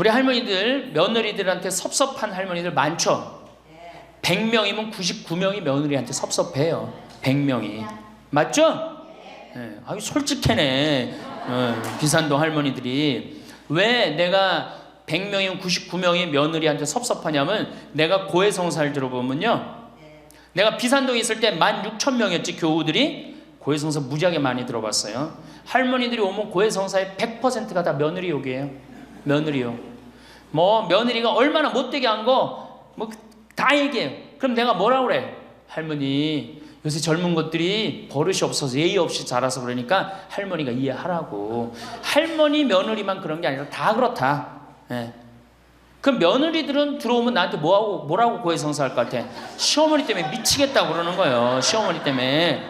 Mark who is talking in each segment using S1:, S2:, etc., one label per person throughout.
S1: 우리 할머니들, 며느리들한테 섭섭한 할머니들 많죠? 100명이면 99명이 며느리한테 섭섭해요. 100명이. 맞죠? 네. 아유, 솔직해네. 비산동 할머니들이. 왜 내가 100명이면 99명이 며느리한테 섭섭하냐면, 내가 고해성사를 들어보면요, 내가 비산동에 있을 때 16,000명이었지 교우들이. 고해성사 무지하게 많이 들어봤어요. 할머니들이 오면 고해성사의 100%가 다 며느리 욕이에요. 며느리 욕. 뭐 며느리가 얼마나 못되게 한 거 뭐 다 얘기해요. 그럼 내가 뭐라고 그래? 할머니, 요새 젊은 것들이 버릇이 없어서 예의 없이 자라서 그러니까 할머니가 이해하라고. 할머니 며느리만 그런 게 아니라 다 그렇다. 예. 그럼 며느리들은 들어오면 나한테 뭐라고 고해성사할 것 같아? 시어머니 때문에 미치겠다고 그러는 거예요. 시어머니 때문에.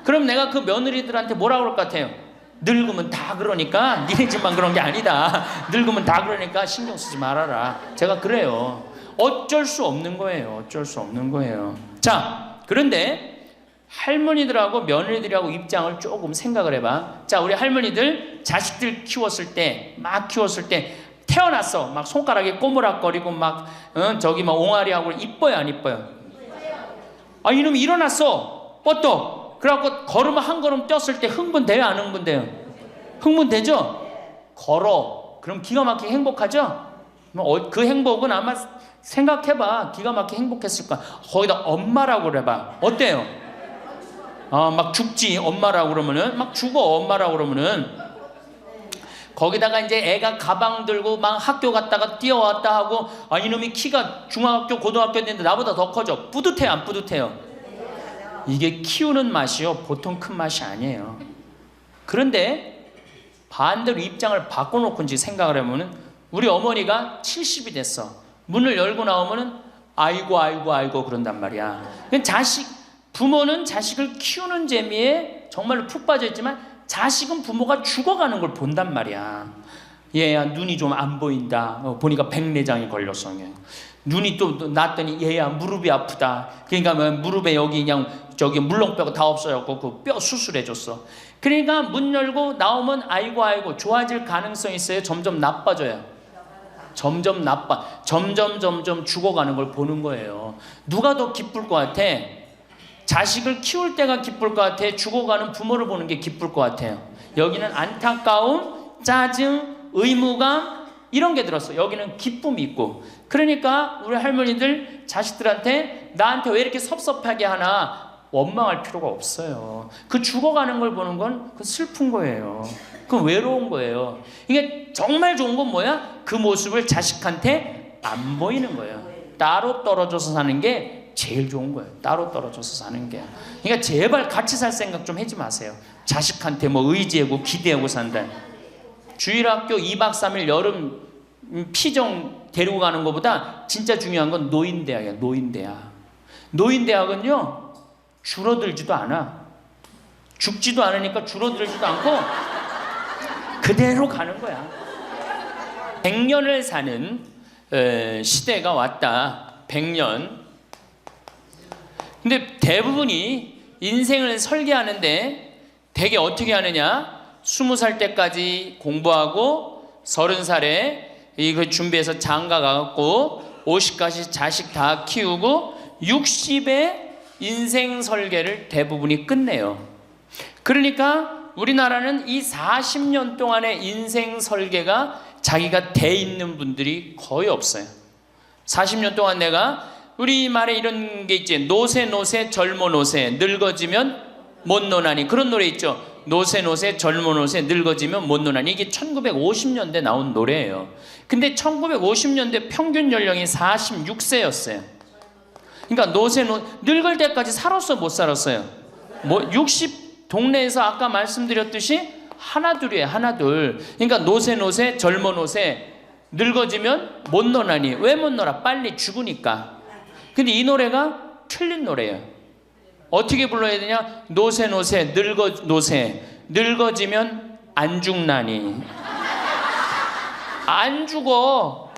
S1: 그럼 내가 그 며느리들한테 뭐라고 그럴 것 같아요? 늙으면 다 그러니까, 니네 집만 그런 게 아니다. 늙으면 다 그러니까 신경 쓰지 말아라. 제가 그래요. 어쩔 수 없는 거예요. 어쩔 수 없는 거예요. 자, 그런데 할머니들하고 며느리들하고 입장을 조금 생각을 해봐. 자, 우리 할머니들 자식들 키웠을 때, 막 키웠을 때 태어났어. 막 손가락에 꼬무락거리고 막 저기 막 옹알이하고 이뻐요, 안 이뻐요? 아, 이놈이 일어났어. 뻗떡. 그래갖고 걸으면 한 걸음 뛰었을 때 흥분돼요, 안 흥분돼요? 흥분되죠? 걸어. 그럼 기가 막히게 행복하죠? 그 행복은 아마 생각해봐. 기가 막히게 행복했을 거야. 거기다 엄마라고 그래봐. 어때요? 막 죽지. 엄마라고 그러면은 막 죽어. 엄마라고 그러면은. 거기다가 이제 애가 가방 들고 막 학교 갔다가 뛰어왔다 하고, 아, 이놈이 키가 중학교 고등학교 됐는데 나보다 더 커져. 뿌듯해요, 안 뿌듯해요? 이게 키우는 맛이요, 보통 큰 맛이 아니에요. 그런데 반대로 입장을 바꿔놓고 이제 생각을 해보면, 우리 어머니가 70이 됐어. 문을 열고 나오면은 아이고 그런단 말이야. 부모는 자식을 키우는 재미에 정말로 푹 빠져있지만, 자식은 부모가 죽어가는 걸 본단 말이야. 얘야 눈이 좀 안 보인다. 보니까 백내장이 걸렸어. 눈이 또 났더니 얘야 무릎이 아프다. 그러니까 무릎에 여기 그냥 저기 물렁뼈가 다 없어졌고 그 뼈 수술해줬어. 그러니까 문 열고 나오면 아이고 좋아질 가능성이 있어요? 점점 나빠져요? 점점 죽어가는 걸 보는 거예요. 누가 더 기쁠 것 같아? 자식을 키울 때가 기쁠 것 같아? 죽어가는 부모를 보는 게 기쁠 것 같아요? 여기는 안타까움, 짜증, 의무감 이런 게 들었어. 여기는 기쁨이 있고. 그러니까 우리 할머니들 자식들한테 나한테 왜 이렇게 섭섭하게 하나 원망할 필요가 없어요. 그 죽어가는 걸 보는 건 그 슬픈 거예요. 그 외로운 거예요. 이게 정말 좋은 건 뭐야? 그 모습을 자식한테 안 보이는 거예요. 따로 떨어져서 사는 게 제일 좋은 거예요. 따로 떨어져서 사는 게. 그러니까 제발 같이 살 생각 좀 하지 마세요. 자식한테 뭐 의지하고 기대하고 산다. 주일학교 2박 3일 여름 피정 데리고 가는 것보다 진짜 중요한 건 노인대학이야. 노인대학은요 줄어들지도 않아. 죽지도 않으니까 줄어들지도 않고 그대로 가는 거야. 100년을 사는 시대가 왔다. 100년. 근데 대부분이 인생을 설계하는데 되게 어떻게 하느냐? 20살 때까지 공부하고 30살에 이거 준비해서 장가 가갖고 50까지 자식 다 키우고 60에 인생 설계를 대부분이 끝내요. 그러니까 우리나라는 이 40년 동안의 인생 설계가 자기가 돼 있는 분들이 거의 없어요. 40년 동안 내가 우리 말에 이런 게 있지. 노세 젊어 노세 늙어지면 못 노나니. 그런 노래 있죠. 노세 젊어 노세 늙어지면 못 노나니. 이게 1950년대 나온 노래예요. 근데 1950년대 평균 연령이 46세였어요. 그러니까 늙을 때까지 살았어, 못 살았어요? 60 동네에서 아까 말씀드렸듯이 하나둘이에요, 하나둘. 그러니까 노세 젊어 노세 늙어지면 못 노나니. 왜 못 놀아? 빨리 죽으니까. 근데 이 노래가 틀린 노래예요. 어떻게 불러야 되냐? 노세 늙어지면 안 죽나니. 안 죽어.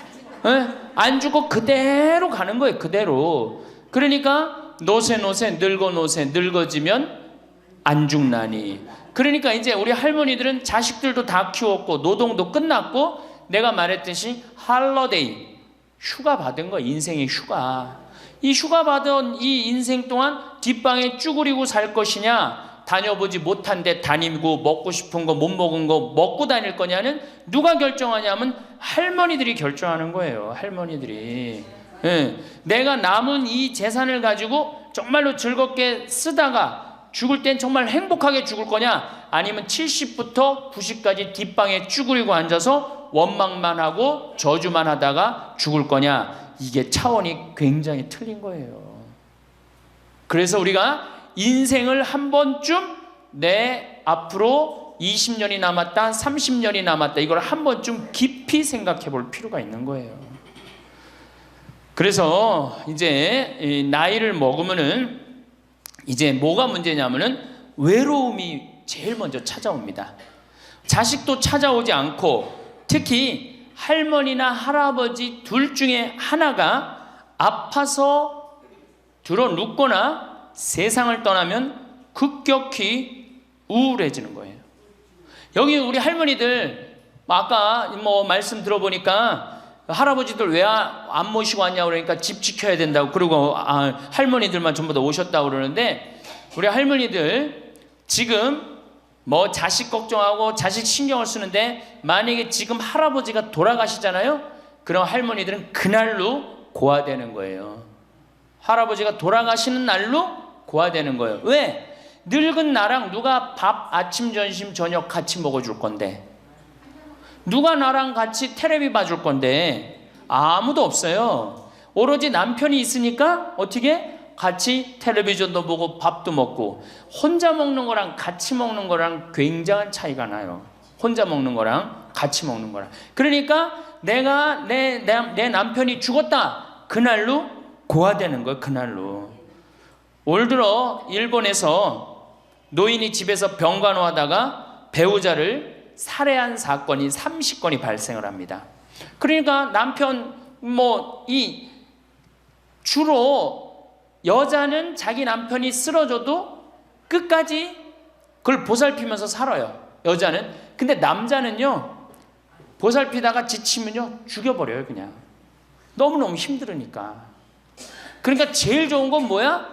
S1: 안 죽어. 그대로 가는 거예요. 그대로. 그러니까 노세 늙어지면 안 죽나니. 그러니까 이제 우리 할머니들은 자식들도 다 키웠고 노동도 끝났고 내가 말했듯이 할러데이, 휴가 받은 거, 인생의 휴가. 이 휴가 받은 이 인생 동안 뒷방에 쭈그리고 살 것이냐, 다녀보지 못한 데 다니고 먹고 싶은 거 못 먹은 거 먹고 다닐 거냐는 누가 결정하냐면 할머니들이 결정하는 거예요. 할머니들이. 예. 내가 남은 이 재산을 가지고 정말로 즐겁게 쓰다가 죽을 땐 정말 행복하게 죽을 거냐, 아니면 70부터 90까지 뒷방에 쭈그리고 앉아서 원망만 하고 저주만 하다가 죽을 거냐. 이게 차원이 굉장히 틀린 거예요. 그래서 우리가 인생을 한 번쯤 내 앞으로 20년이 남았다, 30년이 남았다, 이걸 한 번쯤 깊이 생각해 볼 필요가 있는 거예요. 그래서 이제 나이를 먹으면은 이제 뭐가 문제냐면은 외로움이 제일 먼저 찾아옵니다. 자식도 찾아오지 않고, 특히 할머니나 할아버지 둘 중에 하나가 아파서 들어 눕거나 세상을 떠나면 급격히 우울해지는 거예요. 여기 우리 할머니들 아까 뭐 말씀 들어보니까 할아버지들 왜 안 모시고 왔냐 그러니까 집 지켜야 된다고, 그리고 할머니들만 전부 다 오셨다고 그러는데, 우리 할머니들 지금 뭐 자식 걱정하고 자식 신경을 쓰는데, 만약에 지금 할아버지가 돌아가시잖아요. 그럼 할머니들은 그날로 고아되는 거예요. 할아버지가 돌아가시는 날로 고아되는 거예요. 왜? 늙은 나랑 누가 밥 아침 점심 저녁 같이 먹어줄 건데, 누가 나랑 같이 텔레비 봐줄 건데, 아무도 없어요. 오로지 남편이 있으니까 어떻게 같이 텔레비전도 보고 밥도 먹고. 혼자 먹는 거랑 같이 먹는 거랑 굉장한 차이가 나요. 혼자 먹는 거랑 같이 먹는 거랑. 그러니까 내가 내 남편이 죽었다, 그날로 고아되는 거예요. 그날로. 올 들어 일본에서 노인이 집에서 병간호하다가 배우자를 살해한 사건이 30건이 발생을 합니다. 그러니까 남편 주로 여자는 자기 남편이 쓰러져도 끝까지 그걸 보살피면서 살아요. 여자는. 근데 남자는요, 보살피다가 지치면요 죽여버려요. 그냥 너무너무 힘들으니까. 그러니까 제일 좋은 건 뭐야?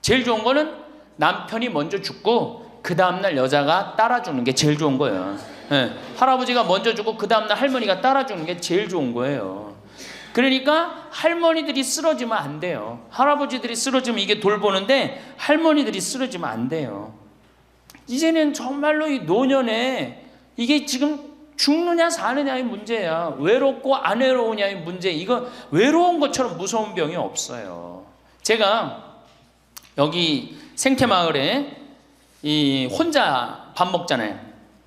S1: 제일 좋은 거는 남편이 먼저 죽고 그 다음날 여자가 따라주는 게 제일 좋은 거예요. 네. 할아버지가 먼저 죽고 그 다음날 할머니가 따라주는 게 제일 좋은 거예요. 그러니까 할머니들이 쓰러지면 안 돼요. 할아버지들이 쓰러지면 이게 돌보는데 할머니들이 쓰러지면 안 돼요. 이제는 정말로 이 노년에 이게 지금 죽느냐 사느냐의 문제야. 외롭고 안 외로우냐의 문제. 이거 외로운 것처럼 무서운 병이 없어요. 제가 여기 생태마을에 혼자 밥 먹잖아요.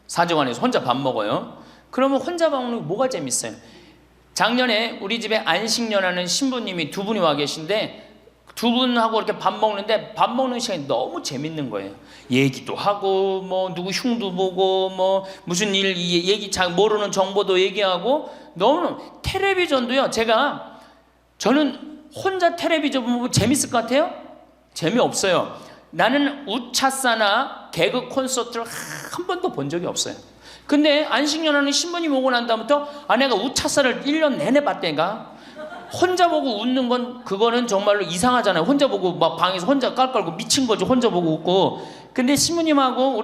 S1: 사정원에서 혼자 밥 먹어요. 그러면 혼자 밥 먹는 게 뭐가 재밌어요? 작년에 우리 집에 안식년하는 신부님이 두 분이 와 계신데, 두 분하고 이렇게 밥 먹는데 밥 먹는 시간이 너무 재밌는 거예요. 얘기도 하고 뭐 누구 흉도 보고 뭐 무슨 일 얘기 잘 모르는 정보도 얘기하고. 너무 텔레비전도요. 저는 혼자 텔레비전 보면 재밌을 것 같아요? 재미없어요. 나는 우차사나 개그 콘서트를 한 번도 본 적이 없어요. 근데 안식년하는 신부님 오고 난 다음부터 내가 우차사를 1년 내내 봤다니까. 혼자 보고 웃는 건 그거는 정말로 이상하잖아요. 혼자 보고 막 방에서 혼자 깔깔고 미친 거지. 혼자 보고 웃고. 근데 신부님하고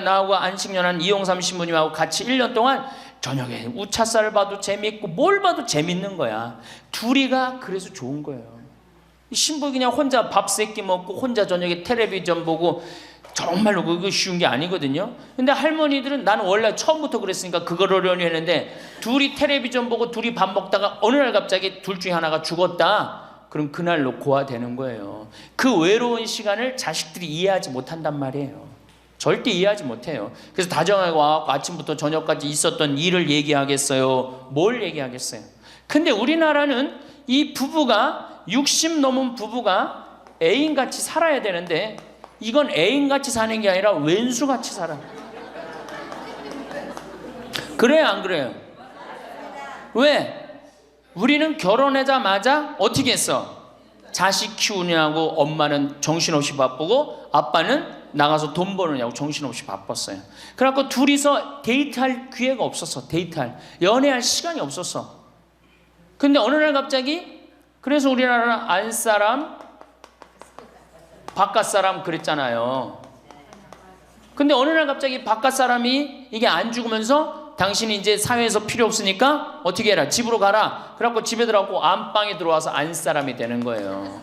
S1: 나하고 안식년한 이용삼 신부님하고 같이 1년 동안 저녁에 우차사를 봐도 재밌고 뭘 봐도 재밌는 거야. 둘이가 그래서 좋은 거예요. 신부 그냥 혼자 밥 세끼 먹고 혼자 저녁에 텔레비전 보고, 정말로 그거 쉬운 게 아니거든요. 근데 할머니들은, 나는 원래 처음부터 그랬으니까 그걸 어려니 했는데, 둘이 텔레비전 보고 둘이 밥 먹다가 어느 날 갑자기 둘 중에 하나가 죽었다. 그럼 그날로 고아되는 거예요. 그 외로운 시간을 자식들이 이해하지 못한단 말이에요. 절대 이해하지 못해요. 그래서 다정하게 와서 아침부터 저녁까지 있었던 일을 얘기하겠어요? 뭘 얘기하겠어요? 근데 우리나라는 이 부부가 60 넘은 부부가 애인같이 살아야 되는데, 이건 애인같이 사는 게 아니라 왼수같이 살아요. 그래요, 안 그래요? 왜? 우리는 결혼하자마자 어떻게 했어? 자식 키우느냐고 엄마는 정신없이 바쁘고 아빠는 나가서 돈 버느냐고 정신없이 바빴어요. 그래갖고 둘이서 데이트할 기회가 없었어. 연애할 시간이 없었어. 근데 어느 날 갑자기, 그래서 우리나라는 안사람 바깥사람 그랬잖아요. 근데 어느 날 갑자기 바깥사람이 이게 안 죽으면서 당신이 이제 사회에서 필요 없으니까 어떻게 해라, 집으로 가라. 그래갖고 집에 들어가고 안방에 들어와서 안사람이 되는 거예요.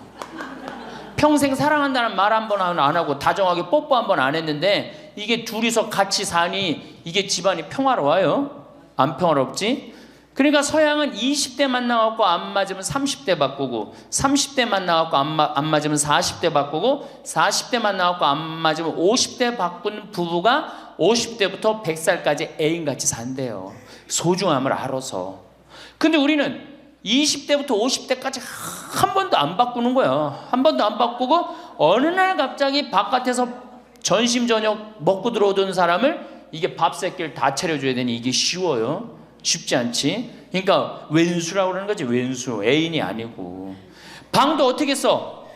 S1: 평생 사랑한다는 말 한 번 안 하고 다정하게 뽀뽀 한 번 안 했는데 이게 둘이서 같이 사니 이게 집안이 평화로워요? 안 평화롭지? 그러니까 서양은 20대 만나갖고 안 맞으면 30대 바꾸고, 30대 만나갖고 안 맞으면 40대 바꾸고, 40대 만나갖고 안 맞으면 50대 바꾼 부부가 50대부터 100살까지 애인같이 산대요. 소중함을 알아서. 근데 우리는 20대부터 50대까지 한 번도 안 바꾸는 거야. 한 번도 안 바꾸고 어느 날 갑자기 바깥에서 전심 저녁 먹고 들어오던 사람을 이게 밥 새끼를 다 차려줘야 되니 이게 쉬워요? 쉽지 않지. 그러니까 왼수라고 그러는 거지. 왼수, 애인이 아니고. 방도 어떻게 써?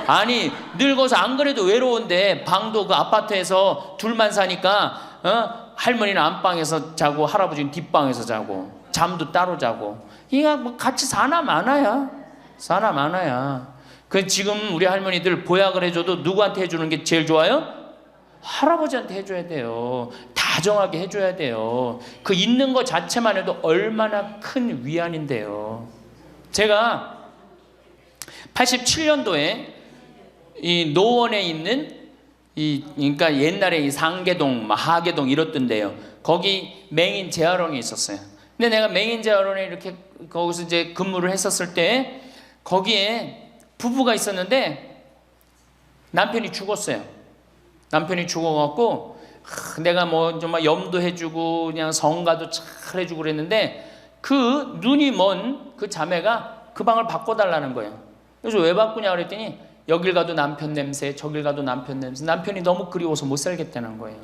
S1: 아니 늙어서 안 그래도 외로운데 방도 그 아파트에서 둘만 사니까 할머니는 안방에서 자고 할아버지는 뒷방에서 자고 잠도 따로 자고. 이거 뭐 같이 사나 마나야. 그 지금 우리 할머니들 보약을 해줘도 누구한테 해주는 게 제일 좋아요? 할아버지한테 해줘야 돼요. 다정하게 해줘야 돼요. 그 있는 것 자체만 해도 얼마나 큰 위안인데요. 제가 87년도에 이 노원에 있는 그러니까 옛날에 이 상계동, 하계동 이렇던데요. 거기 맹인 재활원이 있었어요. 근데 내가 맹인 재활원에 이렇게 거기서 이제 근무를 했었을 때 거기에 부부가 있었는데 남편이 죽었어요. 남편이 죽어갖고 내가 뭐 정말 염도해주고 그냥 성가도 잘 해주고 그랬는데 그 눈이 먼 그 자매가 그 방을 바꿔달라는 거예요. 그래서 왜 바꾸냐 그랬더니 여길 가도 남편 냄새, 저길 가도 남편 냄새. 남편이 너무 그리워서 못 살겠다는 거예요.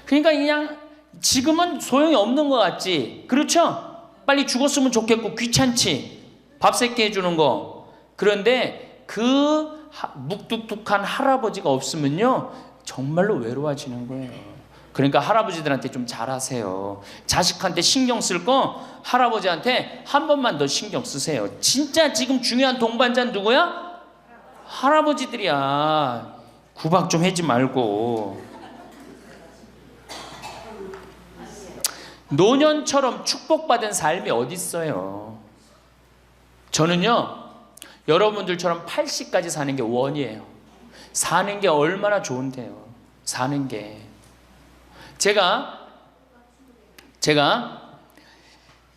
S1: 그러니까 그냥 지금은 소용이 없는 것 같지. 그렇죠? 빨리 죽었으면 좋겠고 귀찮지. 밥 새끼 해주는 거. 그런데 그 묵뚝뚝한 할아버지가 없으면요 정말로 외로워지는 거예요. 그러니까 할아버지들한테 좀 잘하세요. 자식한테 신경 쓸 거 할아버지한테 한 번만 더 신경 쓰세요. 진짜 지금 중요한 동반자는 누구야? 할아버지들이야. 구박 좀 하지 말고. 노년처럼 축복받은 삶이 어딨어요. 저는요 여러분들처럼 80까지 사는 게 원이에요. 사는 게 얼마나 좋은데요. 사는 게. 제가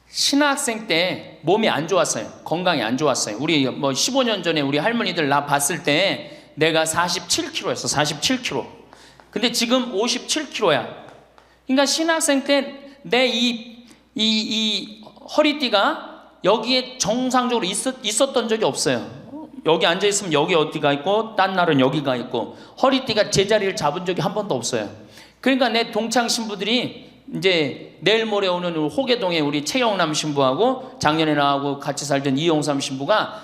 S1: 신학생 때 몸이 안 좋았어요. 건강이 안 좋았어요. 우리 뭐 15년 전에 우리 할머니들 나 봤을 때 내가 47kg였어. 47kg. 근데 지금 57kg야. 그러니까 신학생 때 내 이 허리띠가 여기에 정상적으로 있었던 적이 없어요. 여기 앉아있으면 여기 어디가 있고 딴 날은 여기가 있고 허리띠가 제자리를 잡은 적이 한 번도 없어요. 그러니까 내 동창 신부들이 이제 내일 모레 오는 호계동에 우리 최영남 신부하고 작년에 나하고 같이 살던 이용삼 신부가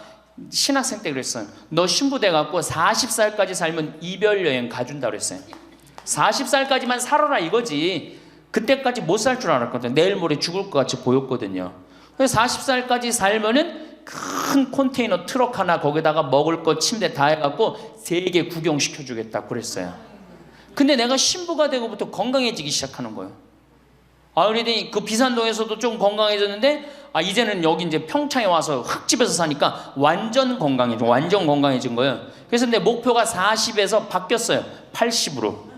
S1: 신학생 때 그랬어요. 너 신부 돼갖고 40살까지 살면 이별 여행 가준다 그랬어요. 40살까지만 살아라 이거지. 그때까지 못 살 줄 알았거든. 내일 모레 죽을 것 같이 보였거든요. 그래서 40살까지 살면은 큰 컨테이너 트럭 하나 거기다가 먹을 것 침대 다 해갖고 세계 구경시켜주겠다 그랬어요. 근데 내가 신부가 되고부터 건강해지기 시작하는 거예요. 그러더니 그 비산동에서도 좀 건강해졌는데 이제는 여기 이제 평창에 와서 흙집에서 사니까 완전 건강해진 거예요. 그래서 내 목표가 40에서 바뀌었어요. 80으로.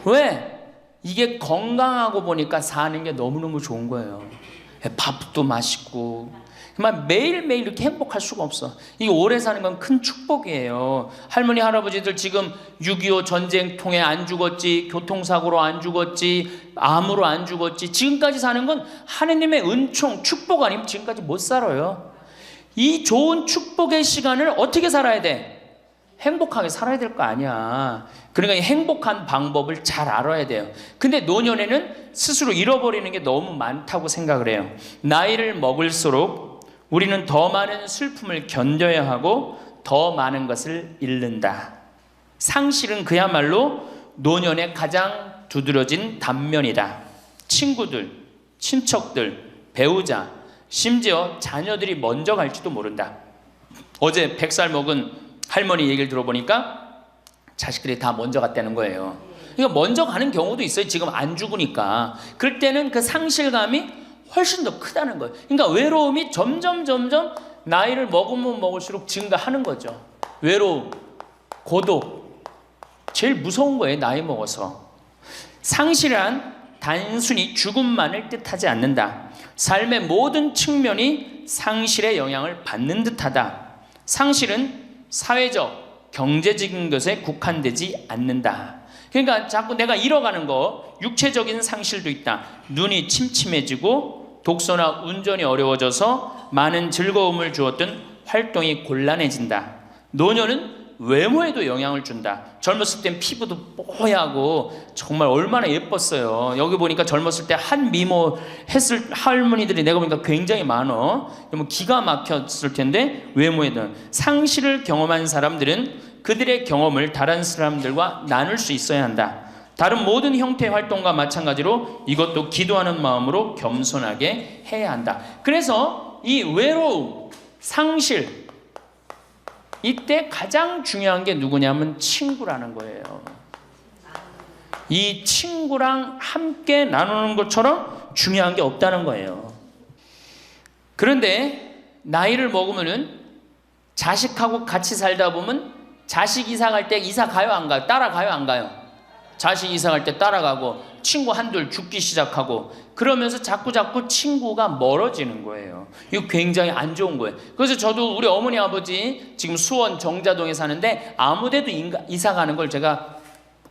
S1: 왜? 이게 건강하고 보니까 사는 게 너무너무 좋은 거예요. 밥도 맛있고 정말 매일매일 이렇게 행복할 수가 없어. 이게 오래 사는 건 큰 축복이에요. 할머니 할아버지들 지금 6.25 전쟁 통해 안 죽었지, 교통사고로 안 죽었지, 암으로 안 죽었지, 지금까지 사는 건 하느님의 은총 축복 아니면 지금까지 못 살아요. 이 좋은 축복의 시간을 어떻게 살아야 돼? 행복하게 살아야 될 거 아니야. 그러니까 행복한 방법을 잘 알아야 돼요. 근데 노년에는 스스로 잃어버리는 게 너무 많다고 생각을 해요. 나이를 먹을수록 우리는 더 많은 슬픔을 견뎌야 하고 더 많은 것을 잃는다. 상실은 그야말로 노년의 가장 두드러진 단면이다. 친구들, 친척들, 배우자, 심지어 자녀들이 먼저 갈지도 모른다. 어제 100살 먹은 할머니 얘기를 들어보니까 자식들이 다 먼저 갔다는 거예요. 그러니까 먼저 가는 경우도 있어요. 지금 안 죽으니까. 그럴 때는 그 상실감이 훨씬 더 크다는 거예요. 그러니까 외로움이 점점 나이를 먹으면 먹을수록 증가하는 거죠. 외로움, 고독, 제일 무서운 거예요. 나이 먹어서. 상실한 단순히 죽음만을 뜻하지 않는다. 삶의 모든 측면이 상실의 영향을 받는 듯하다. 상실은 사회적, 경제적인 것에 국한되지 않는다. 그러니까 자꾸 내가 잃어가는 거, 육체적인 상실도 있다. 눈이 침침해지고 독서나 운전이 어려워져서 많은 즐거움을 주었던 활동이 곤란해진다. 노년은 외모에도 영향을 준다. 젊었을 땐 피부도 뽀얗고 정말 얼마나 예뻤어요. 여기 보니까 젊었을 때 한 미모 했을 할머니들이 내가 보니까 굉장히 많어. 기가 막혔을 텐데 외모에는. 상실을 경험한 사람들은 그들의 경험을 다른 사람들과 나눌 수 있어야 한다. 다른 모든 형태의 활동과 마찬가지로 이것도 기도하는 마음으로 겸손하게 해야 한다. 그래서 이 외로움, 상실, 이때 가장 중요한 게 누구냐면 친구라는 거예요. 이 친구랑 함께 나누는 것처럼 중요한 게 없다는 거예요. 그런데 나이를 먹으면은 자식하고 같이 살다 보면 자식 이사 갈 때 이사 가요 안 가요? 따라가요 안 가요? 자식 이사 갈 때 따라가고 친구 한둘 죽기 시작하고 그러면서 자꾸 친구가 멀어지는 거예요. 이거 굉장히 안 좋은 거예요. 그래서 저도 우리 어머니 아버지 지금 수원 정자동에 사는데 아무데도 이사 가는 걸 제가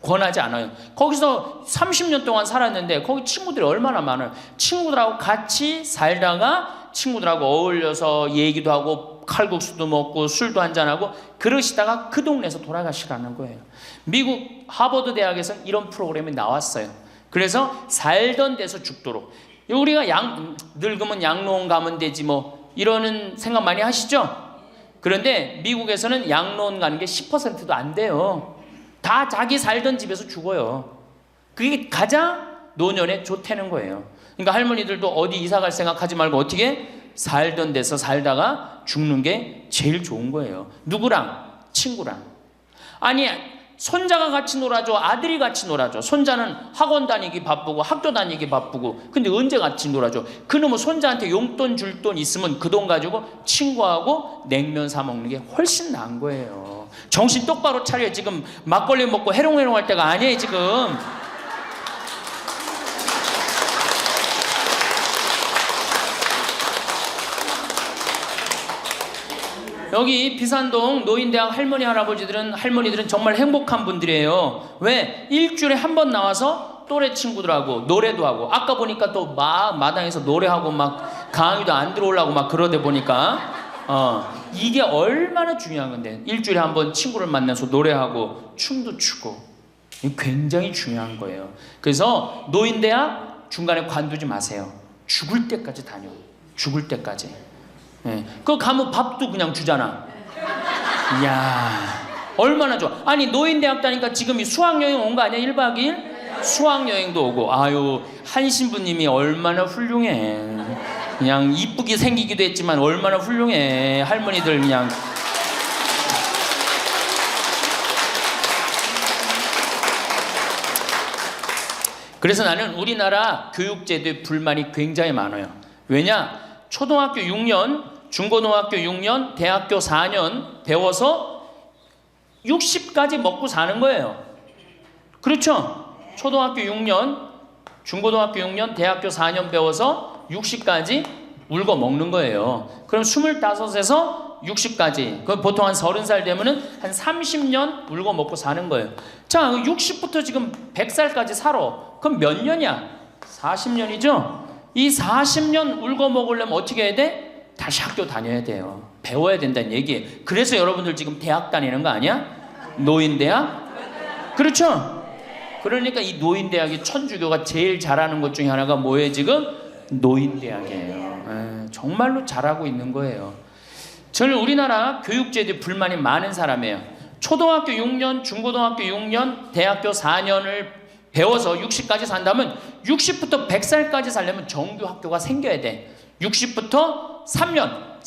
S1: 권하지 않아요. 거기서 30년 동안 살았는데 거기 친구들이 얼마나 많아요. 친구들하고 같이 살다가 친구들하고 어울려서 얘기도 하고 칼국수도 먹고 술도 한잔하고 그러시다가 그 동네에서 돌아가시라는 거예요. 미국 하버드 대학에서 이런 프로그램이 나왔어요. 그래서 살던 데서 죽도록. 우리가 늙으면 양로원 가면 되지 뭐 이러는 생각 많이 하시죠? 그런데 미국에서는 양로원 가는 게 10%도 안 돼요. 다 자기 살던 집에서 죽어요. 그게 가장 노년에 좋다는 거예요. 그러니까 할머니들도 어디 이사 갈 생각하지 말고 어떻게 살던 데서 살다가 죽는 게 제일 좋은 거예요. 누구랑? 친구랑. 아니 손자가 같이 놀아줘, 아들이 같이 놀아줘. 손자는 학원 다니기 바쁘고 학교 다니기 바쁘고 근데 언제 같이 놀아줘? 그놈은 손자한테 용돈 줄 돈 있으면 그 돈 가지고 친구하고 냉면 사 먹는 게 훨씬 나은 거예요. 정신 똑바로 차려. 지금 막걸리 먹고 해롱해롱 할 때가 아니에요 지금. 여기 비산동 노인대학 할머니들은 정말 행복한 분들이에요. 왜? 일주일에 한 번 나와서 또래 친구들하고 노래도 하고 아까 보니까 또 막 마당에서 노래하고 막 강의도 안 들어오려고 막 그러다 보니까 이게 얼마나 중요한 건데 일주일에 한 번 친구를 만나서 노래하고 춤도 추고 굉장히 중요한 거예요. 그래서 노인대학 중간에 관두지 마세요. 죽을 때까지 다녀. 죽을 때까지. 네. 그거 가면 밥도 그냥 주잖아. 이야 얼마나 좋아. 아니 노인대학 다니까 지금 이 수학여행 온 거 아니야? 1박 2일? 수학여행도 오고. 아유 한 신부님이 얼마나 훌륭해. 그냥 이쁘게 생기기도 했지만 얼마나 훌륭해. 할머니들 그냥. 그래서 나는 우리나라 교육제도에 불만이 굉장히 많아요. 왜냐? 초등학교 6년 중고등학교 6년, 대학교 4년 배워서 60까지 먹고 사는 거예요. 그렇죠? 초등학교 6년, 중고등학교 6년, 대학교 4년 배워서 60까지 울고 먹는 거예요. 그럼 25에서 60까지. 그럼 보통 한 30살 되면은 한 30년 울고 먹고 사는 거예요. 자, 60부터 지금 100살까지 살아. 그럼 몇 년이야? 40년이죠? 이 40년 울고 먹으려면 어떻게 해야 돼? 다시 학교 다녀야 돼요. 배워야 된다는 얘기예요. 그래서 여러분들 지금 대학 다니는 거 아니야? 노인대학? 그렇죠? 그러니까 이 노인대학이 천주교가 제일 잘하는 것 중에 하나가 뭐예요 지금? 노인대학이에요. 정말로 잘하고 있는 거예요. 저는 우리나라 교육제도에 불만이 많은 사람이에요. 초등학교 6년, 중고등학교 6년, 대학교 4년을 배워서 60까지 산다면 60부터 100살까지 살려면 정규 학교가 생겨야 돼. 60부터 3년,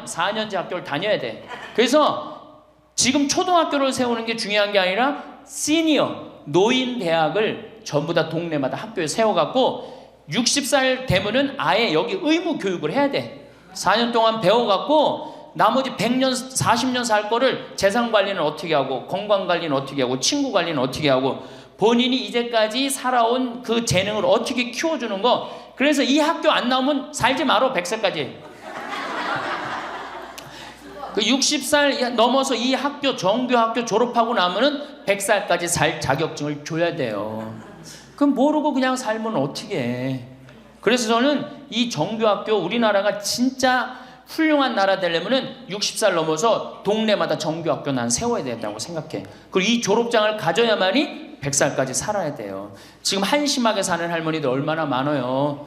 S1: 4년제 학교를 다녀야 돼. 그래서 지금 초등학교를 세우는 게 중요한 게 아니라 시니어, 노인 대학을 전부 다 동네마다 학교에 세워갖고 60살 되면은 아예 여기 의무 교육을 해야 돼. 4년 동안 배워갖고 나머지 100년, 40년 살 거를 재산 관리는 어떻게 하고, 건강 관리는 어떻게 하고, 친구 관리는 어떻게 하고, 본인이 이제까지 살아온 그 재능을 어떻게 키워주는 거. 그래서 이 학교 안 나오면 살지 말어. 100살까지. 그 60살 넘어서 이 학교, 정규 학교 졸업하고 나면은 100살까지 살 자격증을 줘야 돼요. 그럼 모르고 그냥 살면 어떻게 해. 그래서 저는 이 정규학교, 우리나라가 진짜 훌륭한 나라 되려면은 60살 넘어서 동네마다 정규학교 난 세워야 된다고 생각해. 그리고 이 졸업장을 가져야만이 100살까지 살아야 돼요. 지금 한심하게 사는 할머니들 얼마나 많아요.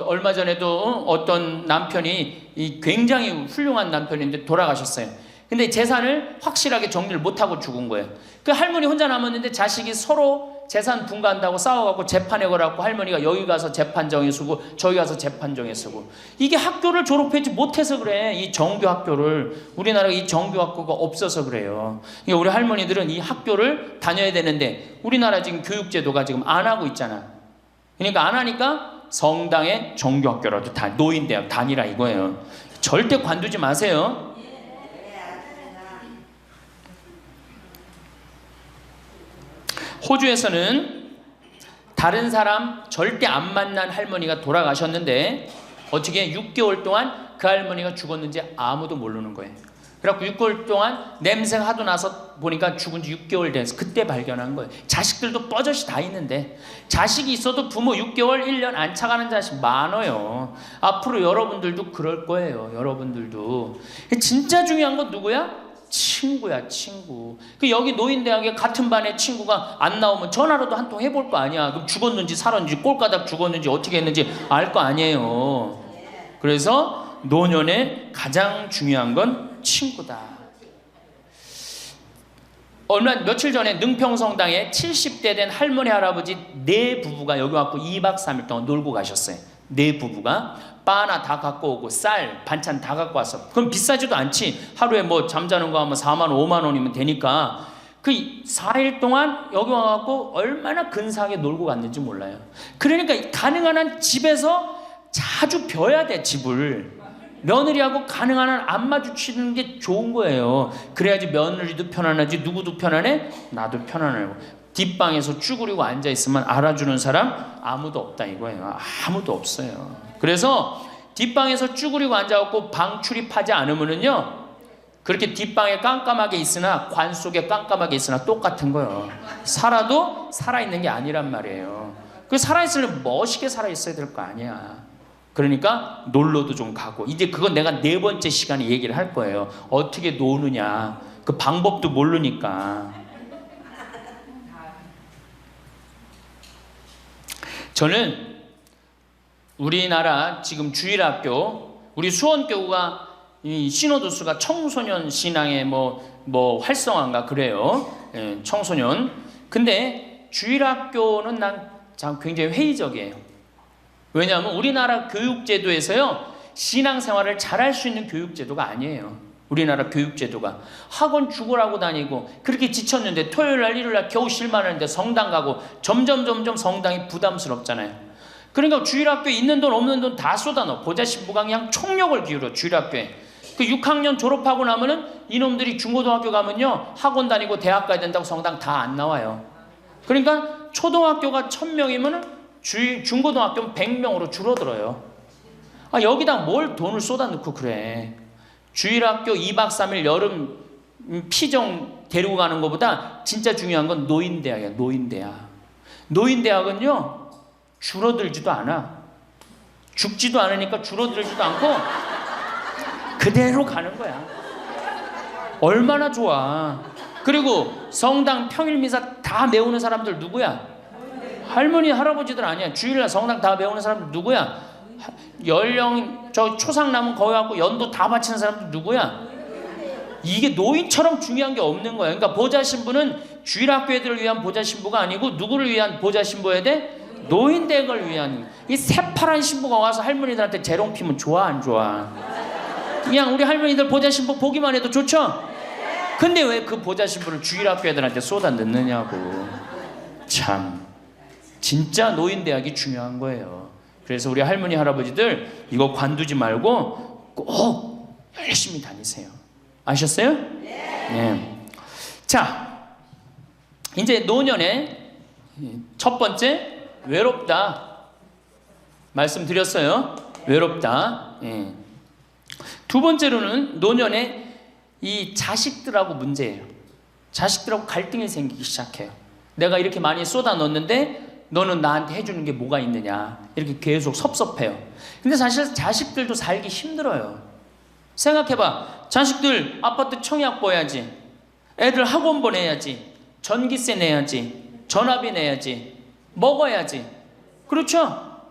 S1: 얼마 전에도 어떤 남편이 굉장히 훌륭한 남편인데 돌아가셨어요. 근데 재산을 확실하게 정리를 못하고 죽은 거예요. 그 할머니 혼자 남았는데 자식이 서로 재산 분가한다고 싸워갖고 재판에 걸어갖고 할머니가 여기 가서 재판정에 서고 저기 가서 재판정에 서고. 이게 학교를 졸업하지 못해서 그래. 이 정규 학교를. 우리나라가 이 정규 학교가 없어서 그래요. 그러니까 우리 할머니들은 이 학교를 다녀야 되는데 우리나라 지금 교육제도가 지금 안 하고 있잖아. 그러니까 안 하니까 성당의 정규 학교라도 노인대학 다니라 이거예요. 절대 관두지 마세요. 호주에서는 다른 사람 절대 안 만난 할머니가 돌아가셨는데 어떻게 6개월 동안 그 할머니가 죽었는지 아무도 모르는 거예요. 그래갖고 6개월 동안 냄새가 하도 나서 보니까 죽은 지 6개월 돼서 그때 발견한 거예요. 자식들도 뻐젓이 다 있는데 자식이 있어도 부모 6개월, 1년 안 차가는 자식 많아요. 앞으로 여러분들도 그럴 거예요. 여러분들도. 진짜 중요한 건 누구야? 친구야, 친구. 그 여기 노인대학에 같은 반에 친구가 안 나오면 전화로도 한 통 해볼 거 아니야. 그럼 죽었는지 살았는지 꼴가닥 죽었는지 어떻게 했는지 알 거 아니에요. 그래서 노년에 가장 중요한 건 친구다. 며칠 전에 능평성당에 70대 된 할머니 할아버지 네 부부가 여기 왔고 2박 3일 동안 놀고 가셨어요. 네 부부가 바나 다 갖고 오고 쌀 반찬 다 갖고 왔어. 그럼 비싸지도 않지. 하루에 뭐 잠자는 거 하면 4만 원 5만 원이면 되니까 그 4일 동안 여기 와갖고 얼마나 근사하게 놀고 갔는지 몰라요. 그러니까 가능한 한 집에서 자주 벼야 돼. 집을 며느리하고 가능한 한 안 마주치는 게 좋은 거예요. 그래야지 며느리도 편안하지. 누구도 편안해? 나도 편안하고. 뒷방에서 쭈그리고 앉아있으면 알아주는 사람 아무도 없다 이거예요. 아무도 없어요. 그래서 뒷방에서 쭈그리고 앉아갖고 방 출입하지 않으면은요, 그렇게 뒷방에 깜깜하게 있으나 관 속에 깜깜하게 있으나 똑같은 거예요. 살아도 살아있는 게 아니란 말이에요. 그 살아있으려면 멋있게 살아있어야 될 거 아니야. 그러니까 놀러도 좀 가고. 이제 그건 내가 4번째 시간에 얘기를 할 거예요. 어떻게 노느냐. 그 방법도 모르니까. 저는 우리나라 지금 주일학교, 우리 수원교구가 이 신호도수가 청소년 신앙의 뭐 활성화인가 그래요. 예, 청소년. 근데 주일학교는 난 굉장히 회의적이에요. 왜냐하면 우리나라 교육제도에서요, 신앙생활을 잘할 수 있는 교육제도가 아니에요. 우리나라 교육제도가. 학원 죽으라고 다니고 그렇게 지쳤는데 토요일날 일요일날 겨우 쉴만하는데 성당 가고 점점 성당이 부담스럽잖아요. 그러니까 주일학교에 있는 돈 없는 돈 다 쏟아넣어. 보자신부가 그냥 총력을 기울여. 주일학교에 그 6학년 졸업하고 나면은 이놈들이 중고등학교 가면요 학원 다니고 대학 가야 된다고 성당 다 안 나와요. 그러니까 초등학교가 1000명이면은 중고등학교는 100명으로 줄어들어요. 여기다 뭘 돈을 쏟아넣고 그래. 주일학교 2박 3일 여름 피정 데리고 가는 것보다 진짜 중요한 건 노인대학이야. 노인대학. 노인대학은요 줄어들지도 않아. 죽지도 않으니까 줄어들지도 않고 그대로 가는 거야. 얼마나 좋아. 그리고 성당 평일 미사 다 메우는 사람들 누구야? 할머니 할아버지들 아니야. 주일날 성당 다 메우는 사람들 누구야? 연령 저 초상 남은 거기 갖고 연도 다 바치는 사람들 누구야? 이게 노인처럼 중요한 게 없는 거예요. 그러니까 보좌 신부는 주일학교 애들을 위한 보좌 신부가 아니고 누구를 위한 보좌 신부여야 돼? 노인댁을 위한. 이 새파란 신부가 와서 할머니들한테 재롱 피면 좋아 안 좋아? 그냥 우리 할머니들 보좌 신부 보기만 해도 좋죠? 근데 왜 그 보좌 신부를 주일학교 애들한테 쏟아 넣느냐고. 참 진짜 노인대학이 중요한 거예요. 그래서 우리 할머니 할아버지들 이거 관두지 말고 꼭 열심히 다니세요. 아셨어요? 네. 자, 이제 노년의 첫 번째 외롭다 말씀드렸어요. 외롭다. 예. 두 번째로는 노년에 이 자식들하고 문제예요. 자식들하고 갈등이 생기기 시작해요. 내가 이렇게 많이 쏟아 넣었는데 너는 나한테 해주는 게 뭐가 있느냐, 이렇게 계속 섭섭해요. 근데 사실 자식들도 살기 힘들어요. 생각해봐. 자식들 아파트 청약 보야지, 애들 학원 보내야지, 전기세 내야지, 전화비 내야지, 먹어야지. 그렇죠?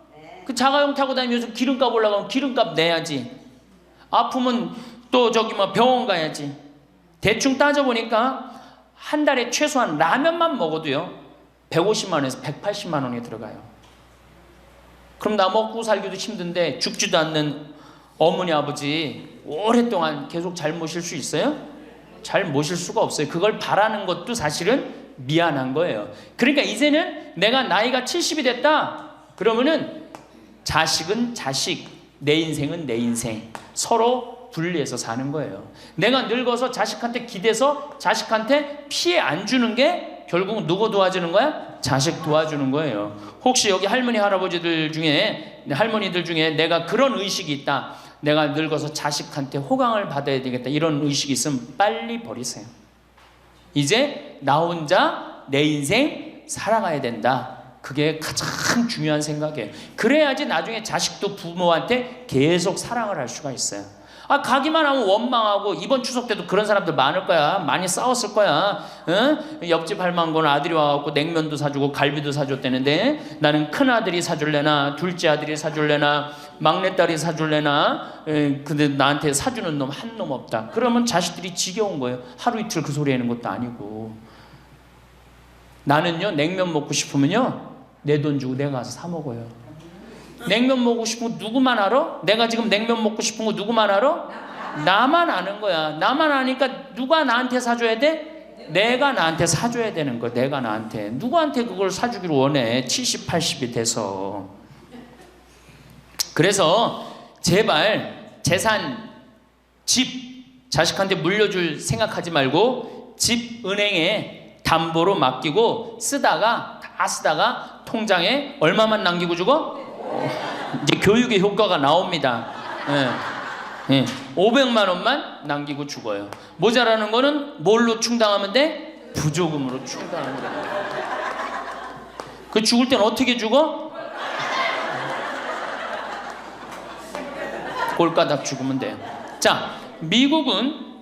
S1: 그 자가용 타고 다니면 요즘 기름값 올라가면 기름값 내야지. 아프면 또 저기 뭐 병원 가야지. 대충 따져보니까 한 달에 최소한 라면만 먹어도요 150만 원에서 180만 원이 들어가요. 그럼 나 먹고 살기도 힘든데 죽지도 않는 어머니 아버지 오랫동안 계속 잘 모실 수 있어요? 잘 모실 수가 없어요. 그걸 바라는 것도 사실은 미안한 거예요. 그러니까 이제는 내가 나이가 70이 됐다 그러면은 자식은 자식, 내 인생은 내 인생, 서로 분리해서 사는 거예요. 내가 늙어서 자식한테 기대서 자식한테 피해 안 주는 게 결국 누구 도와주는 거야? 자식 도와주는 거예요. 혹시 여기 할머니 할아버지들 중에, 할머니들 중에 내가 그런 의식이 있다, 내가 늙어서 자식한테 호강을 받아야 되겠다, 이런 의식이 있으면 빨리 버리세요. 이제 나 혼자 내 인생 살아가야 된다. 그게 가장 중요한 생각이에요. 그래야지 나중에 자식도 부모한테 계속 사랑을 할 수가 있어요. 가기만 하면 원망하고, 이번 추석 때도 그런 사람들 많을 거야. 많이 싸웠을 거야. 응? 옆집 할망구는 아들이 와갖고 냉면도 사주고 갈비도 사줬다는데 나는 큰아들이 사줄래나 둘째 아들이 사줄래나 막내딸이 사줄래나, 근데 나한테 사주는 놈 한 놈 없다. 그러면 자식들이 지겨운 거예요. 하루 이틀 그 소리 하는 것도 아니고. 나는요 냉면 먹고 싶으면요 내 돈 주고 내가 가서 사 먹어요. 냉면 먹고 싶은 거 누구만 알아? 내가 지금 냉면 먹고 싶은 거 누구만 알아? 나만 아는 거야. 나만 아니까 누가 나한테 사줘야 돼? 내가 나한테 사줘야 되는 거야. 내가 나한테. 누구한테 그걸 사주기를 원해? 70, 80이 돼서. 그래서 제발 재산, 집 자식한테 물려줄 생각하지 말고 집 은행에 담보로 맡기고 쓰다가 다 쓰다가 통장에 얼마만 남기고 주고? 이제 교육의 효과가 나옵니다. 500만 원만 남기고 죽어요. 모자라는 거는 뭘로 충당하면 돼? 부조금으로 충당하면 돼. 그 죽을 땐 어떻게 죽어? 꼴가닥 죽으면 돼요. 자, 미국은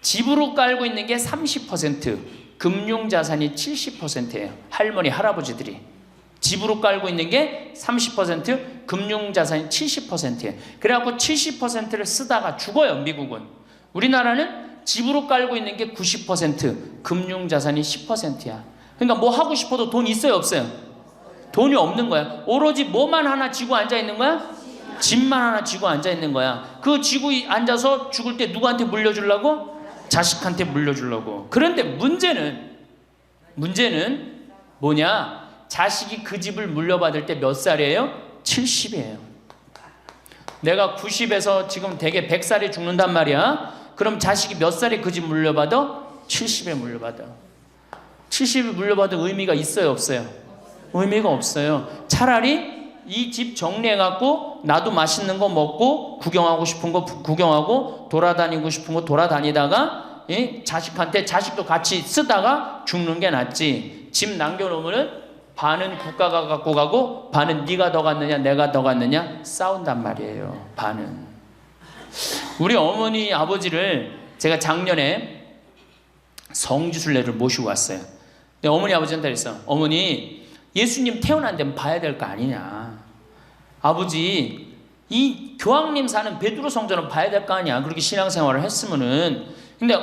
S1: 집으로 깔고 있는 게 30%, 금융자산이 70%예요. 할머니, 할아버지들이. 집으로 깔고 있는 게 30%, 금융자산이 70%예요. 그래갖고 70%를 쓰다가 죽어요, 미국은. 우리나라는 집으로 깔고 있는 게 90%, 금융자산이 10%야. 그러니까 뭐 하고 싶어도 돈 있어요, 없어요? 돈이 없는 거야. 오로지 뭐만 하나 쥐고 앉아 있는 거야? 집만 하나 쥐고 앉아 있는 거야. 그 쥐고 앉아서 죽을 때 누구한테 물려주려고? 자식한테 물려주려고. 그런데 문제는 뭐냐? 자식이 그 집을 물려받을 때 몇 살이에요? 70이에요. 내가 90에서 지금 대개 100살에 죽는단 말이야. 그럼 자식이 몇 살에 그 집 물려받아? 70에 물려받아. 70에 물려받은 의미가 있어요, 없어요? 의미가 없어요. 차라리 이 집 정리해갖고 나도 맛있는 거 먹고 구경하고 싶은 거 구경하고 돌아다니고 싶은 거 돌아다니다가 자식한테 자식도 같이 쓰다가 죽는 게 낫지. 집 남겨놓으면은 반은 국가가 갖고 가고 반은 네가 더 갔느냐 내가 더 갔느냐 싸운단 말이에요. 반은. 우리 어머니 아버지를 제가 작년에 성지순례를 모시고 왔어요. 근데 어머니 아버지한테 그랬어. 어머니, 예수님 태어난 데는 봐야 될 거 아니냐. 아버지 이 교황님 사는 베드로 성전은 봐야 될 거 아니야. 그렇게 신앙생활을 했으면은. 근데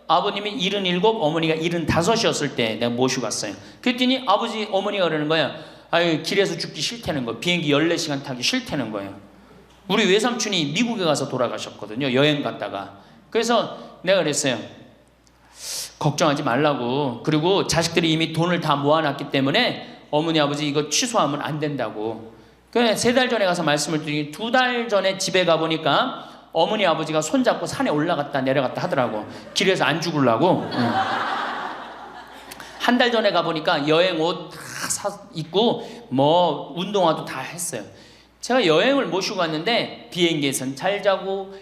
S1: 아버님이 77, 어머니가 75이었을 때 내가 모시고 갔어요. 그랬더니 아버지 어머니가 그러는 거야. 아유, 길에서 죽기 싫다는 거예요. 비행기 14시간 타기 싫다는 거예요. 우리 외삼촌이 미국에 가서 돌아가셨거든요. 여행 갔다가. 그래서 내가 그랬어요. 걱정하지 말라고. 그리고 자식들이 이미 돈을 다 모아놨기 때문에 어머니 아버지 이거 취소하면 안 된다고. 그래 3달 전에 가서 말씀을 드리니 2달 전에 집에 가보니까 어머니 아버지가 손잡고 산에 올라갔다 내려갔다 하더라고. 길에서 안 죽으려고. 응. 한 달 전에 가보니까 여행 옷 다 입고 뭐 운동화도 다 했어요. 제가 여행을 모시고 갔는데 비행기에선 잘 자고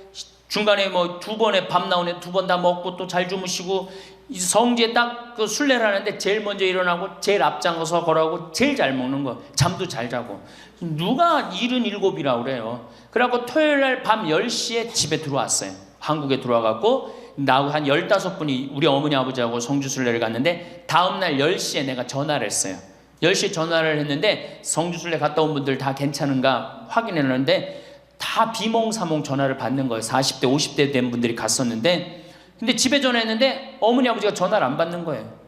S1: 중간에 뭐 2번에 밥 나오네 2번 다 먹고 또 잘 주무시고 성지에 딱 그 순례를 하는데 제일 먼저 일어나고 제일 앞장서서 걸어가고 제일 잘 먹는 거 잠도 잘 자고 누가 77이라고 그래요. 그래갖고 토요일날 밤 10시에 집에 들어왔어요. 한국에 들어와갖고 나하고 한 15분이 우리 어머니 아버지하고 성주순례를 갔는데 다음날 10시에 내가 전화를 했어요. 10시에 전화를 했는데 성주순례 갔다 온 분들 다 괜찮은가 확인했는데 다 비몽사몽 전화를 받는 거예요. 40대 50대 된 분들이 갔었는데 근데 집에 전화했는데 어머니 아버지가 전화를 안 받는 거예요.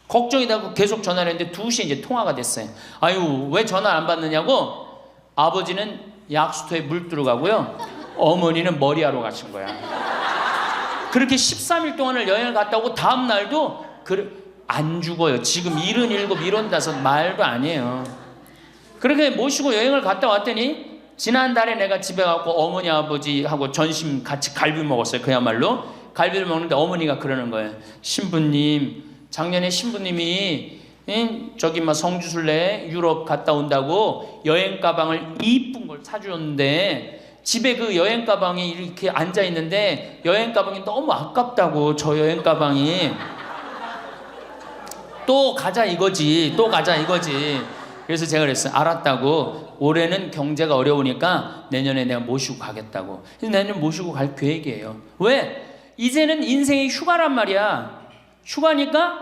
S1: 걱정이 되고 계속 전화를 했는데 2시에 이제 통화가 됐어요. 아유 왜 전화 안 받느냐고. 아버지는 약수터에 물 들어가고요. 어머니는 머리하러 가신 거야. 그렇게 13일 동안을 여행을 갔다 오고 다음 날도 안 죽어요. 지금 77, 75 말도 아니에요. 그렇게 모시고 여행을 갔다 왔더니 지난달에 내가 집에 가고 어머니 아버지하고 전심 같이 갈비 먹었어요. 그야말로 갈비를 먹는데 어머니가 그러는 거예요. 신부님 작년에 신부님이 저기 막 성주순례 유럽 갔다 온다고 여행 가방을 이쁜 걸 사주었는데 집에 그 여행 가방이 이렇게 앉아 있는데 여행 가방이 너무 아깝다고. 저 여행 가방이 또 가자 이거지. 또 가자 이거지. 그래서 제가 그랬어요. 알았다고. 올해는 경제가 어려우니까 내년에 내가 모시고 가겠다고. 그래서 내년 모시고 갈 계획이에요. 왜? 이제는 인생이 휴가란 말이야. 휴가니까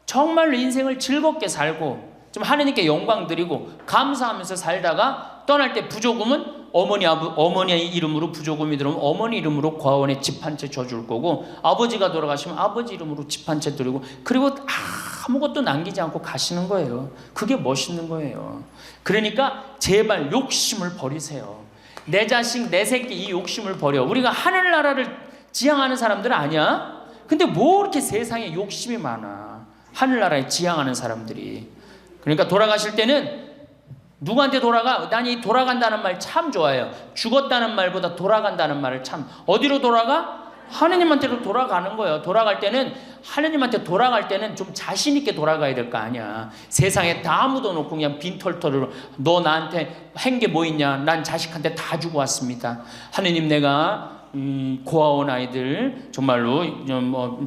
S1: 정말로 인생을 즐겁게 살고 좀 하느님께 영광 드리고 감사하면서 살다가 떠날 때 부조금은 어머니 이름으로 부조금이 들어오면 어머니 이름으로 과원에 집 한 채 줘줄 거고 아버지가 돌아가시면 아버지 이름으로 집 한 채 드리고 그리고 아무것도 남기지 않고 가시는 거예요. 그게 멋있는 거예요. 그러니까 제발 욕심을 버리세요. 내 자식 내 새끼 이 욕심을 버려. 우리가 하늘나라를 지향하는 사람들은 아니야? 근데 뭐 이렇게 세상에 욕심이 많아. 하늘나라에 지향하는 사람들이. 그러니까 돌아가실 때는 누구한테 돌아가? 난 이 돌아간다는 말 참 좋아해요. 죽었다는 말보다 돌아간다는 말을 참. 어디로 돌아가? 하느님한테로 돌아가는 거예요. 돌아갈 때는 하느님한테 돌아갈 때는 좀 자신 있게 돌아가야 될 거 아니야. 세상에 다 묻어놓고 그냥 빈털터리로 너 나한테 한 게 뭐 있냐? 난 자식한테 다 주고 왔습니다. 하느님 내가 고아원 아이들 정말로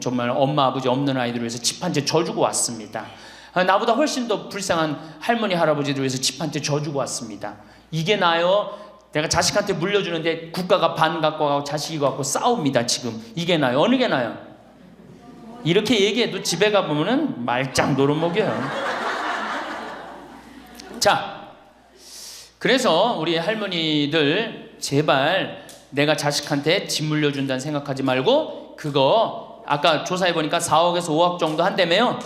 S1: 정말 엄마 아버지 없는 아이들을 위해서 집 한 채 져주고 왔습니다. 나보다 훨씬 더 불쌍한 할머니 할아버지들 위해서 집 한 채 져주고 왔습니다. 이게 나요? 내가 자식한테 물려주는데 국가가 반 갖고 가고 자식이 갖고 싸웁니다. 지금 이게 나요? 어느 게 나요? 이렇게 얘기해도 집에 가보면은 말짱 노릇먹여요. 자, 그래서 우리 할머니들 제발 내가 자식한테 집 물려준다는 생각하지 말고 그거 아까 조사해보니까 4억에서 5억 정도 한다며요.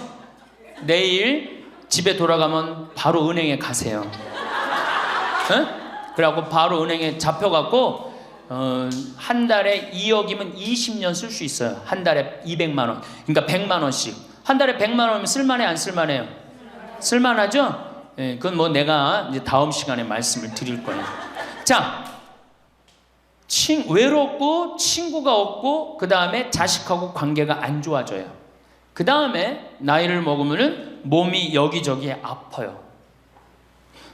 S1: 내일 집에 돌아가면 바로 은행에 가세요. 응? 그래갖고 바로 은행에 잡혀갖고 한 달에 2억이면 20년 쓸 수 있어요. 한 달에 200만 원. 그러니까 100만 원씩. 한 달에 100만 원이면 쓸만해 안 쓸만해요? 쓸만하죠? 예, 그건 뭐 내가 이제 다음 시간에 말씀을 드릴 거예요. 자, 외롭고 친구가 없고 그 다음에 자식하고 관계가 안 좋아져요. 그 다음에 나이를 먹으면은 몸이 여기저기 아파요.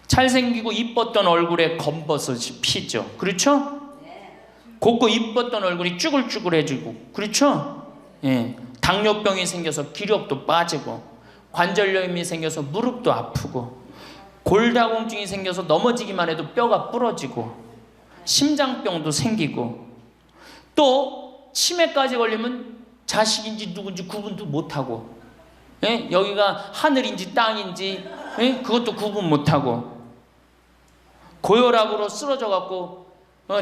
S1: 잘생기고 이뻤던 얼굴에 검버섯이 피죠. 그렇죠? 곱고 이뻤던 얼굴이 쭈글쭈글해지고 그렇죠? 예. 당뇨병이 생겨서 기력도 빠지고 관절염이 생겨서 무릎도 아프고 골다공증이 생겨서 넘어지기만 해도 뼈가 부러지고 심장병도 생기고 또 치매까지 걸리면 자식인지 누군지 구분도 못하고 예? 여기가 하늘인지 땅인지 예? 그것도 구분 못하고 고혈압으로 쓰러져 갖고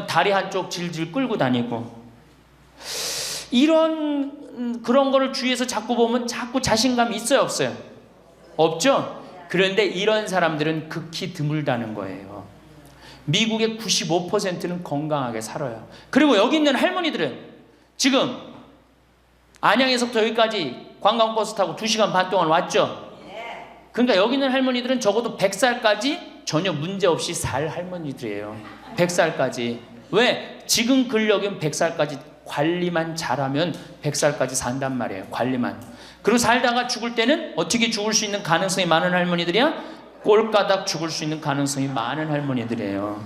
S1: 다리 한쪽 질질 끌고 다니고, 이런 그런 거를 주위에서 자꾸 보면 자꾸 자신감이 있어요, 없어요? 없죠? 그런데 이런 사람들은 극히 드물다는 거예요. 미국의 95%는 건강하게 살아요. 그리고 여기 있는 할머니들은 지금 안양에서부터 여기까지 관광버스 타고 2시간 반 동안 왔죠? 그러니까 여기 있는 할머니들은 적어도 100살까지 전혀 문제없이 살 할머니들이에요. 100살까지. 왜? 지금 근력은 100살까지 관리만 잘하면 100살까지 산단 말이에요. 관리만. 그리고 살다가 죽을 때는 어떻게 죽을 수 있는 가능성이 많은 할머니들이야? 꼴가닥 죽을 수 있는 가능성이 많은 할머니들이에요.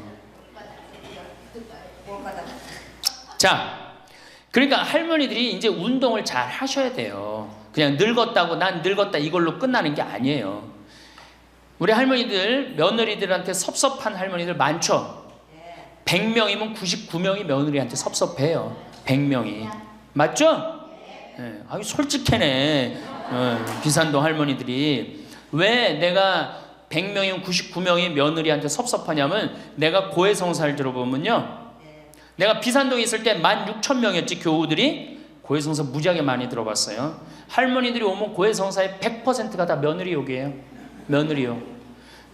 S1: 자, 그러니까 할머니들이 이제 운동을 잘 하셔야 돼요. 그냥 늙었다고 난 늙었다 이걸로 끝나는 게 아니에요. 우리 할머니들, 며느리들한테 섭섭한 할머니들 많죠? 100명이면 99명이 며느리한테 섭섭해요. 100명이. 맞죠? 네. 아유, 솔직해네. 비산동 할머니들이. 왜 내가 100명이면 99명이 며느리한테 섭섭하냐면, 내가 고해성사를 들어보면요, 내가 비산동에 있을 때 16,000명이었지 교우들이. 고해성사 무지하게 많이 들어봤어요. 할머니들이 오면 고해성사의 100%가 다 며느리 욕이에요. 며느리 욕.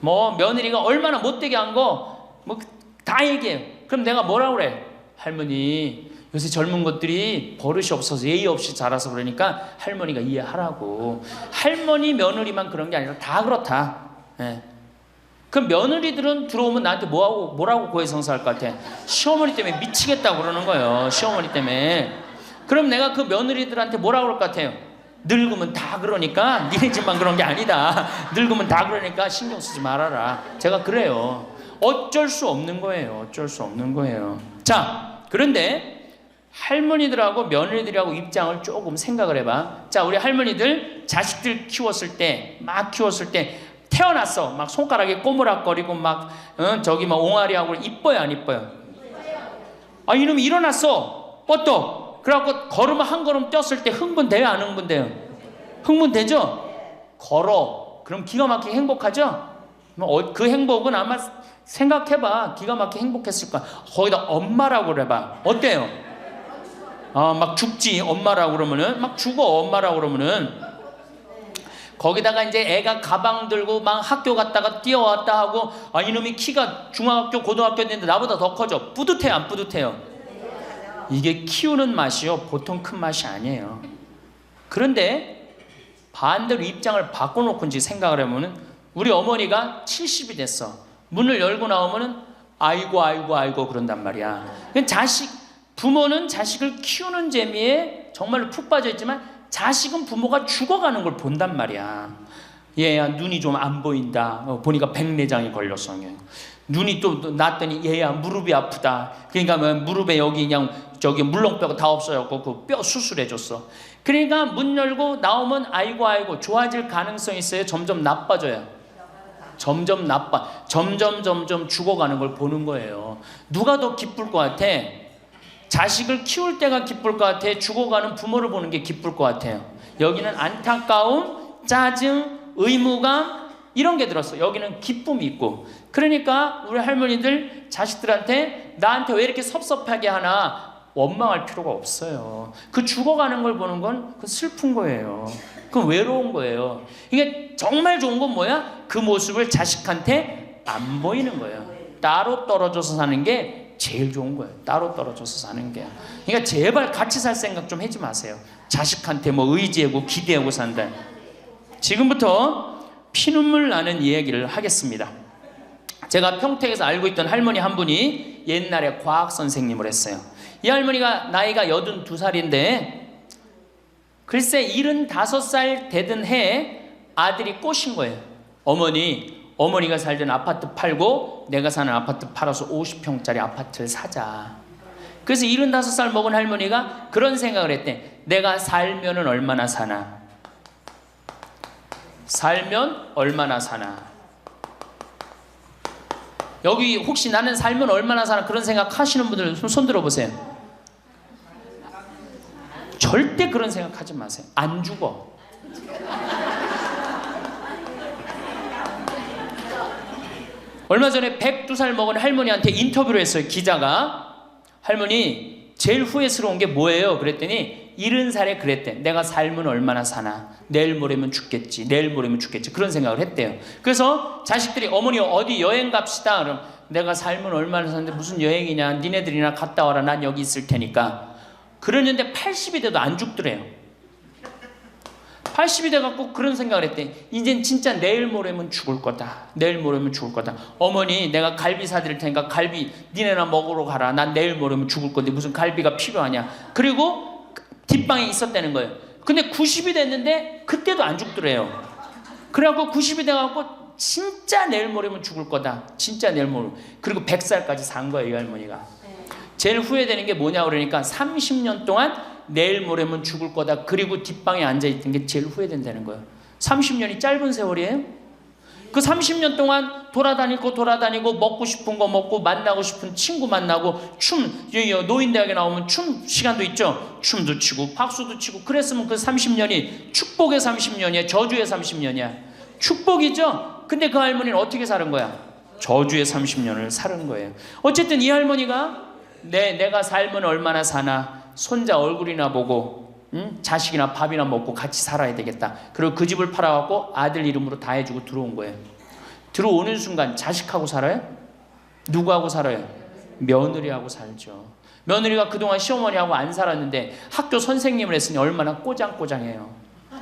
S1: 뭐 며느리가 얼마나 못되게 한 거 뭐 다 얘기해요. 그럼 내가 뭐라 그래? 할머니, 요새 젊은 것들이 버릇이 없어서 예의 없이 자라서 그러니까 할머니가 이해하라고. 할머니 며느리만 그런 게 아니라 다 그렇다. 예. 그럼 며느리들은 들어오면 나한테 뭐라고 고해성사할 것 같아? 시어머니 때문에 미치겠다고 그러는 거예요. 시어머니 때문에. 그럼 내가 그 며느리들한테 뭐라고 그럴 것 같아요? 늙으면 다 그러니까, 니네 집만 그런 게 아니다. 늙으면 다 그러니까 신경 쓰지 말아라. 제가 그래요. 어쩔 수 없는 거예요. 어쩔 수 없는 거예요. 자, 그런데 할머니들하고 며느리들하고 입장을 조금 생각을 해봐. 자, 우리 할머니들 자식들 키웠을 때, 막 키웠을 때 태어났어. 막 손가락에 꼬무락거리고 막 저기 막 옹알이하고 이뻐요, 안 이뻐요? 아, 이놈이 일어났어. 뻗떡. 그래갖고 걸으면 한 걸음 뛰었을 때 흥분돼요, 안 흥분돼요? 흥분되죠? 걸어. 그럼 기가 막히게 행복하죠? 그 행복은 아마 생각해봐. 기가 막히게 행복했을 거야. 거기다 엄마라고 그래봐. 어때요? 막 죽지, 엄마라고 그러면은. 막 죽어, 엄마라고 그러면은. 거기다가 이제 애가 가방 들고 막 학교 갔다가 뛰어왔다 하고, 아, 이놈이 키가 중학교, 고등학교 됐는데 나보다 더 커져. 뿌듯해요, 안 뿌듯해요? 이게 키우는 맛이요, 보통 큰 맛이 아니에요. 그런데 반대로 입장을 바꿔놓고 이제 생각을 해보면, 우리 어머니가 70이 됐어. 문을 열고 나오면은 아이고 그런단 말이야. 부모는 자식을 키우는 재미에 정말로 푹 빠져있지만, 자식은 부모가 죽어가는 걸 본단 말이야. 얘야 눈이 좀 안 보인다. 보니까 백내장이 걸렸어. 눈이 또 났더니 얘야 무릎이 아프다. 그러니까 무릎에 여기 그냥 저기 물렁뼈가 다 없어졌고 그 뼈 수술해줬어. 그러니까 문 열고 나오면 아이고 좋아질 가능성이 있어요? 점점 나빠져요? 점점 죽어가는 걸 보는 거예요. 누가 더 기쁠 것 같아? 자식을 키울 때가 기쁠 것 같아? 죽어가는 부모를 보는 게 기쁠 것 같아요? 여기는 안타까움, 짜증, 의무감 이런 게 들었어. 여기는 기쁨이 있고. 그러니까 우리 할머니들 자식들한테 나한테 왜 이렇게 섭섭하게 하나 원망할 필요가 없어요. 그 죽어가는 걸 보는 건 그 슬픈 거예요. 그 외로운 거예요. 이게 정말 좋은 건 뭐야? 그 모습을 자식한테 안 보이는 거예요. 따로 떨어져서 사는 게 제일 좋은 거예요. 따로 떨어져서 사는 게. 그러니까 제발 같이 살 생각 좀 하지 마세요. 자식한테 뭐 의지하고 기대하고 산다. 지금부터 피눈물 나는 이야기를 하겠습니다. 제가 평택에서 알고 있던 할머니 한 분이 옛날에 과학 선생님을 했어요. 이 할머니가 나이가 82살인데 글쎄 75살 되던 해에 아들이 꼬신 거예요. 어머니가 살던 아파트 팔고 내가 사는 아파트 팔아서 50평짜리 아파트를 사자. 그래서 75살 먹은 할머니가 그런 생각을 했대. 내가 살면은 얼마나 사나? 살면 얼마나 사나? 여기 혹시 나는 살면 얼마나 사나 그런 생각 하시는 분들 손 들어보세요. 절대 그런 생각하지 마세요. 안 죽어. 얼마 전에 102살 먹은 할머니한테 인터뷰를 했어요. 기자가. 할머니 제일 후회스러운 게 뭐예요? 그랬더니 70살에 그랬대. 내가 삶은 얼마나 사나. 내일 모레면 죽겠지. 내일 모레면 죽겠지. 그런 생각을 했대요. 그래서 자식들이 어머니 어디 여행 갑시다. 그럼 내가 삶은 얼마나 사는데 무슨 여행이냐. 니네들이나 갔다 와라. 난 여기 있을 테니까. 그러는데 80이 돼도 안 죽더래요. 80이 돼갖고 그런 생각을 했대. 이젠 진짜 내일 모레면 죽을 거다. 내일 모레면 죽을 거다. 어머니 내가 갈비 사드릴 테니까 갈비 니네나 먹으러 가라. 난 내일 모레면 죽을 건데 무슨 갈비가 필요하냐. 그리고 뒷방에 있었다는 거예요. 근데 90이 됐는데 그때도 안 죽더래요. 그래갖고 90이 돼갖고 진짜 내일 모레면 죽을 거다. 진짜 내일 모레. 그리고 100살까지 산 거예요. 이 할머니가. 제일 후회되는 게 뭐냐 그러니까 30년 동안 내일 모레면 죽을 거다. 그리고 뒷방에 앉아있던 게 제일 후회된다는 거예요. 30년이 짧은 세월이에요? 그 30년 동안 돌아다니고 먹고 싶은 거 먹고 만나고 싶은 친구 만나고 노인대학에 나오면 춤 시간도 있죠. 춤도 추고 박수도 치고 그랬으면 그 30년이 축복의 30년이야? 저주의 30년이야? 축복이죠. 근데 그 할머니는 어떻게 사는 거야? 저주의 30년을 사는 거예요. 어쨌든 이 할머니가 내가 삶은 얼마나 사나. 손자 얼굴이나 보고 자식이나 밥이나 먹고 같이 살아야 되겠다. 그리고 그 집을 팔아갖고 아들 이름으로 다 해주고 들어온 거예요. 들어오는 순간 자식하고 살아요? 누구하고 살아요? 며느리하고 살죠. 며느리가 그동안 시어머니하고 안 살았는데 학교 선생님을 했으니 얼마나 꼬장꼬장해요.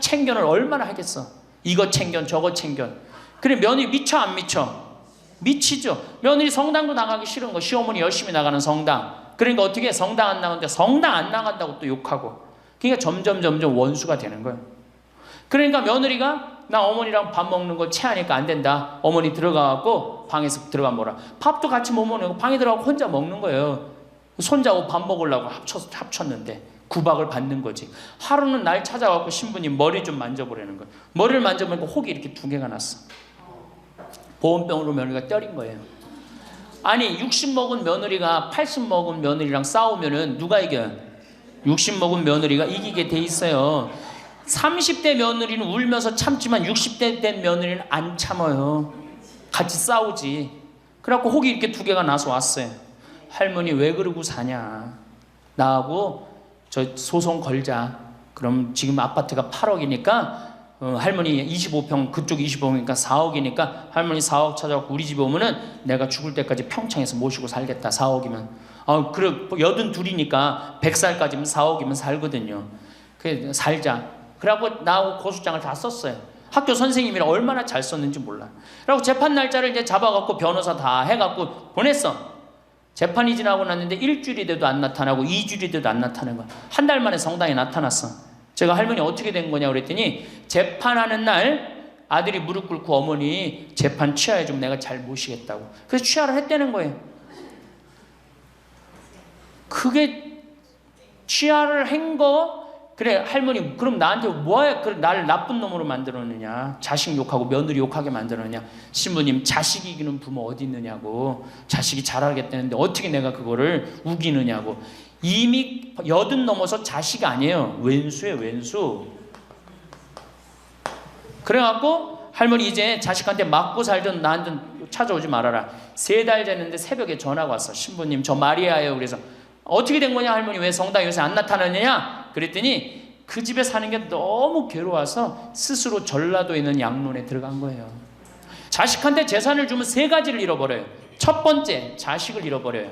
S1: 챙견을 얼마나 하겠어. 이거 챙견 저거 챙견. 그래 며느리 미쳐 안 미쳐? 미치죠. 며느리 성당도 나가기 싫은 거. 시어머니 열심히 나가는 성당. 그러니까 어떻게 성당 안 나가는데 성당 안 나간다고 또 욕하고. 그러니까 점점 원수가 되는 거예요. 그러니까 며느리가 나 어머니랑 밥 먹는 거 체하니까 안 된다. 어머니 들어가갖고 방에서 들어가 먹어라. 밥도 같이 못 먹는 거 방에 들어가고 혼자 먹는 거예요. 손자하고 밥 먹으려고 합쳤는데 구박을 받는 거지. 하루는 날 찾아갖고 신부님 머리 좀 만져보라는 거예요. 머리를 만져보니까 혹이 이렇게 2개가 났어. 보온병으로 며느리가 때린 거예요. 아니 60 먹은 며느리가 80 먹은 며느리랑 싸우면은 누가 이겨요? 60 먹은 며느리가 이기게 돼 있어요. 30대 며느리는 울면서 참지만 60대 된 며느리는 안 참아요. 같이 싸우지. 그래갖고 혹이 이렇게 2개가 나서 왔어요. 할머니 왜 그러고 사냐. 나하고 저 소송 걸자. 그럼 지금 아파트가 8억이니까 할머니 25평 그쪽 25평이니까 4억이니까 할머니 4억 찾아갖고 우리 집에 오면은 내가 죽을 때까지 평창에서 모시고 살겠다. 4억이면 그래 82이니까 100살까지면 4억이면 살거든요. 그래 살자. 그래갖고 나하고 고소장을 다 썼어요. 학교 선생님이라 얼마나 잘 썼는지 몰라. 그래갖고 재판 날짜를 이제 잡아갖고 변호사 다 해갖고 보냈어. 재판이 지나고 났는데 1주일이 돼도 안 나타나고 2주일이 돼도 안 나타나는 거야. 한 달 만에 성당에 나타났어. 제가 할머니 어떻게 된 거냐 그랬더니 재판하는 날 아들이 무릎 꿇고 어머니 재판 취하해 주면 내가 잘 모시겠다고. 그래서 취하를 했다는 거예요. 그게 취하를 한 거. 그래 할머니 그럼 나한테 뭐야 그래 나를 나쁜 놈으로 만들었느냐. 자식 욕하고 며느리 욕하게 만들었느냐. 신부님 자식 이기는 부모 어디 있느냐고. 자식이 잘하겠다는데 어떻게 내가 그거를 우기느냐고. 이미 80 넘어서 자식 아니에요. 왼수예요 왼수. 그래갖고 할머니 이제 자식한테 맞고 살던 나한테 찾아오지 말아라. 3달 됐는데 새벽에 전화가 왔어. 신부님 저 마리아예요. 그래서 어떻게 된 거냐 할머니 왜 성당 요새 안 나타나느냐 그랬더니 그 집에 사는 게 너무 괴로워서 스스로 전라도에 있는 양론에 들어간 거예요. 자식한테 재산을 주면 3가지를 잃어버려요. 첫 번째 자식을 잃어버려요.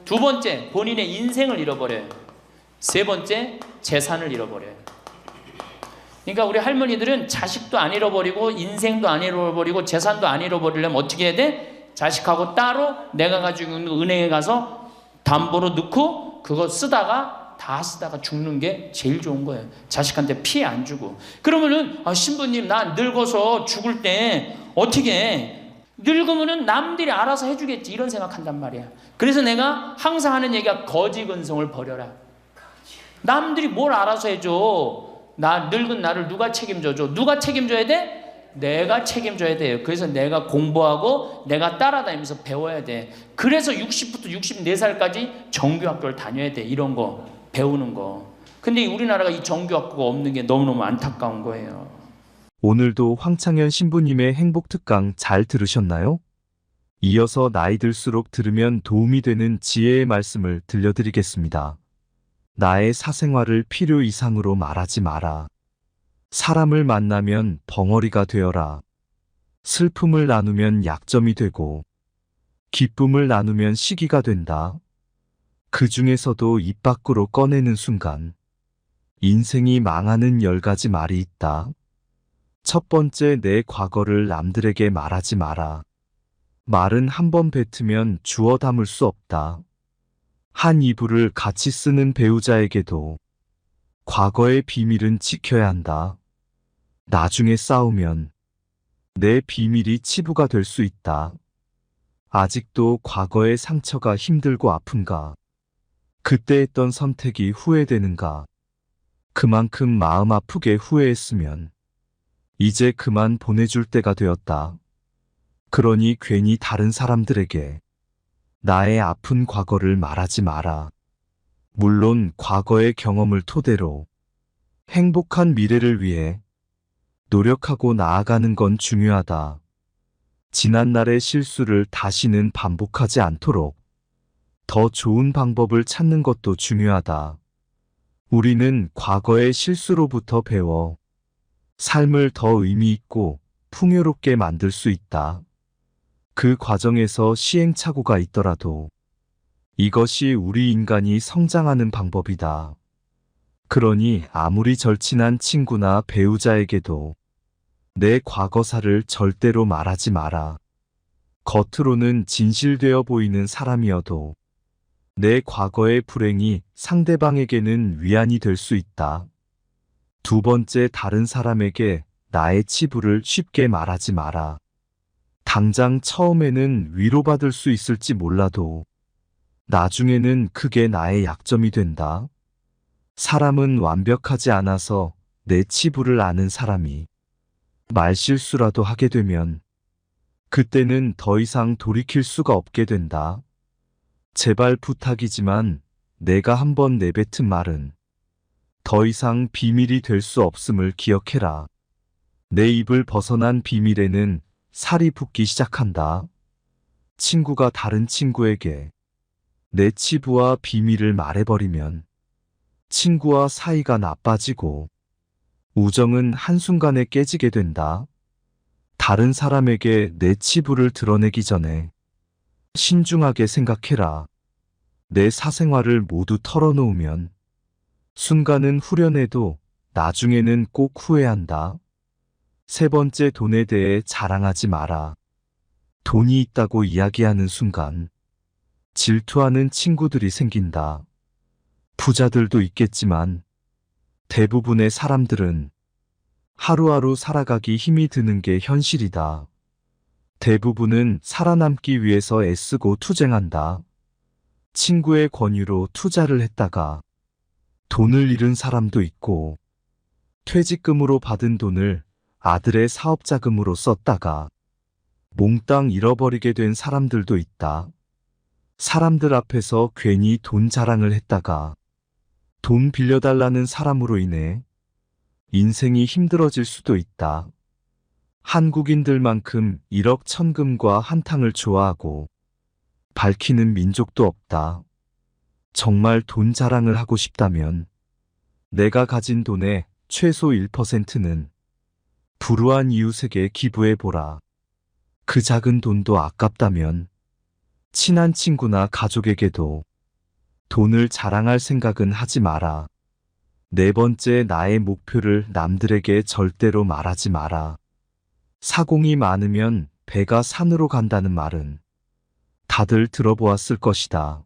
S1: 2번째 본인의 인생을 잃어버려요. 3번째 재산을 잃어버려요. 그러니까 우리 할머니들은 자식도 안 잃어버리고 인생도 안 잃어버리고 재산도 안 잃어버리려면 어떻게 해야 돼? 자식하고 따로 내가 가지고 있는 은행에 가서 담보로 넣고 그거 다 쓰다가 죽는 게 제일 좋은 거예요. 자식한테 피해 안 주고. 그러면은 신부님 나 늙어서 죽을 때 어떻게 해? 늙으면은 남들이 알아서 해주겠지 이런 생각한단 말이야. 그래서 내가 항상 하는 얘기가 거지근성을 버려라. 남들이 뭘 알아서 해줘. 나 늙은 나를 누가 책임져줘? 누가 책임져야 돼? 내가 책임져야 돼요. 그래서 내가 공부하고 내가 따라다니면서 배워야 돼. 그래서 60부터 64살까지 정규학교를 다녀야 돼. 이런 거 배우는 거. 근데 우리나라가 이 정규학교가 없는 게 너무너무 안타까운 거예요.
S2: 오늘도 황창현 신부님의 행복 특강 잘 들으셨나요? 이어서 나이 들수록 들으면 도움이 되는 지혜의 말씀을 들려드리겠습니다. 나의 사생활을 필요 이상으로 말하지 마라. 사람을 만나면 벙어리가 되어라. 슬픔을 나누면 약점이 되고 기쁨을 나누면 시기가 된다. 그 중에서도 입 밖으로 꺼내는 순간 인생이 망하는 10가지 말이 있다. 첫 번째, 내 과거를 남들에게 말하지 마라. 말은 한 번 뱉으면 주워 담을 수 없다. 한 이불을 같이 쓰는 배우자에게도 과거의 비밀은 지켜야 한다. 나중에 싸우면 내 비밀이 치부가 될 수 있다. 아직도 과거의 상처가 힘들고 아픈가? 그때 했던 선택이 후회되는가? 그만큼 마음 아프게 후회했으면 이제 그만 보내줄 때가 되었다. 그러니 괜히 다른 사람들에게 나의 아픈 과거를 말하지 마라. 물론 과거의 경험을 토대로 행복한 미래를 위해 노력하고 나아가는 건 중요하다. 지난날의 실수를 다시는 반복하지 않도록 더 좋은 방법을 찾는 것도 중요하다. 우리는 과거의 실수로부터 배워 삶을 더 의미 있고 풍요롭게 만들 수 있다. 그 과정에서 시행착오가 있더라도 이것이 우리 인간이 성장하는 방법이다. 그러니 아무리 절친한 친구나 배우자에게도 내 과거사를 절대로 말하지 마라. 겉으로는 진실되어 보이는 사람이어도 내 과거의 불행이 상대방에게는 위안이 될 수 있다. 두 번째, 다른 사람에게 나의 치부를 쉽게 말하지 마라. 당장 처음에는 위로받을 수 있을지 몰라도 나중에는 그게 나의 약점이 된다. 사람은 완벽하지 않아서 내 치부를 아는 사람이 말실수라도 하게 되면 그때는 더 이상 돌이킬 수가 없게 된다. 제발 부탁이지만 내가 한번 내뱉은 말은 더 이상 비밀이 될 수 없음을 기억해라. 내 입을 벗어난 비밀에는 살이 붙기 시작한다. 친구가 다른 친구에게 내 치부와 비밀을 말해버리면 친구와 사이가 나빠지고 우정은 한순간에 깨지게 된다. 다른 사람에게 내 치부를 드러내기 전에 신중하게 생각해라. 내 사생활을 모두 털어놓으면 순간은 후련해도 나중에는 꼭 후회한다. 세 번째, 돈에 대해 자랑하지 마라. 돈이 있다고 이야기하는 순간 질투하는 친구들이 생긴다. 부자들도 있겠지만 대부분의 사람들은 하루하루 살아가기 힘이 드는 게 현실이다. 대부분은 살아남기 위해서 애쓰고 투쟁한다. 친구의 권유로 투자를 했다가 돈을 잃은 사람도 있고, 퇴직금으로 받은 돈을 아들의 사업자금으로 썼다가 몽땅 잃어버리게 된 사람들도 있다. 사람들 앞에서 괜히 돈 자랑을 했다가 돈 빌려달라는 사람으로 인해 인생이 힘들어질 수도 있다. 한국인들만큼 1억 천금과 한탕을 좋아하고 밝히는 민족도 없다. 정말 돈 자랑을 하고 싶다면 내가 가진 돈의 최소 1%는 불우한 이웃에게 기부해보라. 그 작은 돈도 아깝다면 친한 친구나 가족에게도 돈을 자랑할 생각은 하지 마라. 네 번째, 나의 목표를 남들에게 절대로 말하지 마라. 사공이 많으면 배가 산으로 간다는 말은 다들 들어보았을 것이다.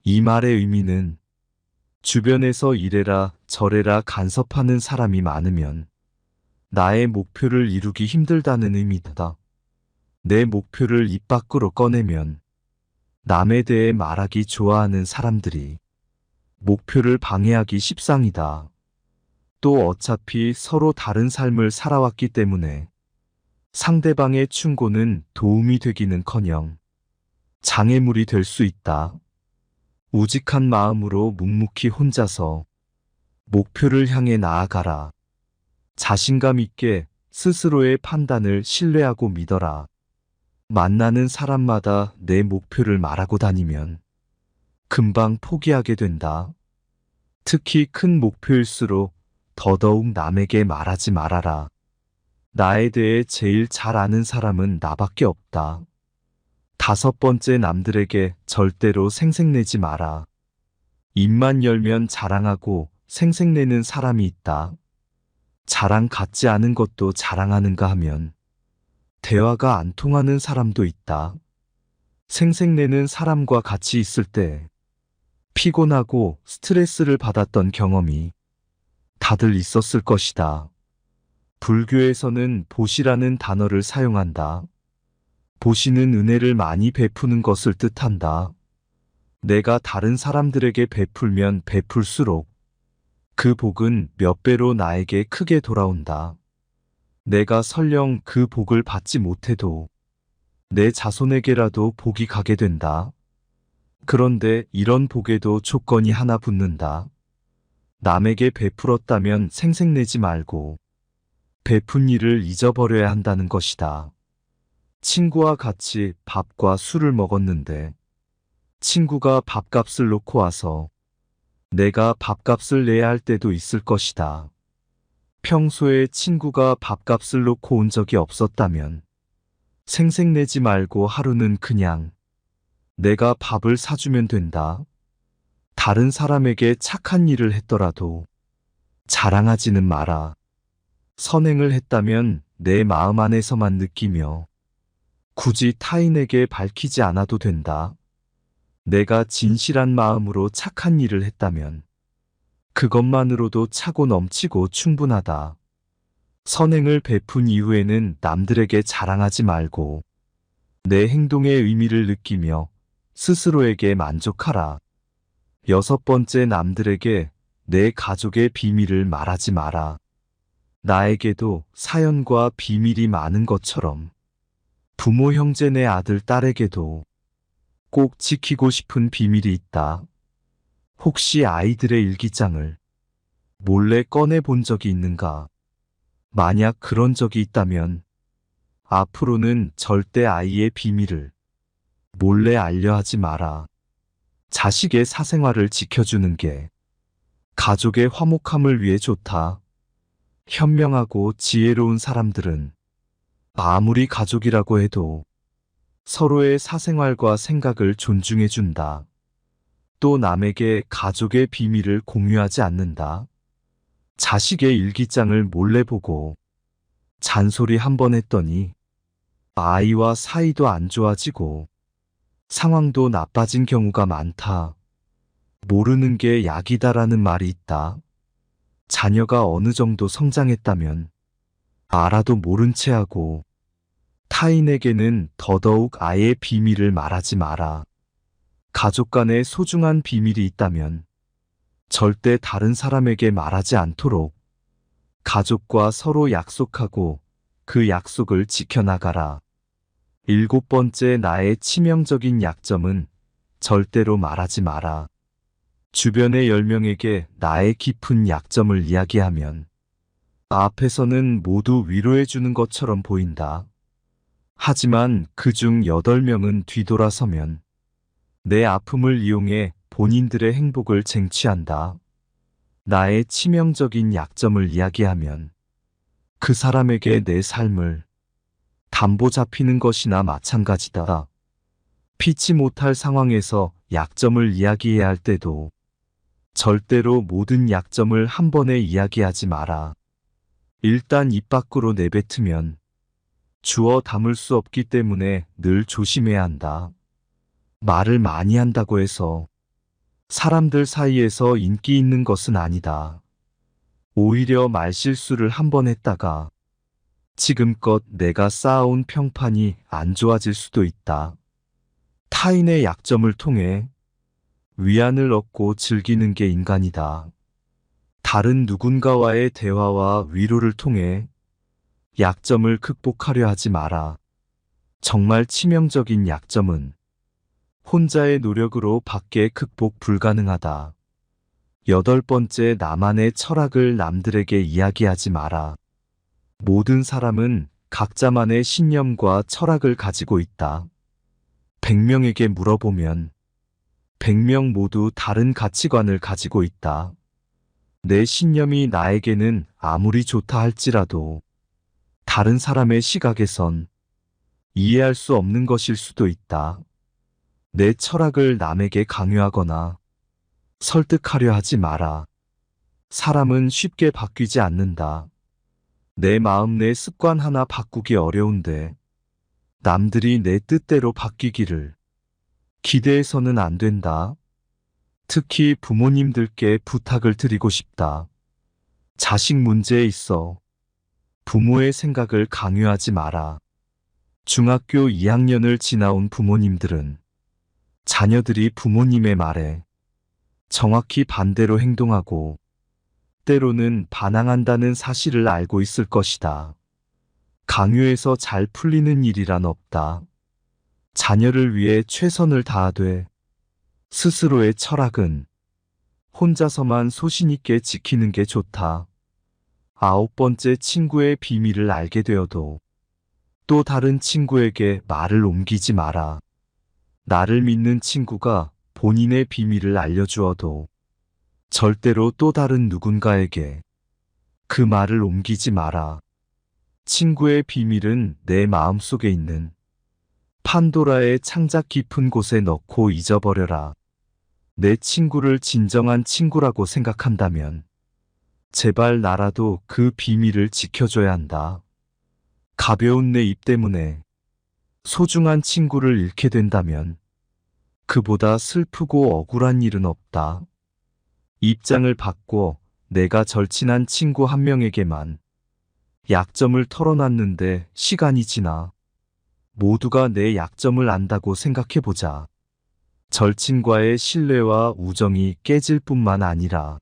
S2: 이 말의 의미는 주변에서 이래라 저래라 간섭하는 사람이 많으면 나의 목표를 이루기 힘들다는 의미다. 내 목표를 입 밖으로 꺼내면 남에 대해 말하기 좋아하는 사람들이 목표를 방해하기 십상이다. 또 어차피 서로 다른 삶을 살아왔기 때문에 상대방의 충고는 도움이 되기는커녕 장애물이 될 수 있다. 우직한 마음으로 묵묵히 혼자서 목표를 향해 나아가라. 자신감 있게 스스로의 판단을 신뢰하고 믿어라. 만나는 사람마다 내 목표를 말하고 다니면 금방 포기하게 된다. 특히 큰 목표일수록 더더욱 남에게 말하지 말아라. 나에 대해 제일 잘 아는 사람은 나밖에 없다. 5번째, 남들에게 절대로 생색내지 마라. 입만 열면 자랑하고 생색내는 사람이 있다. 자랑 같지 않은 것도 자랑하는가 하면 대화가 안 통하는 사람도 있다. 생색내는 사람과 같이 있을 때 피곤하고 스트레스를 받았던 경험이 다들 있었을 것이다. 불교에서는 보시라는 단어를 사용한다. 보시는 은혜를 많이 베푸는 것을 뜻한다. 내가 다른 사람들에게 베풀면 베풀수록 그 복은 몇 배로 나에게 크게 돌아온다. 내가 설령 그 복을 받지 못해도 내 자손에게라도 복이 가게 된다. 그런데 이런 복에도 조건이 하나 붙는다. 남에게 베풀었다면 생색내지 말고 베푼 일을 잊어버려야 한다는 것이다. 친구와 같이 밥과 술을 먹었는데 친구가 밥값을 놓고 와서 내가 밥값을 내야 할 때도 있을 것이다. 평소에 친구가 밥값을 놓고 온 적이 없었다면 생색내지 말고 하루는 그냥 내가 밥을 사주면 된다. 다른 사람에게 착한 일을 했더라도 자랑하지는 마라. 선행을 했다면 내 마음 안에서만 느끼며 굳이 타인에게 밝히지 않아도 된다. 내가 진실한 마음으로 착한 일을 했다면 그것만으로도 차고 넘치고 충분하다. 선행을 베푼 이후에는 남들에게 자랑하지 말고 내 행동의 의미를 느끼며 스스로에게 만족하라. 6번째, 남들에게 내 가족의 비밀을 말하지 마라. 나에게도 사연과 비밀이 많은 것처럼 부모, 형제, 내 아들, 딸에게도 꼭 지키고 싶은 비밀이 있다. 혹시 아이들의 일기장을 몰래 꺼내 본 적이 있는가? 만약 그런 적이 있다면 앞으로는 절대 아이의 비밀을 몰래 알려하지 마라. 자식의 사생활을 지켜주는 게 가족의 화목함을 위해 좋다. 현명하고 지혜로운 사람들은 아무리 가족이라고 해도 서로의 사생활과 생각을 존중해준다. 또 남에게 가족의 비밀을 공유하지 않는다. 자식의 일기장을 몰래 보고 잔소리 한 번 했더니 아이와 사이도 안 좋아지고 상황도 나빠진 경우가 많다. 모르는 게 약이다라는 말이 있다. 자녀가 어느 정도 성장했다면 알아도 모른 채 하고 타인에게는 더더욱 아이의 비밀을 말하지 마라. 가족 간에 소중한 비밀이 있다면 절대 다른 사람에게 말하지 않도록 가족과 서로 약속하고 그 약속을 지켜나가라. 7번째, 나의 치명적인 약점은 절대로 말하지 마라. 주변의 10명에게 나의 깊은 약점을 이야기하면 앞에서는 모두 위로해주는 것처럼 보인다. 하지만 그중 8명은 뒤돌아서면 내 아픔을 이용해 본인들의 행복을 쟁취한다. 나의 치명적인 약점을 이야기하면 그 사람에게 내 삶을 담보 잡히는 것이나 마찬가지다. 피치 못할 상황에서 약점을 이야기해야 할 때도 절대로 모든 약점을 한 번에 이야기하지 마라. 일단 입 밖으로 내뱉으면 주워 담을 수 없기 때문에 늘 조심해야 한다. 말을 많이 한다고 해서 사람들 사이에서 인기 있는 것은 아니다. 오히려 말실수를 한 번 했다가 지금껏 내가 쌓아온 평판이 안 좋아질 수도 있다. 타인의 약점을 통해 위안을 얻고 즐기는 게 인간이다. 다른 누군가와의 대화와 위로를 통해 약점을 극복하려 하지 마라. 정말 치명적인 약점은 혼자의 노력으로 밖에 극복 불가능하다. 8번째, 나만의 철학을 남들에게 이야기하지 마라. 모든 사람은 각자만의 신념과 철학을 가지고 있다. 100명에게 물어보면 100명 모두 다른 가치관을 가지고 있다. 내 신념이 나에게는 아무리 좋다 할지라도 다른 사람의 시각에선 이해할 수 없는 것일 수도 있다. 내 철학을 남에게 강요하거나 설득하려 하지 마라. 사람은 쉽게 바뀌지 않는다. 내 마음 내 습관 하나 바꾸기 어려운데 남들이 내 뜻대로 바뀌기를 기대해서는 안 된다. 특히 부모님들께 부탁을 드리고 싶다. 자식 문제에 있어 부모의 생각을 강요하지 마라. 중학교 2학년을 지나온 부모님들은 자녀들이 부모님의 말에 정확히 반대로 행동하고 때로는 반항한다는 사실을 알고 있을 것이다. 강요해서 잘 풀리는 일이란 없다. 자녀를 위해 최선을 다하되 스스로의 철학은 혼자서만 소신 있게 지키는 게 좋다. 9번째 친구의 비밀을 알게 되어도 또 다른 친구에게 말을 옮기지 마라. 나를 믿는 친구가 본인의 비밀을 알려주어도 절대로 또 다른 누군가에게 그 말을 옮기지 마라. 친구의 비밀은 내 마음속에 있는 판도라의 창작 깊은 곳에 넣고 잊어버려라. 내 친구를 진정한 친구라고 생각한다면 제발 나라도 그 비밀을 지켜줘야 한다. 가벼운 내 입 때문에 소중한 친구를 잃게 된다면 그보다 슬프고 억울한 일은 없다. 입장을 바꿔 내가 절친한 친구 한 명에게만 약점을 털어놨는데 시간이 지나 모두가 내 약점을 안다고 생각해보자. 절친과의 신뢰와 우정이 깨질 뿐만 아니라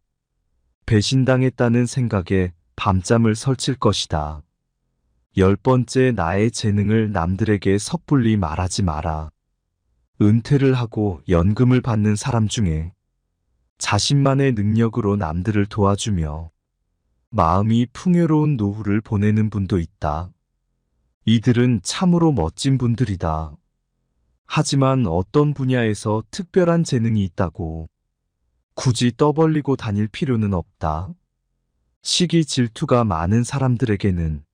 S2: 배신당했다는 생각에 밤잠을 설칠 것이다. 10번째 나의 재능을 남들에게 섣불리 말하지 마라. 은퇴를 하고 연금을 받는 사람 중에 자신만의 능력으로 남들을 도와주며 마음이 풍요로운 노후를 보내는 분도 있다. 이들은 참으로 멋진 분들이다. 하지만 어떤 분야에서 특별한 재능이 있다고 굳이 떠벌리고 다닐 필요는 없다. 시기 질투가 많은 사람들에게는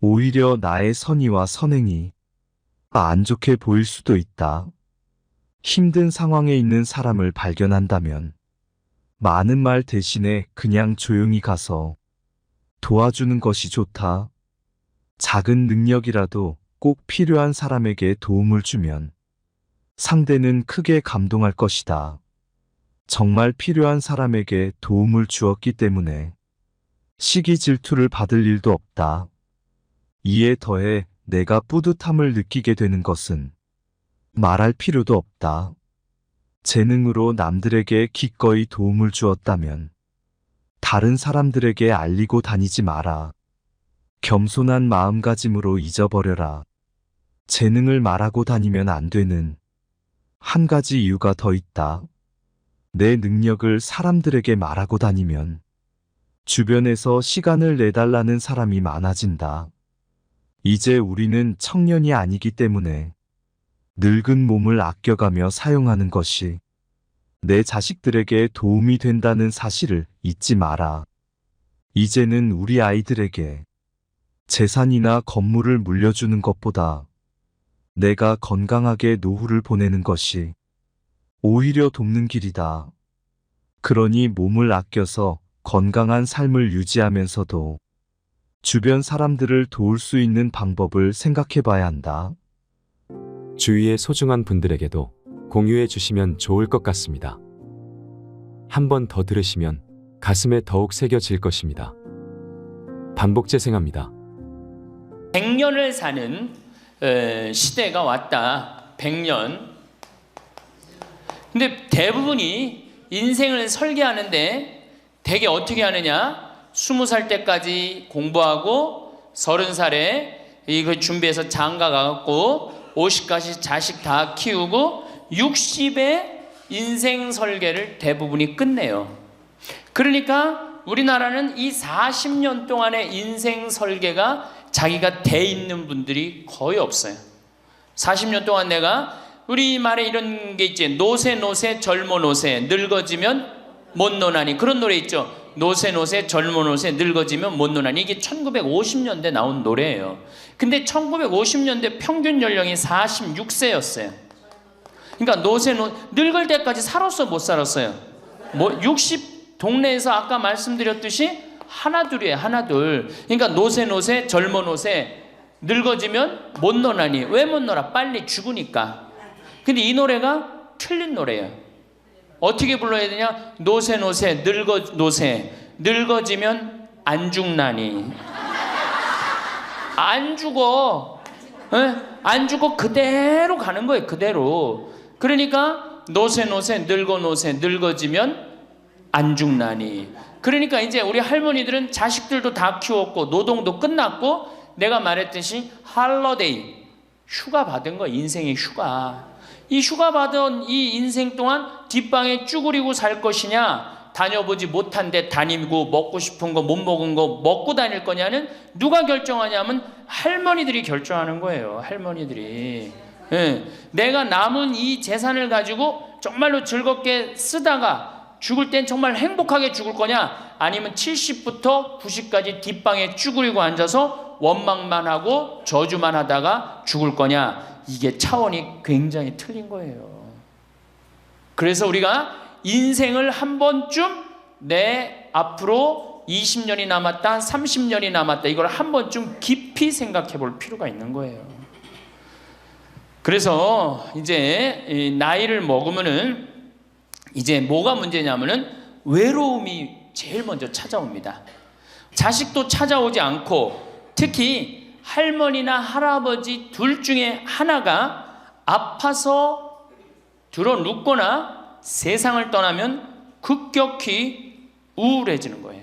S2: 오히려 나의 선의와 선행이 안 좋게 보일 수도 있다. 힘든 상황에 있는 사람을 발견한다면 많은 말 대신에 그냥 조용히 가서 도와주는 것이 좋다. 작은 능력이라도 꼭 필요한 사람에게 도움을 주면 상대는 크게 감동할 것이다. 정말 필요한 사람에게 도움을 주었기 때문에 시기 질투를 받을 일도 없다. 이에 더해 내가 뿌듯함을 느끼게 되는 것은 말할 필요도 없다. 재능으로 남들에게 기꺼이 도움을 주었다면 다른 사람들에게 알리고 다니지 마라. 겸손한 마음가짐으로 잊어버려라. 재능을 말하고 다니면 안 되는 한 가지 이유가 더 있다. 내 능력을 사람들에게 말하고 다니면 주변에서 시간을 내달라는 사람이 많아진다. 이제 우리는 청년이 아니기 때문에 늙은 몸을 아껴가며 사용하는 것이 내 자식들에게 도움이 된다는 사실을 잊지 마라. 이제는 우리 아이들에게 재산이나 건물을 물려주는 것보다 내가 건강하게 노후를 보내는 것이 오히려 돕는 길이다. 그러니 몸을 아껴서 건강한 삶을 유지하면서도 주변 사람들을 도울 수 있는 방법을 생각해 봐야 한다.
S3: 주위의 소중한 분들에게도 공유해 주시면 좋을 것 같습니다. 한 번 더 들으시면 가슴에 더욱 새겨질 것입니다. 반복 재생합니다.
S1: 100년을 사는 시대가 왔다. 100년. 근데 대부분이 인생을 설계하는데 되게 어떻게 하느냐? 20살 때까지 공부하고 30살에 이거 준비해서 장가 가갖고 50까지 자식 다 키우고 60에 인생 설계를 대부분이 끝내요. 그러니까 우리나라는 이 40년 동안의 인생 설계가 자기가 돼 있는 분들이 거의 없어요. 40년 동안 내가 우리말에 이런 게 있지. 노세 노세 젊어 노세 늙어지면 못 노나니. 그런 노래 있죠. 노세 노세 젊어 노세 늙어지면 못 노나니. 이게 1950년대 나온 노래예요. 근데 1950년대 평균 연령이 46세였어요. 그러니까 늙을 때까지 살았어 못 살았어요? 뭐 60 동네에서 아까 말씀드렸듯이 하나둘이에요. 하나둘. 그러니까 노세 노세 젊어 노세 늙어지면 못 노나니. 왜 못 놀아? 빨리 죽으니까. 근데 이 노래가 틀린 노래예요. 어떻게 불러야 되냐? 노세 노세 노세 늙어지면 안 죽나니. 안 죽어. 에? 안 죽어. 그대로 가는 거예요. 그대로. 그러니까 노세 노세 늙어지면 안 죽나니. 그러니까 이제 우리 할머니들은 자식들도 다 키웠고 노동도 끝났고 내가 말했듯이 할러데이 휴가 받은 거. 인생의 휴가. 이 휴가 받은 이 인생 동안 뒷방에 쭈그리고 살 것이냐, 다녀보지 못한 데 다니고 먹고 싶은 거 못 먹은 거 먹고 다닐 거냐는 누가 결정하냐면 할머니들이 결정하는 거예요. 할머니들이. 예. 내가 남은 이 재산을 가지고 정말로 즐겁게 쓰다가 죽을 땐 정말 행복하게 죽을 거냐, 아니면 70부터 90까지 뒷방에 쭈그리고 앉아서 원망만 하고 저주만 하다가 죽을 거냐. 이게 차원이 굉장히 틀린 거예요. 그래서 우리가 인생을 한 번쯤 내 앞으로 20년이 남았다, 30년이 남았다, 이걸 한 번쯤 깊이 생각해 볼 필요가 있는 거예요. 그래서 이제 나이를 먹으면은 이제 뭐가 문제냐면은 외로움이 제일 먼저 찾아옵니다. 자식도 찾아오지 않고 특히 할머니나 할아버지 둘 중에 하나가 아파서 들어 눕거나 세상을 떠나면 급격히 우울해지는 거예요.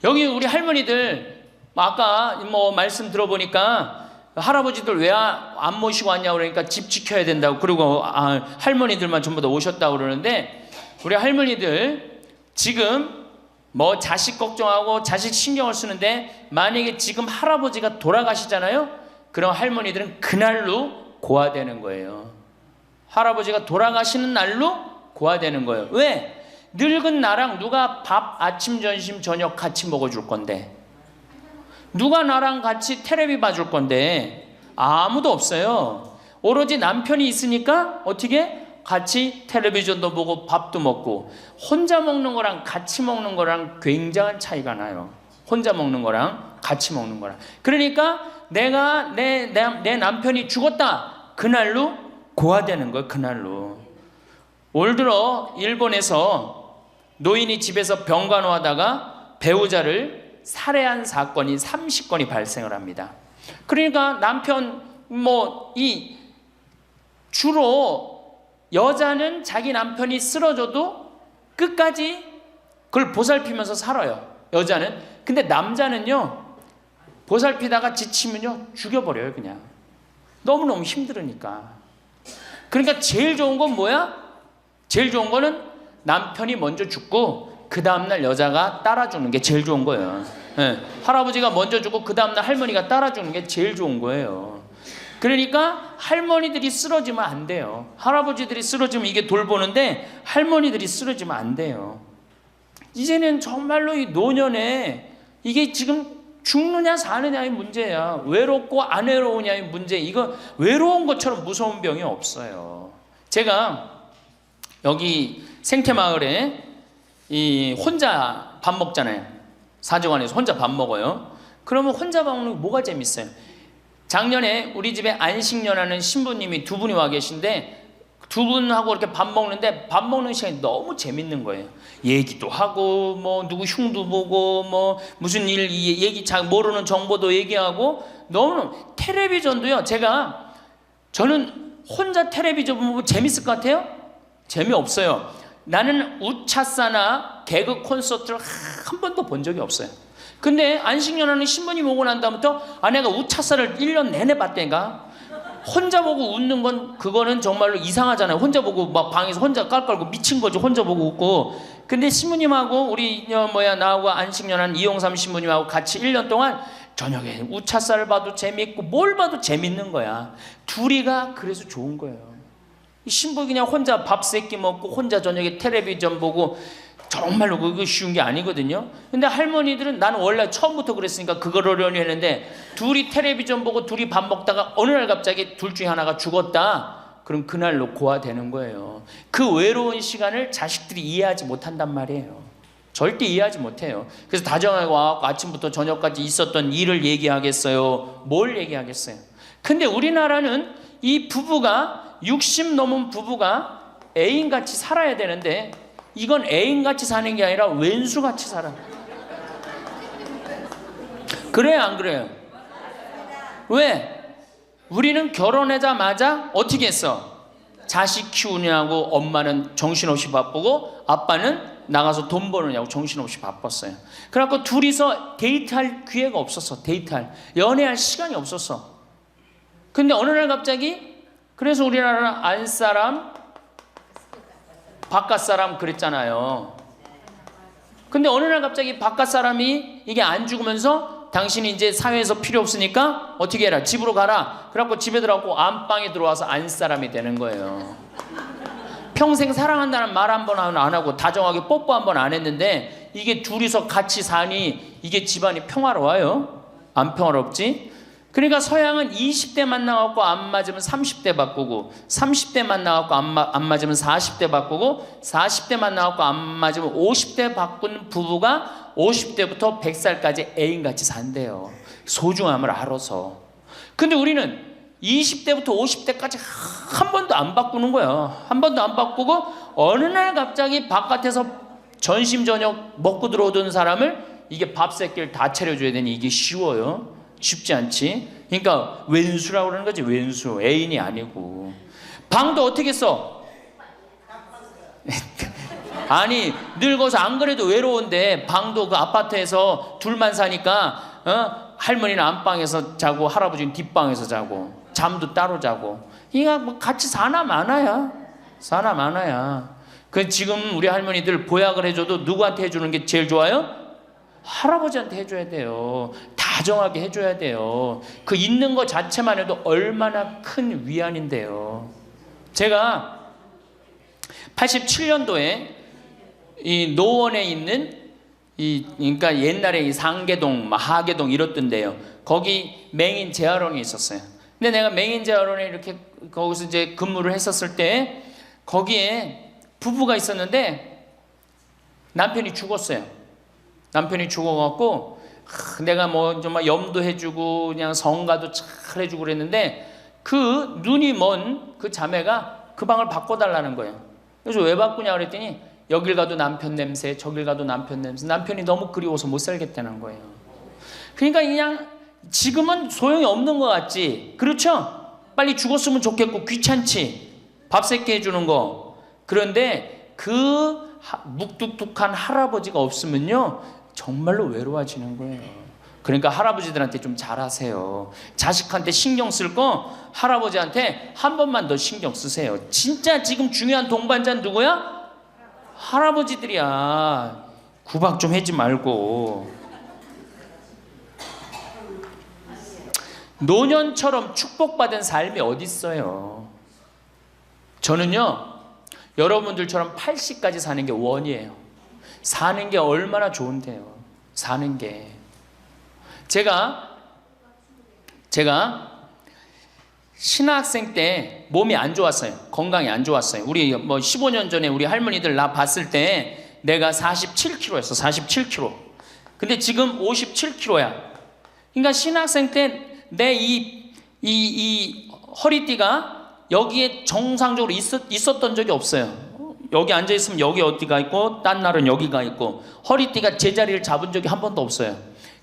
S1: 여기 우리 할머니들 아까 뭐 말씀 들어보니까 할아버지들 왜 안 모시고 왔냐고 그러니까 집 지켜야 된다고, 그리고 할머니들만 전부 다 오셨다고 그러는데, 우리 할머니들 지금 뭐 자식 걱정하고 자식 신경을 쓰는데 만약에 지금 할아버지가 돌아가시잖아요. 그럼 할머니들은 그날로 고아되는 거예요. 할아버지가 돌아가시는 날로 고아되는 거예요. 왜? 늙은 나랑 누가 밥 아침 점심 저녁 같이 먹어줄 건데, 누가 나랑 같이 텔레비 봐줄 건데, 아무도 없어요. 오로지 남편이 있으니까 어떻게? 같이 텔레비전도 보고 밥도 먹고. 혼자 먹는 거랑 같이 먹는 거랑 굉장한 차이가 나요. 혼자 먹는 거랑 같이 먹는 거랑. 그러니까 내가 내 남편이 죽었다, 그날로 고아되는 거예요. 그날로. 올 들어 일본에서 노인이 집에서 병간호하다가 배우자를 살해한 사건이 30건이 발생을 합니다. 그러니까 남편 주로 여자는 자기 남편이 쓰러져도 끝까지 그걸 보살피면서 살아요. 여자는. 근데 남자는요, 보살피다가 지치면요 죽여버려요. 그냥 너무너무 힘들으니까. 그러니까 제일 좋은 건 뭐야? 제일 좋은 거는 남편이 먼저 죽고 그 다음날 여자가 따라 죽는 게 제일 좋은 거예요. 네. 할아버지가 먼저 죽고 그 다음날 할머니가 따라 죽는 게 제일 좋은 거예요. 그러니까 할머니들이 쓰러지면 안 돼요. 할아버지들이 쓰러지면 이게 돌보는데 할머니들이 쓰러지면 안 돼요. 이제는 정말로 이 노년에 이게 지금 죽느냐 사느냐의 문제야. 외롭고 안 외로우냐의 문제. 이거 외로운 것처럼 무서운 병이 없어요. 제가 여기 생태마을에 혼자 밥 먹잖아요. 사정원에서 혼자 밥 먹어요. 그러면 혼자 밥 먹는 게 뭐가 재밌어요? 작년에 우리 집에 안식년하는 신부님이 두 분이 와 계신데, 두 분하고 이렇게 밥 먹는데 밥 먹는 시간이 너무 재밌는 거예요. 얘기도 하고 뭐 누구 흉도 보고 뭐 무슨 일 얘기 잘 모르는 정보도 얘기하고, 너무 텔레비전도요. 저는 혼자 텔레비전 보면 재밌을 것 같아요? 재미없어요. 나는 우차사나 개그 콘서트를 한 번도 본 적이 없어요. 근데 안식년하는 신부님 오고 난 다음부터 내가 우차사를 1년 내내 봤다니까. 혼자 보고 웃는 건 그거는 정말로 이상하잖아요. 혼자 보고 막 방에서 혼자 깔깔고 미친 거지. 혼자 보고 웃고. 근데 신부님하고 우리 나하고 안식년한 이용삼 신부님하고 같이 1년 동안 저녁에 우차사를 봐도 재밌고 뭘 봐도 재밌는 거야. 둘이가 그래서 좋은 거예요. 이 신부 그냥 혼자 밥 세끼 먹고 혼자 저녁에 텔레비전 보고 정말로 그거 쉬운 게 아니거든요. 근데 할머니들은 나는 원래 처음부터 그랬으니까 그거를 했는데 둘이 텔레비전 보고 둘이 밥 먹다가 어느 날 갑자기 둘 중에 하나가 죽었다. 그럼 그날로 고아되는 거예요. 그 외로운 시간을 자식들이 이해하지 못한단 말이에요. 절대 이해하지 못해요. 그래서 다정하고 와갖고 아침부터 저녁까지 있었던 일을 얘기하겠어요? 뭘 얘기하겠어요? 근데 우리나라는 이 부부가 60 넘은 부부가 애인같이 살아야 되는데 이건 애인같이 사는 게 아니라 왼수같이 살아. 그래요 안 그래요? 왜? 우리는 결혼하자마자 어떻게 했어? 자식 키우냐고 엄마는 정신없이 바쁘고 아빠는 나가서 돈 버느냐고 정신없이 바빴어요. 그래갖고 둘이서 데이트할 기회가 없었어. 데이트할, 연애할 시간이 없었어. 근데 어느 날 갑자기, 그래서 우리나라는 안사람 바깥사람 그랬잖아요. 근데 어느 날 갑자기 바깥사람이 이게 안 죽으면서 당신이 이제 사회에서 필요 없으니까 어떻게 해라, 집으로 가라. 그래갖고 집에 들어가고 안방에 들어와서 안사람이 되는 거예요. 평생 사랑한다는 말 한 번 안 하고 다정하게 뽀뽀 한 번 안 했는데 이게 둘이서 같이 사니 이게 집안이 평화로워요? 안 평화롭지? 그러니까 서양은 20대 만나갖고 안 맞으면 30대 바꾸고 30대 만나갖고 안 맞으면 40대 바꾸고 40대 만나갖고 안 맞으면 50대 바꾼 부부가 50대부터 100살까지 애인같이 산대요. 소중함을 알아서. 근데 우리는 20대부터 50대까지 한 번도 안 바꾸는 거야. 한 번도 안 바꾸고 어느 날 갑자기 바깥에서 점심 저녁 먹고 들어오던 사람을 이게 밥 새끼를 다 차려줘야 되니 이게 쉬워요? 쉽지 않지. 그러니까 왼수라고 그러는 거지. 왼수, 애인이 아니고. 방도 어떻게 써? 아니 늙어서 안 그래도 외로운데 방도 그 아파트에서 둘만 사니까 할머니는 안방에서 자고 할아버지는 뒷방에서 자고 잠도 따로 자고. 이거 뭐 같이 사나 마나야. 사나 마나야. 그 지금 우리 할머니들 보약을 해줘도 누구한테 해주는 게 제일 좋아요? 할아버지한테 해줘야 돼요. 다정하게 해줘야 돼요. 그 있는 것 자체만 해도 얼마나 큰 위안인데요. 제가 87년도에 이 노원에 있는 그러니까 옛날에 이 상계동, 하계동 이렇던데요. 거기 맹인 재활원이 있었어요. 근데 내가 맹인 재활원에 이렇게 거기서 이제 근무를 했었을 때 거기에 부부가 있었는데 남편이 죽었어요. 남편이 죽어갖고 내가 뭐 정말 염도해주고 그냥 성가도 잘 해주고 그랬는데 그 눈이 먼 그 자매가 그 방을 바꿔달라는 거예요. 그래서 왜 바꾸냐 그랬더니 여길 가도 남편 냄새, 저길 가도 남편 냄새. 남편이 너무 그리워서 못 살겠다는 거예요. 그러니까 그냥 지금은 소용이 없는 것 같지. 그렇죠? 빨리 죽었으면 좋겠고 귀찮지. 밥 새끼 해주는 거. 그런데 그 묵뚝뚝한 할아버지가 없으면요 정말로 외로워지는 거예요. 그러니까 할아버지들한테 좀 잘하세요. 자식한테 신경 쓸 거 할아버지한테 한 번만 더 신경 쓰세요. 진짜 지금 중요한 동반자는 누구야? 할아버지들이야. 구박 좀 하지 말고. 노년처럼 축복받은 삶이 어디 있어요? 저는요 여러분들처럼 80까지 사는 게 원이에요. 사는 게 얼마나 좋은데요. 사는 게. 제가 신학생 때 몸이 안 좋았어요. 건강이 안 좋았어요. 우리 뭐 15년 전에 우리 할머니들 나 봤을 때 내가 47kg였어. 47kg. 근데 지금 57kg야. 그러니까 신학생 때 내 이 허리띠가 여기에 정상적으로 있었던 적이 없어요. 여기 앉아있으면 여기 어디가 있고 딴 날은 여기가 있고 허리띠가 제자리를 잡은 적이 한 번도 없어요.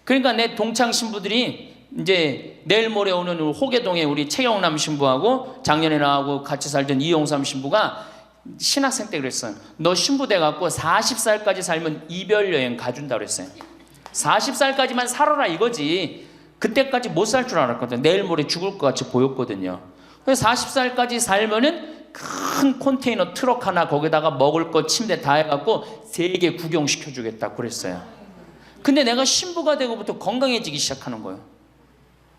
S1: 그러니까 내 동창 신부들이 이제 내일 모레 오는 호계동에 우리 최영남 신부하고 작년에 나하고 같이 살던 이용삼 신부가 신학생 때 그랬어요. 너 신부 돼갖고 40살까지 살면 이별 여행 가준다 그랬어요. 40살까지만 살아라 이거지. 그때까지 못 살 줄 알았거든. 내일 모레 죽을 것 같이 보였거든요. 그래서 40살까지 살면은 큰 컨테이너 트럭 하나 거기다가 먹을 거 침대 다 해갖고 세계 구경시켜주겠다 그랬어요. 근데 내가 신부가 되고부터 건강해지기 시작하는 거예요.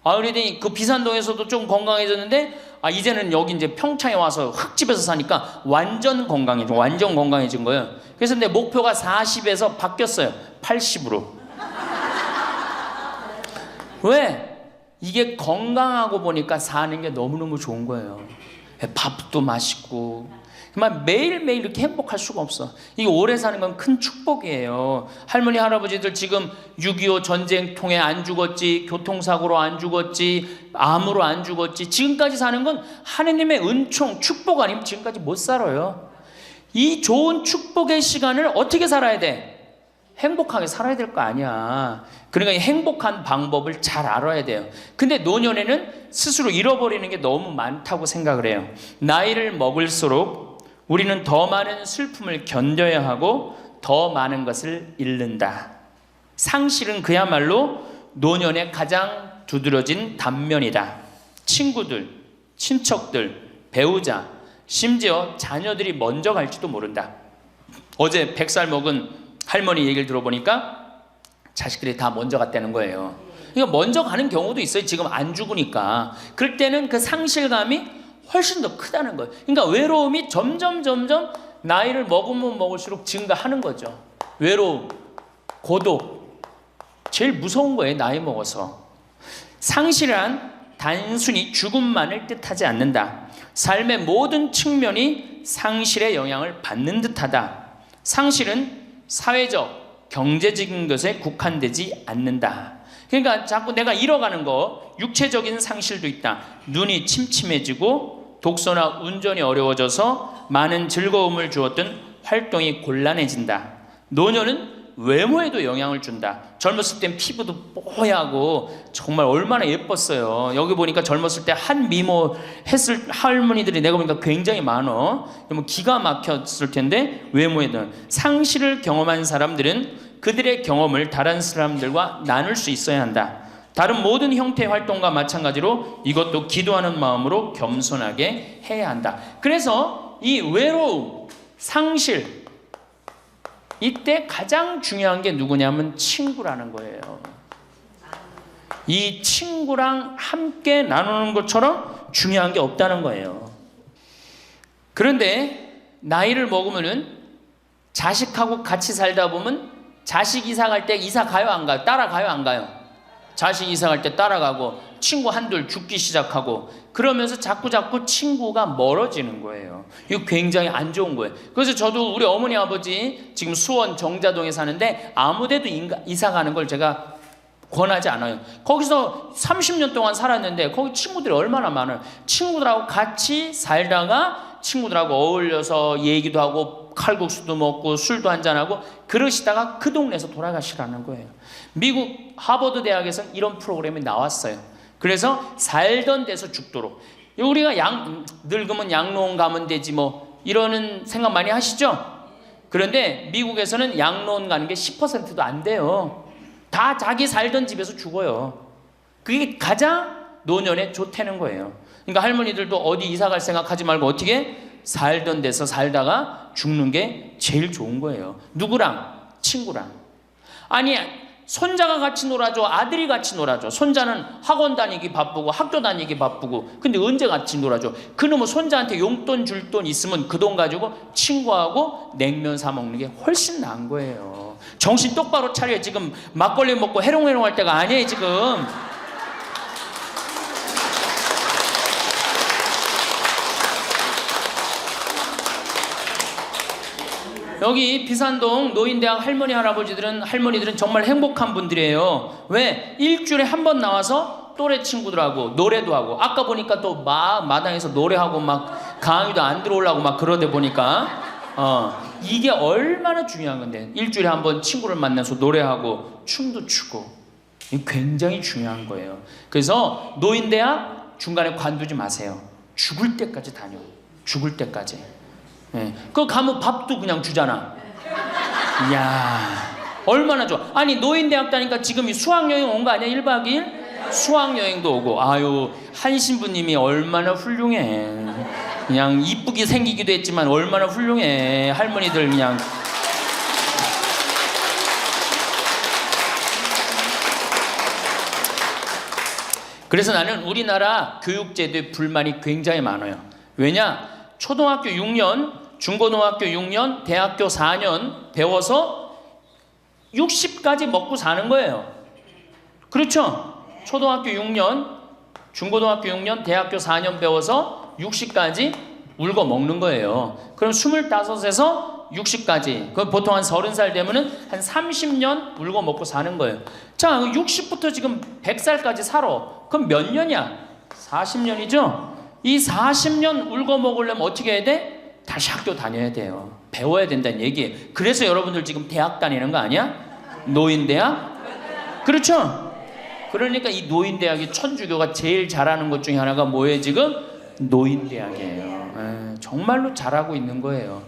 S1: 그러더니 그 비산동에서도 좀 건강해졌는데, 이제는 여기 이제 평창에 와서 흙집에서 사니까 완전 건강해진 거예요. 그래서 내 목표가 40에서 바뀌었어요. 80으로. 왜? 이게 건강하고 보니까 사는 게 너무너무 좋은 거예요. 밥도 맛있고, 정말 매일매일 이렇게 행복할 수가 없어. 이게 오래 사는 건 큰 축복이에요. 할머니, 할아버지들 지금 6.25 전쟁 통해 안 죽었지, 교통사고로 안 죽었지, 암으로 안 죽었지, 지금까지 사는 건 하느님의 은총, 축복 아니면 지금까지 못 살아요. 이 좋은 축복의 시간을 어떻게 살아야 돼? 행복하게 살아야 될 거 아니야. 그러니까 이 행복한 방법을 잘 알아야 돼요. 근데 노년에는 스스로 잃어버리는 게 너무 많다고 생각을 해요. 나이를 먹을수록 우리는 더 많은 슬픔을 견뎌야 하고 더 많은 것을 잃는다. 상실은 그야말로 노년의 가장 두드러진 단면이다. 친구들, 친척들, 배우자, 심지어 자녀들이 먼저 갈지도 모른다. 어제 100살 먹은 할머니 얘기를 들어보니까 자식들이 다 먼저 갔다는 거예요. 그러니까 먼저 가는 경우도 있어요. 지금 안 죽으니까. 그럴 때는 그 상실감이 훨씬 더 크다는 거예요. 그러니까 외로움이 점점 나이를 먹으면 먹을수록 증가하는 거죠. 외로움, 고독, 제일 무서운 거예요. 나이 먹어서. 상실은 단순히 죽음만을 뜻하지 않는다. 삶의 모든 측면이 상실의 영향을 받는 듯하다. 상실은 사회적, 경제적인 것에 국한되지 않는다. 그러니까 자꾸 내가 잃어가는 거, 육체적인 상실도 있다. 눈이 침침해지고 독서나 운전이 어려워져서 많은 즐거움을 주었던 활동이 곤란해진다. 노년은 외모에도 영향을 준다. 젊었을 땐 피부도 뽀얗고 정말 얼마나 예뻤어요. 여기 보니까 젊었을 때 한 미모 했을 할머니들이 내가 보니까 굉장히 많어. 뭐 기가 막혔을 텐데 외모에는. 상실을 경험한 사람들은 그들의 경험을 다른 사람들과 나눌 수 있어야 한다. 다른 모든 형태의 활동과 마찬가지로 이것도 기도하는 마음으로 겸손하게 해야 한다. 그래서 이 외로움, 상실, 이때 가장 중요한 게 누구냐면 친구라는 거예요. 이 친구랑 함께 나누는 것처럼 중요한 게 없다는 거예요. 그런데 나이를 먹으면은 자식하고 같이 살다 보면 자식 이사 갈 때 이사 가요 안 가요? 따라가요 안 가요? 자식 이사 갈 때 따라가고 친구 한둘 죽기 시작하고 그러면서 자꾸 친구가 멀어지는 거예요. 이거 굉장히 안 좋은 거예요. 그래서 저도 우리 어머니 아버지 지금 수원 정자동에 사는데 아무데도 이사 가는 걸 제가 권하지 않아요. 거기서 30년 동안 살았는데 거기 친구들이 얼마나 많아요. 친구들하고 같이 살다가 친구들하고 어울려서 얘기도 하고 칼국수도 먹고 술도 한잔하고 그러시다가 그 동네에서 돌아가시라는 거예요. 미국 하버드 대학에서 이런 프로그램이 나왔어요. 그래서 살던 데서 죽도록. 우리가 늙으면 양로원 가면 되지 뭐 이러는 생각 많이 하시죠? 그런데 미국에서는 양로원 가는 게 10%도 안 돼요. 다 자기 살던 집에서 죽어요. 그게 가장 노년에 좋다는 거예요. 그러니까 할머니들도 어디 이사 갈 생각하지 말고 어떻게 살던 데서 살다가 죽는 게 제일 좋은 거예요. 누구랑? 친구랑. 아니 손자가 같이 놀아줘, 아들이 같이 놀아줘. 손자는 학원 다니기 바쁘고 학교 다니기 바쁘고 근데 언제 같이 놀아줘? 그놈의 손자한테 용돈 줄 돈 있으면 그 돈 가지고 친구하고 냉면 사 먹는 게 훨씬 나은 거예요. 정신 똑바로 차려. 지금 막걸리 먹고 해롱해롱 할 때가 아니에요 지금. 여기 비산동 노인대학 할머니들은 정말 행복한 분들이에요. 왜? 일주일에 한 번 나와서 또래 친구들하고 노래도 하고 아까 보니까 또 마당에서 노래하고 막 강의도 안 들어오려고 막 그러다 보니까 이게 얼마나 중요한 건데 일주일에 한 번 친구를 만나서 노래하고 춤도 추고 이게 굉장히 중요한 거예요. 그래서 노인대학 중간에 관두지 마세요. 죽을 때까지 다녀. 죽을 때까지. 네. 그거 가면 밥도 그냥 주잖아. 이야 얼마나 좋아. 아니 노인대학 다니까 지금 수학여행 온 거 아니야? 1박 2일? 수학여행도 오고. 아유 한 신부님이 얼마나 훌륭해. 그냥 이쁘게 생기기도 했지만 얼마나 훌륭해. 할머니들 그냥 그래서 나는 우리나라 교육제도에 불만이 굉장히 많아요. 왜냐? 초등학교 6년, 중고등학교 6년, 대학교 4년 배워서 60까지 먹고 사는 거예요. 그렇죠? 초등학교 6년, 중고등학교 6년, 대학교 4년 배워서 60까지 울고 먹는 거예요. 그럼 25에서 60까지, 그럼 보통 한 30살 되면은 한 30년 울고 먹고 사는 거예요. 자, 60부터 지금 100살까지 살아. 그럼 몇 년이야? 40년이죠? 이 40년 울고 먹으려면 어떻게 해야 돼? 다시 학교 다녀야 돼요. 배워야 된다는 얘기예요. 그래서 여러분들 지금 대학 다니는 거 아니야? 노인대학? 그렇죠? 그러니까 이 노인대학이 천주교가 제일 잘하는 것 중에 하나가 뭐예요 지금? 노인대학이에요. 정말로 잘하고 있는 거예요.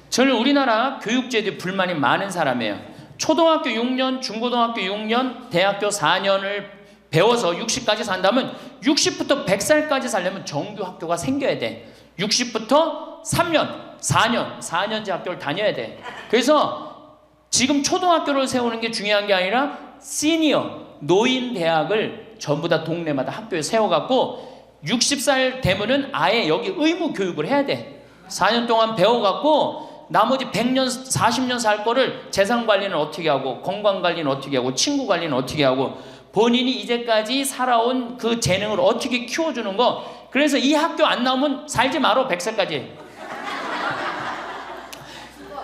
S1: 저는 우리나라 교육제도에 불만이 많은 사람이에요. 초등학교 6년, 중고등학교 6년, 대학교 4년을 배워서 60까지 산다면 60부터 100살까지 살려면 정규 학교가 생겨야 돼. 60부터 3년, 4년제 학교를 다녀야 돼. 그래서 지금 초등학교를 세우는 게 중요한 게 아니라 시니어, 노인 대학을 전부 다 동네마다 학교에 세워갖고 60살 되면은 아예 여기 의무 교육을 해야 돼. 4년 동안 배워갖고 나머지 100년, 40년 살 거를 재산 관리는 어떻게 하고, 건강 관리는 어떻게 하고, 친구 관리는 어떻게 하고, 본인이 이제까지 살아온 그 재능을 어떻게 키워주는 거. 그래서 이 학교 안 나오면 살지 말어. 100살까지.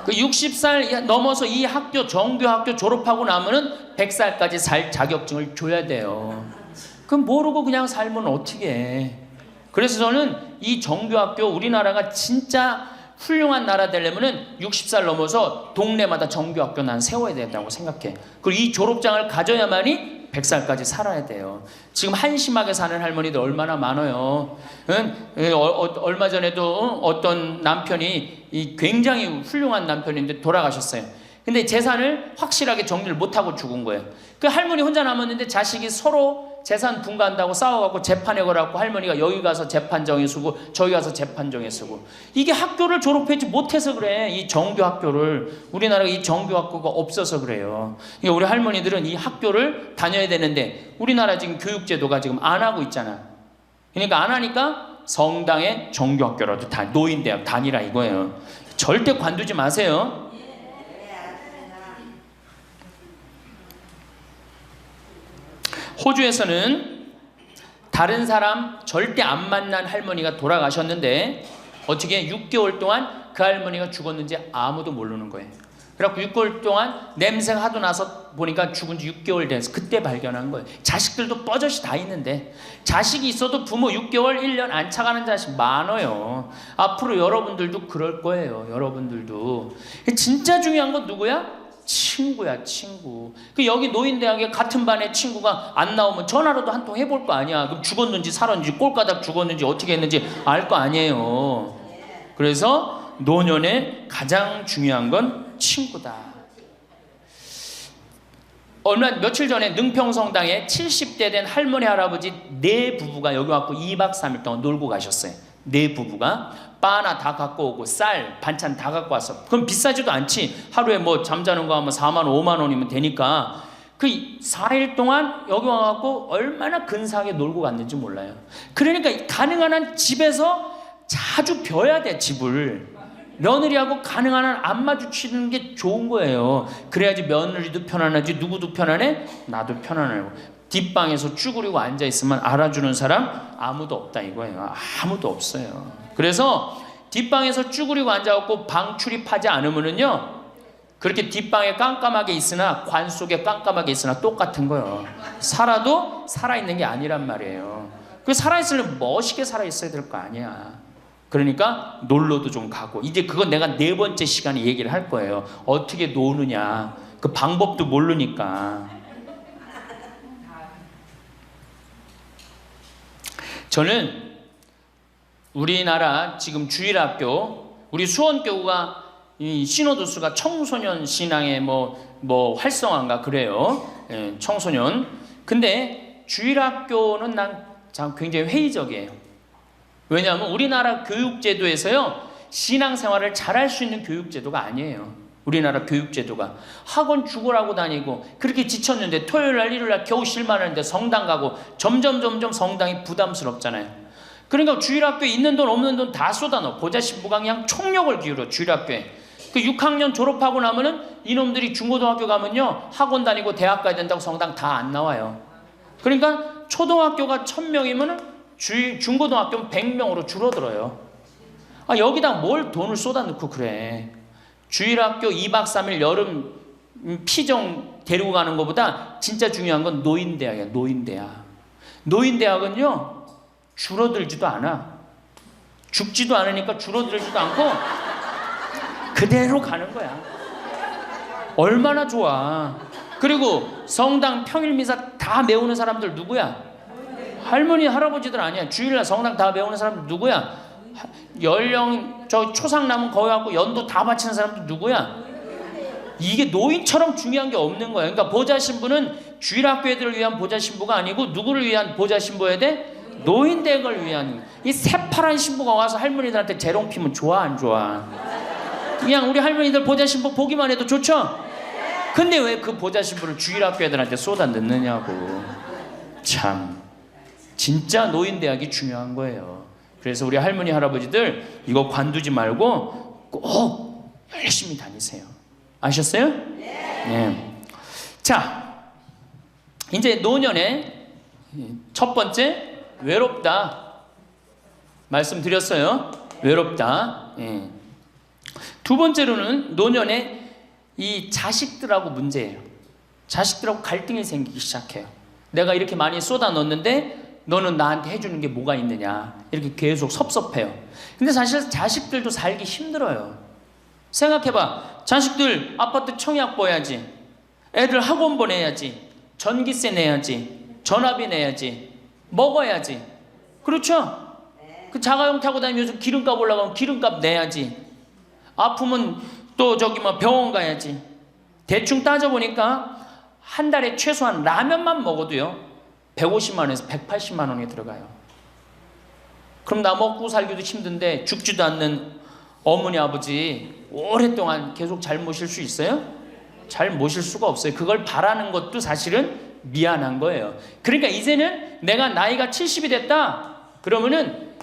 S1: 그 60살 넘어서 이 학교, 정규 학교 졸업하고 나면은 100살까지 살 자격증을 줘야 돼요. 그럼 모르고 그냥 살면 어떻게 해. 그래서 저는 이 정규 학교, 우리나라가 진짜 훌륭한 나라 되려면은 60살 넘어서 동네마다 정규 학교 난 세워야 된다고 생각해. 그리고 이 졸업장을 가져야만이 100살까지 살아야 돼요. 지금 한심하게 사는 할머니들 얼마나 많아요. 얼마 전에도 어떤 남편이 굉장히 훌륭한 남편인데 돌아가셨어요. 근데 재산을 확실하게 정리를 못하고 죽은 거예요. 그 할머니 혼자 남았는데 자식이 서로 재산 분가한다고 싸워갖고 재판에 걸어갖고 할머니가 여기 가서 재판정에 서고 저기 가서 재판정에 서고. 이게 학교를 졸업하지 못해서 그래. 이 정규 학교를. 우리나라가 이 정규 학교가 없어서 그래요. 그러니까 우리 할머니들은 이 학교를 다녀야 되는데 우리나라 지금 교육제도가 지금 안 하고 있잖아. 그러니까 안 하니까 성당의 정규 학교라도 노인대학 다니라 이거예요. 절대 관두지 마세요. 호주에서는 다른 사람 절대 안 만난 할머니가 돌아가셨는데 어떻게 6개월 동안 그 할머니가 죽었는지 아무도 모르는 거예요. 그래갖고 6개월 동안 냄새가 하도 나서 보니까 죽은 지 6개월 돼서 그때 발견한 거예요. 자식들도 뻐젓이 다 있는데 자식이 있어도 부모 6개월, 1년 안 차가는 자식 많아요. 앞으로 여러분들도 그럴 거예요. 여러분들도. 진짜 중요한 건 누구야? 친구야, 친구. 그 여기 노인대학에 같은 반에 친구가 안 나오면 전화로도 한 통 해볼 거 아니야. 그럼 죽었는지 살았는지 꼴가닥 죽었는지 어떻게 했는지 알 거 아니에요. 그래서 노년에 가장 중요한 건 친구다. 며칠 전에 능평성당에 70대 된 할머니 할아버지 네 부부가 여기 왔고 2박 3일 동안 놀고 가셨어요. 네 부부가 바나 다 갖고 오고 쌀, 반찬 다 갖고 왔어. 그럼 비싸지도 않지. 하루에 뭐 잠자는 거 하면 4만 원, 5만 원이면 되니까 그 4일 동안 여기 와갖고 얼마나 근사하게 놀고 갔는지 몰라요. 그러니까 가능한 한 집에서 자주 벼야 돼. 집을 며느리하고 가능한 한 안 마주치는 게 좋은 거예요. 그래야지 며느리도 편안하지. 누구도 편안해? 나도 편안하고. 뒷방에서 쭈그리고 앉아있으면 알아주는 사람 아무도 없다 이거예요. 아무도 없어요. 그래서 뒷방에서 쭈그리고 앉아갖고 방 출입하지 않으면은요, 그렇게 뒷방에 깜깜하게 있으나 관 속에 깜깜하게 있으나 똑같은 거예요. 살아도 살아있는 게 아니란 말이에요. 그 살아있으려면 멋있게 살아있어야 될 거 아니야. 그러니까 놀러도 좀 가고. 이제 그건 내가 4번째 시간에 얘기를 할 거예요. 어떻게 노느냐. 그 방법도 모르니까. 저는 우리나라 지금 주일학교, 우리 수원교구가 이 신호도수가 청소년 신앙의 뭐 활성화인가 그래요. 예, 청소년. 근데 주일학교는 난 참 굉장히 회의적이에요. 왜냐하면 우리나라 교육제도에서요, 신앙생활을 잘할 수 있는 교육제도가 아니에요. 우리나라 교육제도가. 학원 죽으라고 다니고 그렇게 지쳤는데 토요일날 일요일날 겨우 쉴만하는데 성당 가고 점점 성당이 부담스럽잖아요. 그러니까 주일학교에 있는 돈 없는 돈 다 쏟아넣어. 보좌신부가 그냥 총력을 기울여 주일학교에. 그 6학년 졸업하고 나면은 이놈들이 중고등학교 가면요 학원 다니고 대학 가야 된다고 성당 다 안 나와요. 그러니까 초등학교가 1000명이면은 중고등학교는 100명으로 줄어들어요. 아 여기다 뭘 돈을 쏟아넣고 그래. 주일학교 2박 3일 여름 피정 데리고 가는 것보다 진짜 중요한 건 노인대학이야. 노인대학은요 줄어들지도 않아. 죽지도 않으니까 줄어들지도 않고 그대로 가는 거야. 얼마나 좋아. 그리고 성당 평일 미사 다 메우는 사람들 누구야? 할머니 할아버지들 아니야. 주일날 성당 다 메우는 사람들 누구야? 연령 저 초상 남은 거기 갖고 연도 다 바치는 사람들 누구야? 이게 노인처럼 중요한 게 없는 거야. 그러니까 보좌 신부는 주일학교 애들을 위한 보좌 신부가 아니고 누구를 위한 보좌 신부여야 돼? 노인댁을 위한. 이 새파란 신부가 와서 할머니들한테 재롱 피면 좋아 안 좋아? 그냥 우리 할머니들 보좌 신부 보기만 해도 좋죠? 근데 왜 그 보좌 신부를 주일학교 애들한테 쏟아 넣느냐고. 참 진짜 노인대학이 중요한 거예요. 그래서 우리 할머니 할아버지들 이거 관두지 말고 꼭 열심히 다니세요. 아셨어요? 네. 자, 이제 노년의 첫 번째 외롭다 말씀드렸어요. 외롭다. 예. 두 번째로는 노년에 이 자식들하고 문제예요. 자식들하고 갈등이 생기기 시작해요. 내가 이렇게 많이 쏟아 넣었는데 너는 나한테 해주는 게 뭐가 있느냐 이렇게 계속 섭섭해요. 근데 사실 자식들도 살기 힘들어요. 생각해봐. 자식들 아파트 청약 보야지, 애들 학원 보내야지, 전기세 내야지, 전화비 내야지, 먹어야지. 그렇죠? 그 자가용 타고 다니면서 기름값 올라가면 기름값 내야지. 아프면 또 저기 뭐 병원 가야지. 대충 따져보니까 한 달에 최소한 라면만 먹어도요 150만 원에서 180만 원이 들어가요. 그럼 나 먹고 살기도 힘든데 죽지도 않는 어머니 아버지 오랫동안 계속 잘 모실 수 있어요? 잘 모실 수가 없어요. 그걸 바라는 것도 사실은 미안한 거예요. 그러니까 이제는 내가 나이가 70이 됐다 그러면은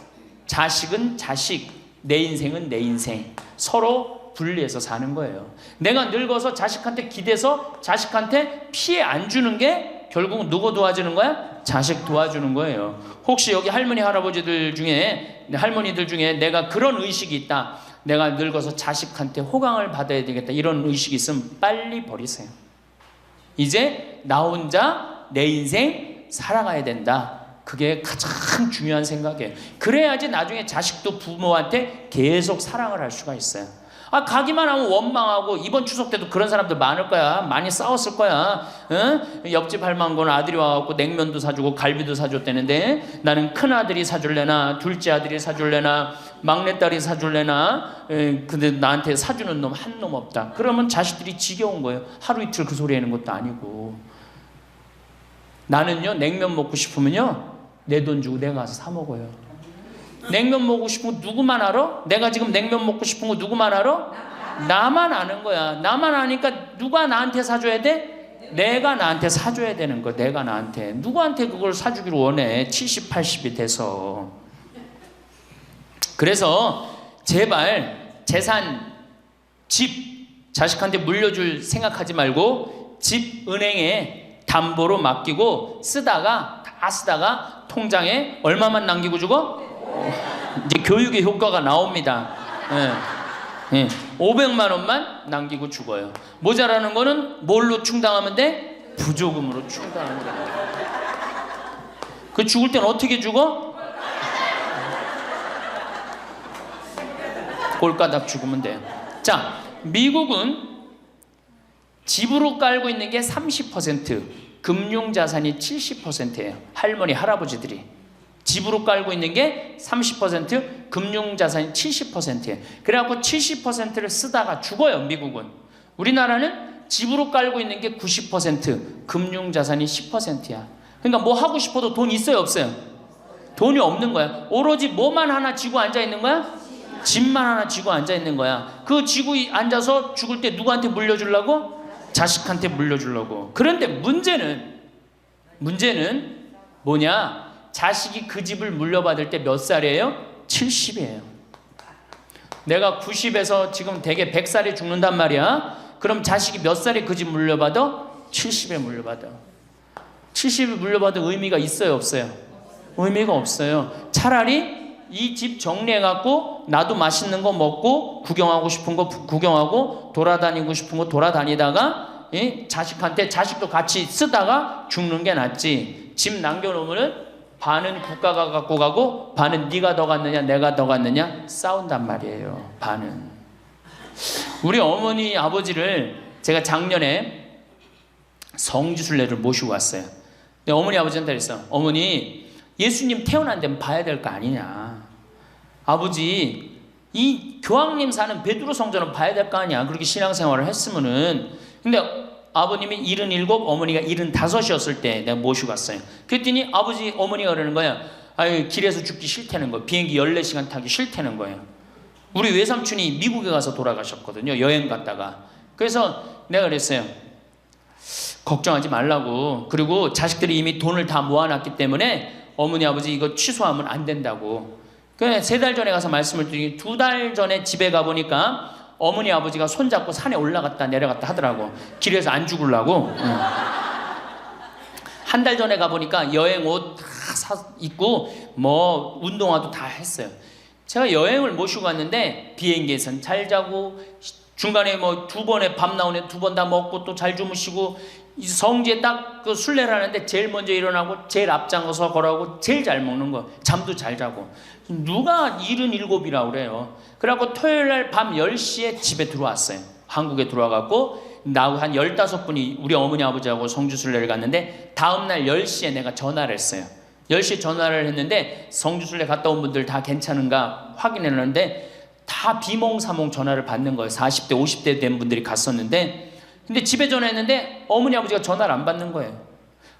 S1: 자식은 자식, 내 인생은 내 인생, 서로 분리해서 사는 거예요. 내가 늙어서 자식한테 기대서 자식한테 피해 안 주는 게 결국은 누구 도와주는 거야? 자식 도와주는 거예요. 혹시 여기 할머니 할아버지들 중에, 할머니들 중에 내가 그런 의식이 있다, 내가 늙어서 자식한테 호강을 받아야 되겠다 이런 의식이 있으면 빨리 버리세요. 이제 나 혼자 내 인생 살아가야 된다. 그게 가장 중요한 생각이에요. 그래야지 나중에 자식도 부모한테 계속 사랑을 할 수가 있어요. 아, 가기만 하면 원망하고 이번 추석 때도 그런 사람들 많을 거야. 많이 싸웠을 거야. 응? 옆집 할망구는 아들이 와갖고 냉면도 사주고 갈비도 사줬다는데 나는 큰아들이 사줄래나 둘째 아들이 사줄래나 막내딸이 사줄래나 근데 나한테 사주는 놈 한 놈 없다. 그러면 자식들이 지겨운 거예요. 하루 이틀 그 소리 하는 것도 아니고. 나는요 냉면 먹고 싶으면요 내 돈 주고 내가 가서 사 먹어요. 냉면 먹고 싶은 거 누구만 알아? 내가 지금 냉면 먹고 싶은 거 누구만 알아? 나만 아는 거야. 나만 아니까 누가 나한테 사줘야 돼? 내가 나한테 사줘야 되는 거야. 내가 나한테. 누구한테 그걸 사주기를 원해? 70, 80이 돼서. 그래서 제발 재산, 집 자식한테 물려줄 생각하지 말고 집 은행에 담보로 맡기고 쓰다가 다 쓰다가 통장에 얼마만 남기고 주고? 이제 교육의 효과가 나옵니다. 500만 원만 남기고 죽어요. 모자라는 거는 뭘로 충당하면 돼? 부조금으로 충당하면 돼. 그 죽을 땐 어떻게 죽어? 꼴가닥 죽으면 돼요. 자, 미국은 집으로 깔고 있는 게 30%, 금융자산이 70%예요. 할머니, 할아버지들이. 집으로 깔고 있는 게 30%, 금융자산이 70%예요. 그래갖고 70%를 쓰다가 죽어요, 미국은. 우리나라는 집으로 깔고 있는 게 90%, 금융자산이 10%야. 그러니까 뭐 하고 싶어도 돈 있어요, 없어요? 돈이 없는 거야. 오로지 뭐만 하나 쥐고 앉아 있는 거야? 집만 하나 쥐고 앉아 있는 거야. 그 쥐고 앉아서 죽을 때 누구한테 물려주려고? 자식한테 물려주려고. 그런데 문제는 뭐냐? 자식이 그 집을 물려받을 때 몇 살이에요? 70이에요. 내가 90에서 지금 대개 100살에 죽는단 말이야. 그럼 자식이 몇 살에 그 집 물려받아? 70에 물려받아. 70에 물려받아 의미가 있어요, 없어요? 의미가 없어요. 차라리 이 집 정리해갖고 나도 맛있는 거 먹고 구경하고 싶은 거 구경하고 돌아다니고 싶은 거 돌아다니다가 자식한테 자식도 같이 쓰다가 죽는 게 낫지. 집 남겨놓으면은 반은 국가가 갖고 가고 반은 네가 더 갖느냐 내가 더 갖느냐 싸운단 말이에요. 반은. 우리 어머니 아버지를 제가 작년에 성지순례를 모시고 왔어요. 근데 어머니 아버지한테 그랬어. 어머니 예수님 태어난 데는 봐야 될 거 아니냐. 아버지 이 교황님 사는 베드로 성전은 봐야 될 거 아니야. 그렇게 신앙생활을 했으면은. 근데 아버님이 77, 어머니가 75이었을 때 내가 모시고 갔어요. 그랬더니 아버지 어머니가 그러는 거야. 아유 길에서 죽기 싫다는 거예요. 비행기 14시간 타기 싫다는 거예요. 우리 외삼촌이 미국에 가서 돌아가셨거든요. 여행 갔다가. 그래서 내가 그랬어요. 걱정하지 말라고. 그리고 자식들이 이미 돈을 다 모아놨기 때문에 어머니 아버지 이거 취소하면 안 된다고. 그래 3달 전에 가서 말씀을 드리니 2달 전에 집에 가보니까 어머니 아버지가 손잡고 산에 올라갔다 내려갔다 하더라고. 길에서 안 죽으려고. 한 달 전에 가보니까 여행 옷 다 입고 뭐 운동화도 다 했어요. 제가 여행을 모시고 갔는데 비행기에선 잘 자고 중간에 뭐 2번에 밥 나오네 2번 다 먹고 또 잘 주무시고 성지에 딱 그 순례를 하는데 제일 먼저 일어나고 제일 앞장서서 걸어가고 제일 잘 먹는 거. 잠도 잘 자고. 누가 77이라고 그래요. 그래갖고 토요일날 밤 10시에 집에 들어왔어요. 한국에 들어와갖고 나하고 한 15분이 우리 어머니 아버지하고 성주순례를 갔는데 다음날 10시에 내가 전화를 했어요. 10시에 전화를 했는데 성주순례 갔다 온 분들 다 괜찮은가 확인했는데 다 비몽사몽 전화를 받는 거예요. 40대 50대 된 분들이 갔었는데 근데 집에 전화했는데 어머니 아버지가 전화를 안 받는 거예요.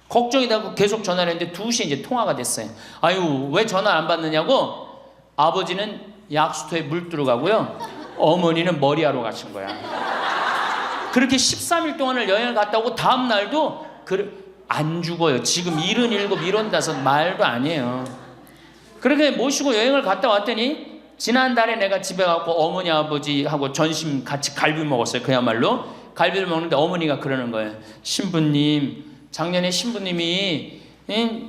S1: 걱정이 되고 계속 전화를 했는데 2시에 이제 통화가 됐어요. 아유 왜 전화 안 받느냐고. 아버지는 약수터에 물 들어가고요. 어머니는 머리하러 가신 거야. 그렇게 13일 동안을 여행을 갔다 오고 다음 날도 안 죽어요. 지금 77, 75 말도 아니에요. 그렇게 모시고 여행을 갔다 왔더니 지난달에 내가 집에 가고 어머니 아버지하고 점심 같이 갈비 먹었어요. 그야말로 갈비를 먹는데 어머니가 그러는 거예요. 신부님 작년에 신부님이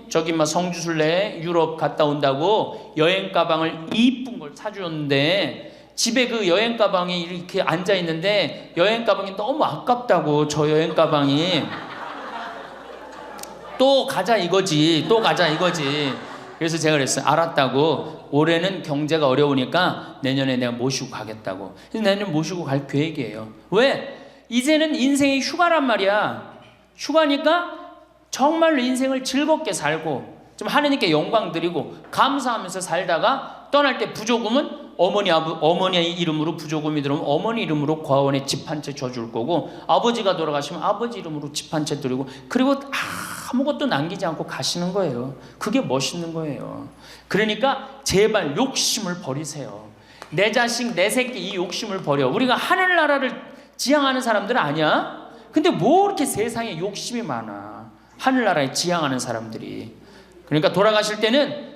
S1: 저기 막 성주순례 유럽 갔다 온다고 여행 가방을 이쁜 걸 사주었는데 집에 그 여행 가방이 이렇게 앉아 있는데 여행 가방이 너무 아깝다고. 저 여행 가방이 또 가자 이거지. 그래서 제가 그랬어요. 알았다고. 올해는 경제가 어려우니까 내년에 내가 모시고 가겠다고. 그래서 내년 모시고 갈 계획이에요. 왜? 이제는 인생이 휴가란 말이야. 휴가니까 정말로 인생을 즐겁게 살고 좀 하느님께 영광 드리고 감사하면서 살다가 떠날 때 부조금은 어머니 이름으로 부조금이 들어오면 어머니 이름으로 과원에 집 한 채 줘줄 거고 아버지가 돌아가시면 아버지 이름으로 집 한 채 드리고 그리고 아무것도 남기지 않고 가시는 거예요. 그게 멋있는 거예요. 그러니까 제발 욕심을 버리세요. 내 자식 내 새끼 이 욕심을 버려. 우리가 하늘나라를 지향하는 사람들은 아니야? 근데 뭐 이렇게 세상에 욕심이 많아. 하늘나라에 지향하는 사람들이. 그러니까 돌아가실 때는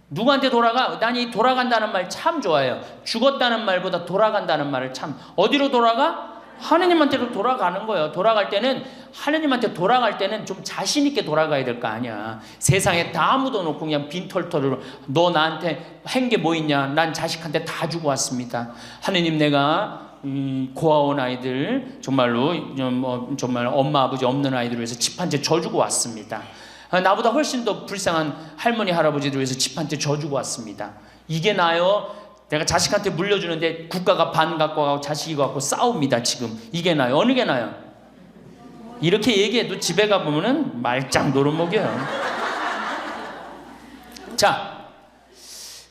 S1: 누구한테 돌아가? 난 이 돌아간다는 말 참 좋아해요. 죽었다는 말보다 돌아간다는 말을 참. 어디로 돌아가? 하느님한테로 돌아가는 거예요. 돌아갈 때는 하느님한테 돌아갈 때는 좀 자신 있게 돌아가야 될 거 아니야. 세상에 다 묻어놓고 그냥 빈털터리로 너 나한테 한 게 뭐 있냐? 난 자식한테 다 주고 왔습니다. 하느님 내가 고아원 아이들 정말로 정말 엄마 아버지 없는 아이들을 위해서 집 한 채 져주고 왔습니다. 나보다 훨씬 더 불쌍한 할머니 할아버지들 위해서 집 한 채 져주고 왔습니다. 이게 나요? 내가 자식한테 물려주는데 국가가 반 갖고 가고 자식이 갖고 싸웁니다. 지금 이게 나요? 어느 게 나요? 이렇게 얘기해도 집에 가보면은 말짱 노릇먹여요. 자,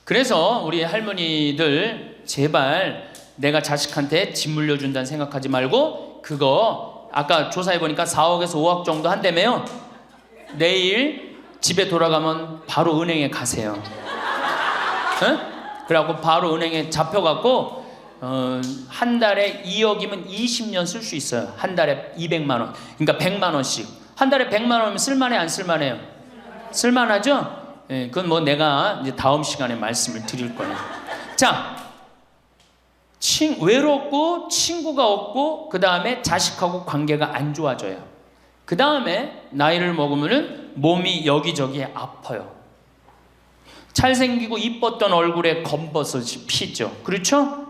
S1: 그래서 우리 할머니들 제발 내가 자식한테 집 물려준다는 생각하지 말고 그거 아까 조사해보니까 4억에서 5억 정도 한다며요. 내일 집에 돌아가면 바로 은행에 가세요. 응? 그래갖고 바로 은행에 잡혀갖고 한 달에 2억이면 20년 쓸 수 있어요. 한 달에 200만 원. 그러니까 100만 원씩. 한 달에 100만 원이면 쓸만해 안 쓸만해요? 쓸만하죠? 예, 그건 뭐 내가 이제 다음 시간에 말씀을 드릴 거예요. 자, 외롭고 친구가 없고 그 다음에 자식하고 관계가 안 좋아져요. 그 다음에 나이를 먹으면은 몸이 여기저기 아파요. 잘생기고 이뻤던 얼굴에 검버섯이 피죠. 그렇죠?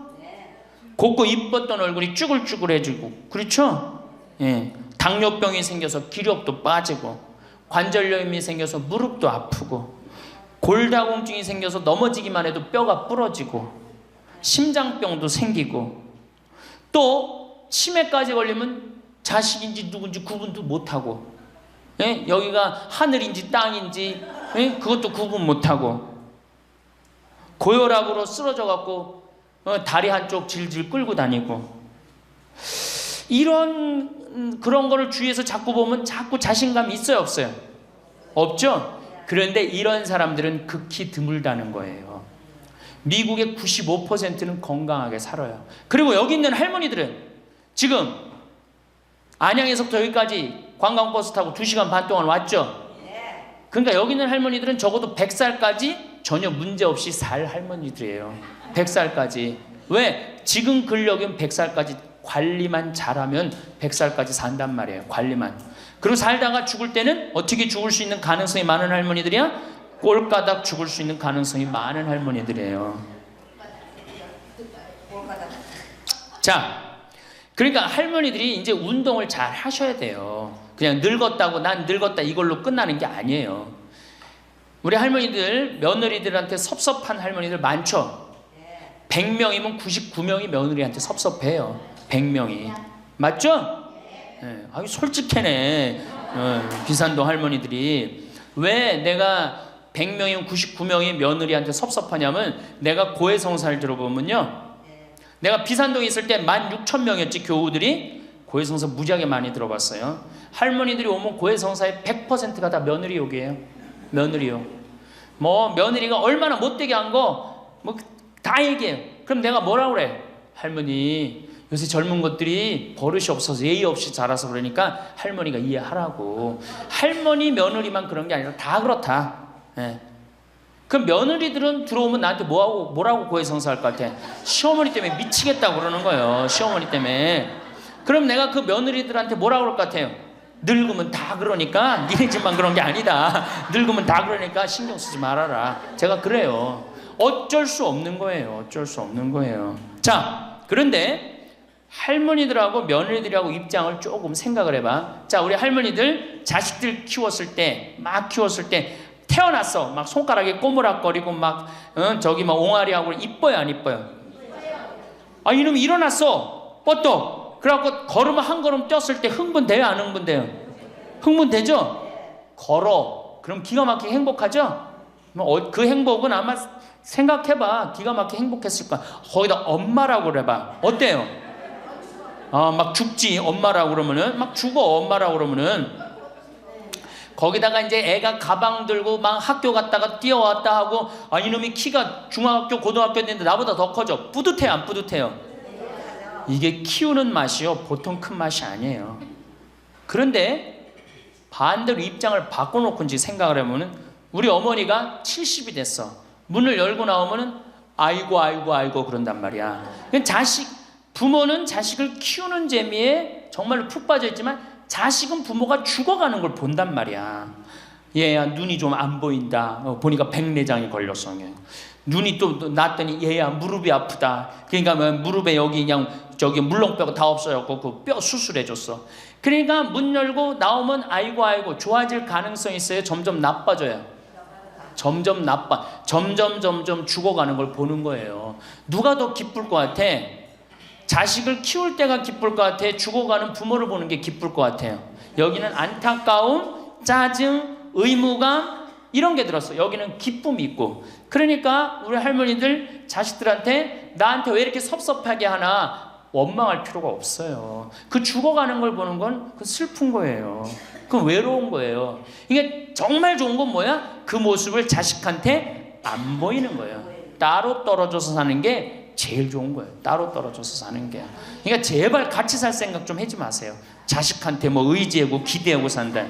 S1: 곱고 이뻤던 얼굴이 쭈글쭈글해지고, 그렇죠? 예. 당뇨병이 생겨서 기력도 빠지고, 관절염이 생겨서 무릎도 아프고, 골다공증이 생겨서 넘어지기만 해도 뼈가 부러지고, 심장병도 생기고, 또 치매까지 걸리면 자식인지 누군지 구분도 못하고, 예? 여기가 하늘인지 땅인지, 예? 그것도 구분 못하고, 고혈압으로 쓰러져 갖고 다리 한쪽 질질 끌고 다니고, 이런 그런 거를 주위에서 자꾸 보면 자꾸 자신감이 있어요 없어요? 없죠? 그런데 이런 사람들은 극히 드물다는 거예요. 미국의 95%는 건강하게 살아요. 그리고 여기 있는 할머니들은 지금 안양에서부터 여기까지 관광버스 타고 2시간 반 동안 왔죠? 그러니까 여기 있는 할머니들은 적어도 100살까지 전혀 문제없이 살 할머니들이에요. 100살까지. 왜? 지금 근력은 100살까지 관리만 잘하면 100살까지 산단 말이에요. 관리만. 그리고 살다가 죽을 때는 어떻게 죽을 수 있는 가능성이 많은 할머니들이야? 꼴가닥 죽을 수 있는 가능성이 많은 할머니들이에요. 자, 그러니까 할머니들이 이제 운동을 잘 하셔야 돼요. 그냥 늙었다고 난 늙었다 이걸로 끝나는 게 아니에요. 우리 할머니들, 며느리들한테 섭섭한 할머니들 많죠? 100명이면 99명이 며느리한테 섭섭해요. 100명이. 맞죠? 네. 아유, 솔직해네. 비산동 할머니들이. 왜 내가 100명이면 99명이 며느리한테 섭섭하냐면, 내가 고해성사를 들어보면요, 내가 비산동에 있을 때 16,000명이었지 교우들이. 고해성사 무지하게 많이 들어봤어요. 할머니들이 오면 고해성사의 100%가 다 며느리 욕이에요. 며느리요. 뭐 며느리가 얼마나 못되게 한 거 뭐 다 얘기해요. 그럼 내가 뭐라고 그래? 할머니, 요새 젊은 것들이 버릇이 없어서 예의 없이 자라서 그러니까 할머니가 이해하라고. 할머니 며느리만 그런 게 아니라 다 그렇다. 예. 그럼 며느리들은 들어오면 나한테 뭐라고 고해성사할 것 같아? 시어머니 때문에 미치겠다고 그러는 거예요. 시어머니 때문에. 그럼 내가 그 며느리들한테 뭐라고 그럴 것 같아요? 늙으면 다 그러니까, 니네 집만 그런 게 아니다. 늙으면 다 그러니까 신경 쓰지 말아라. 제가 그래요. 어쩔 수 없는 거예요. 어쩔 수 없는 거예요. 자, 그런데 할머니들하고 며느리들하고 입장을 조금 생각을 해봐. 자, 우리 할머니들 자식들 키웠을 때, 막 키웠을 때 태어났어. 막 손가락에 꼬무락거리고 막 저기 막 옹알이하고 이뻐요 안 이뻐요? 아, 이놈이 일어났어. 뻗떡. 그래갖고 걸으면 한 걸음 뛰었을 때 흥분돼요 안 흥분돼요? 흥분되죠? 걸어. 그럼 기가 막히게 행복하죠? 그 행복은 아마 생각해봐. 기가 막히게 행복했을 거야. 거기다 엄마라고 그래봐. 어때요? 막 죽지 엄마라고 그러면은. 막 죽어 엄마라고 그러면은. 거기다가 이제 애가 가방 들고 막 학교 갔다가 뛰어왔다 하고, 아, 이놈이 키가 중학교 고등학교 됐는데 나보다 더 커져. 뿌듯해요 안 뿌듯해요? 이게 키우는 맛이요 보통 큰 맛이 아니에요. 그런데 반대로 입장을 바꿔놓고 이제 생각을 해보면, 우리 어머니가 70이 됐어. 문을 열고 나오면은 아이고 그런단 말이야. 부모는 자식을 키우는 재미에 정말로 푹 빠져있지만, 자식은 부모가 죽어가는 걸 본단 말이야. 얘야 눈이 좀 안 보인다. 보니까 백내장이 걸렸어. 눈이 또 났더니 얘야 무릎이 아프다. 그러니까 무릎에 여기 그냥 저기 물렁뼈가 다 없어졌고 그 뼈 수술해줬어. 그러니까 문 열고 나오면 아이고 좋아질 가능성이 있어요? 점점 나빠져요? 점점 죽어가는 걸 보는 거예요. 누가 더 기쁠 것 같아? 자식을 키울 때가 기쁠 것 같아? 죽어가는 부모를 보는 게 기쁠 것 같아요? 여기는 안타까움, 짜증, 의무감 이런 게 들었어. 여기는 기쁨이 있고. 그러니까 우리 할머니들 자식들한테 나한테 왜 이렇게 섭섭하게 하나 원망할 필요가 없어요. 그 죽어가는 걸 보는 건 그 슬픈 거예요. 그 외로운 거예요. 이게 정말 좋은 건 뭐야? 그 모습을 자식한테 안 보이는 거예요. 따로 떨어져서 사는 게 제일 좋은 거예요. 따로 떨어져서 사는 게. 그러니까 제발 같이 살 생각 좀 하지 마세요. 자식한테 뭐 의지하고 기대하고 산다.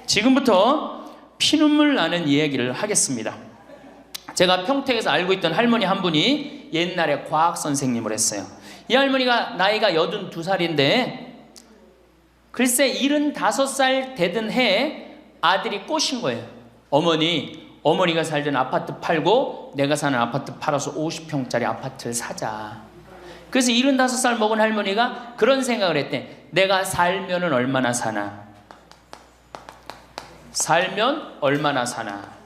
S1: 지금부터 피눈물 나는 이야기를 하겠습니다. 제가 평택에서 알고 있던 할머니 한 분이 옛날에 과학 선생님을 했어요. 이 할머니가 나이가 82살인데 글쎄 75살 되던 해에 아들이 꼬신 거예요. 어머니가 살던 아파트 팔고 내가 사는 아파트 팔아서 50평짜리 아파트를 사자. 그래서 75살 먹은 할머니가 그런 생각을 했대. 내가 살면은 얼마나 사나? 살면 얼마나 사나?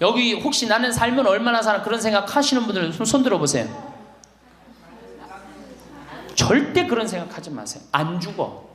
S1: 여기 혹시 나는 살면 얼마나 사나 그런 생각 하시는 분들 손 들어보세요. 절대 그런 생각 하지 마세요. 안 죽어.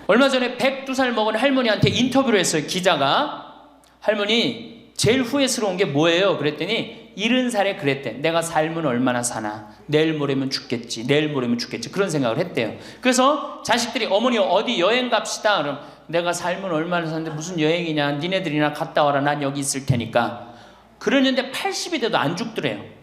S1: 얼마 전에 102살 먹은 할머니한테 인터뷰를 했어요. 기자가. 할머니 제일 후회스러운 게 뭐예요? 그랬더니 70살에 그랬대. 내가 살면 얼마나 사나? 내일 모레면 죽겠지. 내일 모레면 죽겠지. 그런 생각을 했대요. 그래서 자식들이 어머니 어디 여행 갑시다. 그럼 내가 살면 얼마나 사는데 무슨 여행이냐. 니네들이나 갔다 와라. 난 여기 있을 테니까. 그러는데 80이 돼도 안 죽더래요.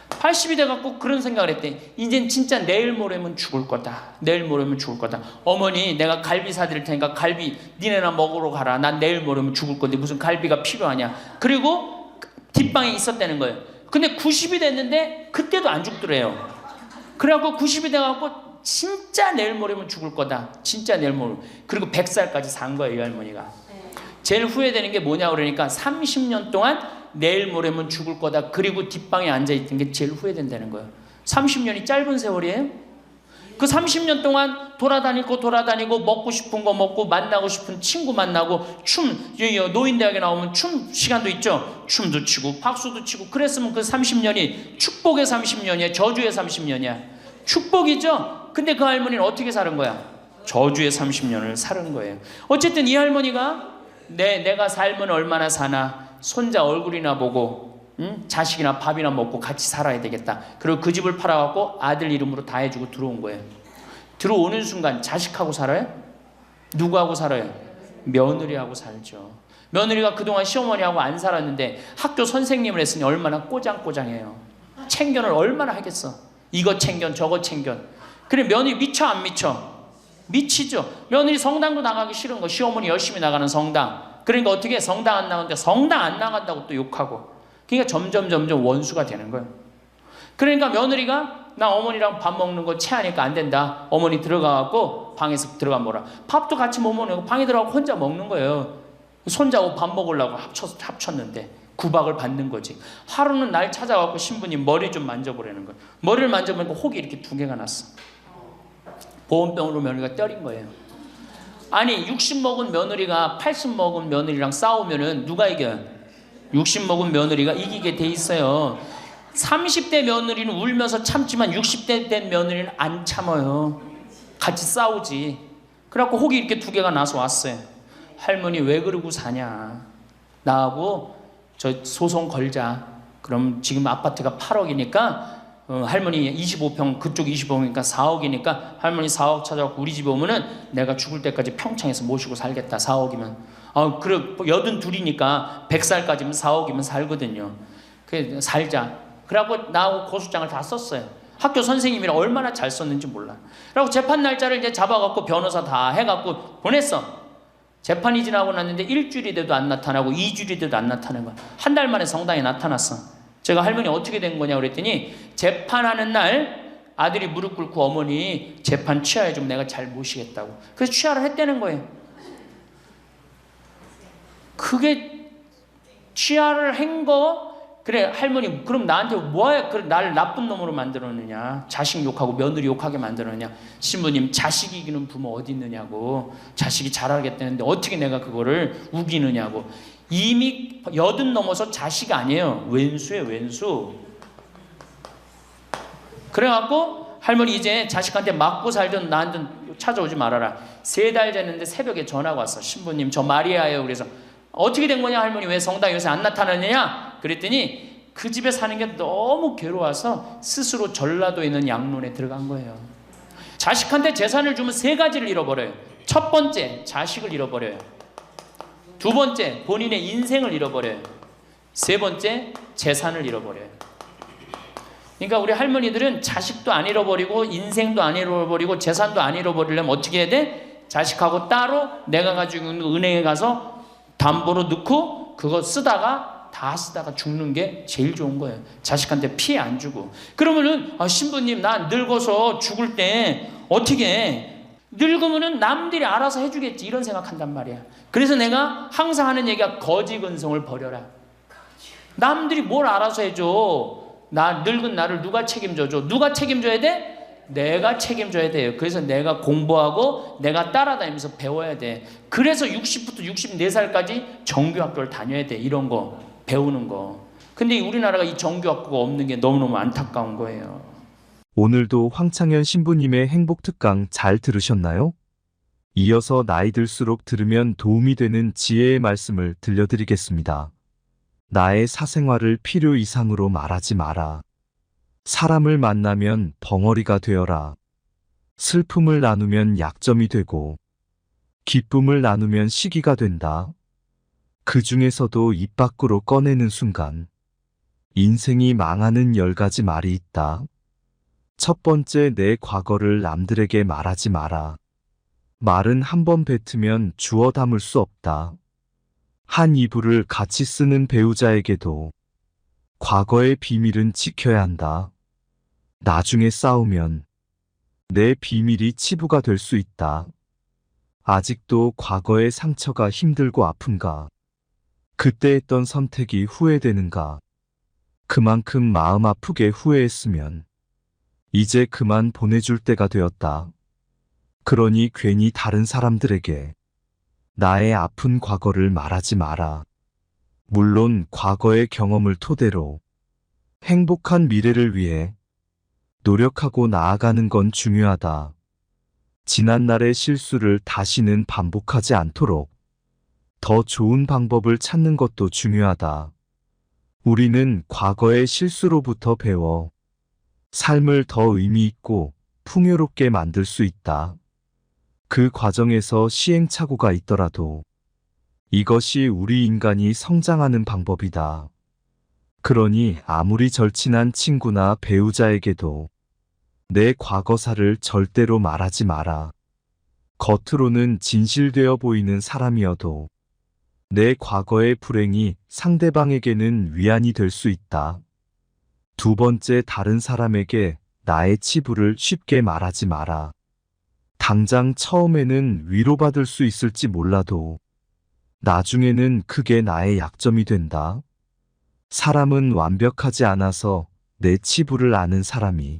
S1: 80이 돼갖고 그런 생각을 했대. 이젠 진짜 내일 모레면 죽을 거다. 내일 모레면 죽을 거다. 어머니 내가 갈비 사드릴 테니까 갈비 니네나 먹으러 가라. 난 내일 모레면 죽을 건데 무슨 갈비가 필요하냐. 그리고 뒷방에 있었다는 거예요. 근데 90이 됐는데 그때도 안 죽더래요. 그래갖고 90이 돼갖고 진짜 내일 모레면 죽을 거다. 진짜 내일 모레. 그리고 100살까지 산 거예요. 이 할머니가. 제일 후회되는 게 뭐냐 그러니까 30년 동안 내일 모레면 죽을 거다. 그리고 뒷방에 앉아있던 게 제일 후회된다는 거예요. 30년이 짧은 세월이에요? 그 30년 동안 돌아다니고 먹고 싶은 거 먹고 만나고 싶은 친구 만나고 노인대학에 나오면 춤 시간도 있죠. 춤도 치고 박수도 치고 그랬으면 그 30년이 축복의 30년이야? 저주의 30년이야? 축복이죠? 근데 그 할머니는 어떻게 사는 거야? 저주의 30년을 사는 거예요. 어쨌든 이 할머니가 내가 살면 얼마나 사나? 손자 얼굴이나 보고 자식이나 밥이나 먹고 같이 살아야 되겠다. 그리고 그 집을 팔아갖고 아들 이름으로 다 해주고 들어온 거예요. 들어오는 순간 자식하고 살아요? 누구하고 살아요? 며느리하고 살죠. 며느리가 그동안 시어머니하고 안 살았는데 학교 선생님을 했으니 얼마나 꼬장꼬장해요. 챙견을 얼마나 하겠어. 이거 챙견 저거 챙견. 그래 며느리 미쳐 안 미쳐? 미치죠. 며느리 성당도 나가기 싫은 거. 시어머니 열심히 나가는 성당. 그러니까 어떻게 성당 안 나가는데 성당 안 나간다고 또 욕하고. 그러니까 점점 원수가 되는 거예요. 그러니까 며느리가 나 어머니랑 밥 먹는 거 체하니까 안 된다. 어머니 들어가갖고 방에서 들어가 먹어라. 밥도 같이 못 먹는 거 방에 들어가고 혼자 먹는 거예요. 손자하고 밥 먹으려고 합쳤는데 구박을 받는 거지. 하루는 날 찾아갖고 신부님 머리 좀 만져보라는 거예요. 머리를 만져보니까 혹이 이렇게 2개가 났어. 보온병으로 며느리가 때린 거예요. 아니 60 먹은 며느리가 80 먹은 며느리랑 싸우면은 누가 이겨요? 60 먹은 며느리가 이기게 돼 있어요. 30대 며느리는 울면서 참지만 60대 된 며느리는 안 참아요. 같이 싸우지. 그래갖고 혹이 이렇게 2개가 나서 왔어요. 할머니 왜 그러고 사냐. 나하고 저 소송 걸자. 그럼 지금 아파트가 8억이니까 할머니 25평 그쪽 25평이니까 4억이니까 할머니 4억 찾아갖고 우리 집에 오면은 내가 죽을 때까지 평창에서 모시고 살겠다. 4억이면 그래 82이니까 100살까지면 4억이면 살거든요. 그래 살자. 그래갖고 나하고 고소장을 다 썼어요. 학교 선생님이라 얼마나 잘 썼는지 몰라. 그래갖고 재판 날짜를 이제 잡아갖고 변호사 다 해갖고 보냈어. 재판이 지나고 났는데 일주일이 돼도 안 나타나고 2주일이 돼도 안 나타나는 거야. 한 달 만에 성당에 나타났어. 제가 할머니 어떻게 된 거냐 그랬더니 재판하는 날 아들이 무릎 꿇고 어머니 재판 취하해 좀 내가 잘 모시겠다고. 그래서 취하를 했다는 거예요. 그게 취하를 한 거. 그래 할머니 그럼 나한테 뭐야 나를 나쁜 놈으로 만들었느냐. 자식 욕하고 며느리 욕하게 만들었느냐. 신부님 자식 이기는 부모 어디 있느냐고. 자식이 잘하겠다는데 어떻게 내가 그거를 우기느냐고. 이미 80 넘어서 자식 아니에요. 왼수예요 왼수. 그래갖고 할머니 이제 자식한테 맞고 살던 나한테 찾아오지 말아라. 3달 됐는데 새벽에 전화가 왔어. 신부님 저 마리아예요. 그래서 어떻게 된 거냐 할머니 왜 성당 요새 안 나타나느냐 그랬더니 그 집에 사는 게 너무 괴로워서 스스로 전라도에 있는 양론에 들어간 거예요. 자식한테 재산을 주면 3가지를 잃어버려요. 첫 번째, 자식을 잃어버려요. 두 번째, 본인의 인생을 잃어버려요. 세 번째, 재산을 잃어버려요. 그러니까 우리 할머니들은 자식도 안 잃어버리고 인생도 안 잃어버리고 재산도 안 잃어버리려면 어떻게 해야 돼? 자식하고 따로 내가 가지고 있는 은행에 가서 담보로 넣고 그거 쓰다가 다 쓰다가 죽는 게 제일 좋은 거예요. 자식한테 피해 안 주고. 그러면은 신부님 나 늙어서 죽을 때 어떻게 해? 늙으면은 남들이 알아서 해주겠지 이런 생각한단 말이야. 그래서 내가 항상 하는 얘기가 거지 근성을 버려라. 남들이 뭘 알아서 해줘. 나 늙은 나를 누가 책임져줘? 누가 책임져야 돼? 내가 책임져야 돼요. 그래서 내가 공부하고 내가 따라다니면서 배워야 돼. 그래서 60부터 64살까지 정규학교를 다녀야 돼. 이런 거 배우는 거. 근데 우리나라가 이 정규학교가 없는 게 너무너무 안타까운 거예요.
S2: 오늘도 황창현 신부님의 행복특강 잘 들으셨나요? 이어서 나이 들수록 들으면 도움이 되는 지혜의 말씀을 들려드리겠습니다. 나의 사생활을 필요 이상으로 말하지 마라. 사람을 만나면 벙어리가 되어라. 슬픔을 나누면 약점이 되고 기쁨을 나누면 시기가 된다. 그 중에서도 입 밖으로 꺼내는 순간 인생이 망하는 10가지 말이 있다. 첫 번째, 내 과거를 남들에게 말하지 마라. 말은 한 번 뱉으면 주워 담을 수 없다. 한 이불을 같이 쓰는 배우자에게도 과거의 비밀은 지켜야 한다. 나중에 싸우면 내 비밀이 치부가 될 수 있다. 아직도 과거의 상처가 힘들고 아픈가? 그때 했던 선택이 후회되는가? 그만큼 마음 아프게 후회했으면 이제 그만 보내줄 때가 되었다. 그러니 괜히 다른 사람들에게 나의 아픈 과거를 말하지 마라. 물론 과거의 경험을 토대로 행복한 미래를 위해 노력하고 나아가는 건 중요하다. 지난날의 실수를 다시는 반복하지 않도록 더 좋은 방법을 찾는 것도 중요하다. 우리는 과거의 실수로부터 배워 삶을 더 의미 있고 풍요롭게 만들 수 있다. 그 과정에서 시행착오가 있더라도 이것이 우리 인간이 성장하는 방법이다. 그러니 아무리 절친한 친구나 배우자에게도 내 과거사를 절대로 말하지 마라. 겉으로는 진실되어 보이는 사람이어도 내 과거의 불행이 상대방에게는 위안이 될 수 있다. 두 번째, 다른 사람에게 나의 치부를 쉽게 말하지 마라. 당장 처음에는 위로받을 수 있을지 몰라도 나중에는 그게 나의 약점이 된다. 사람은 완벽하지 않아서 내 치부를 아는 사람이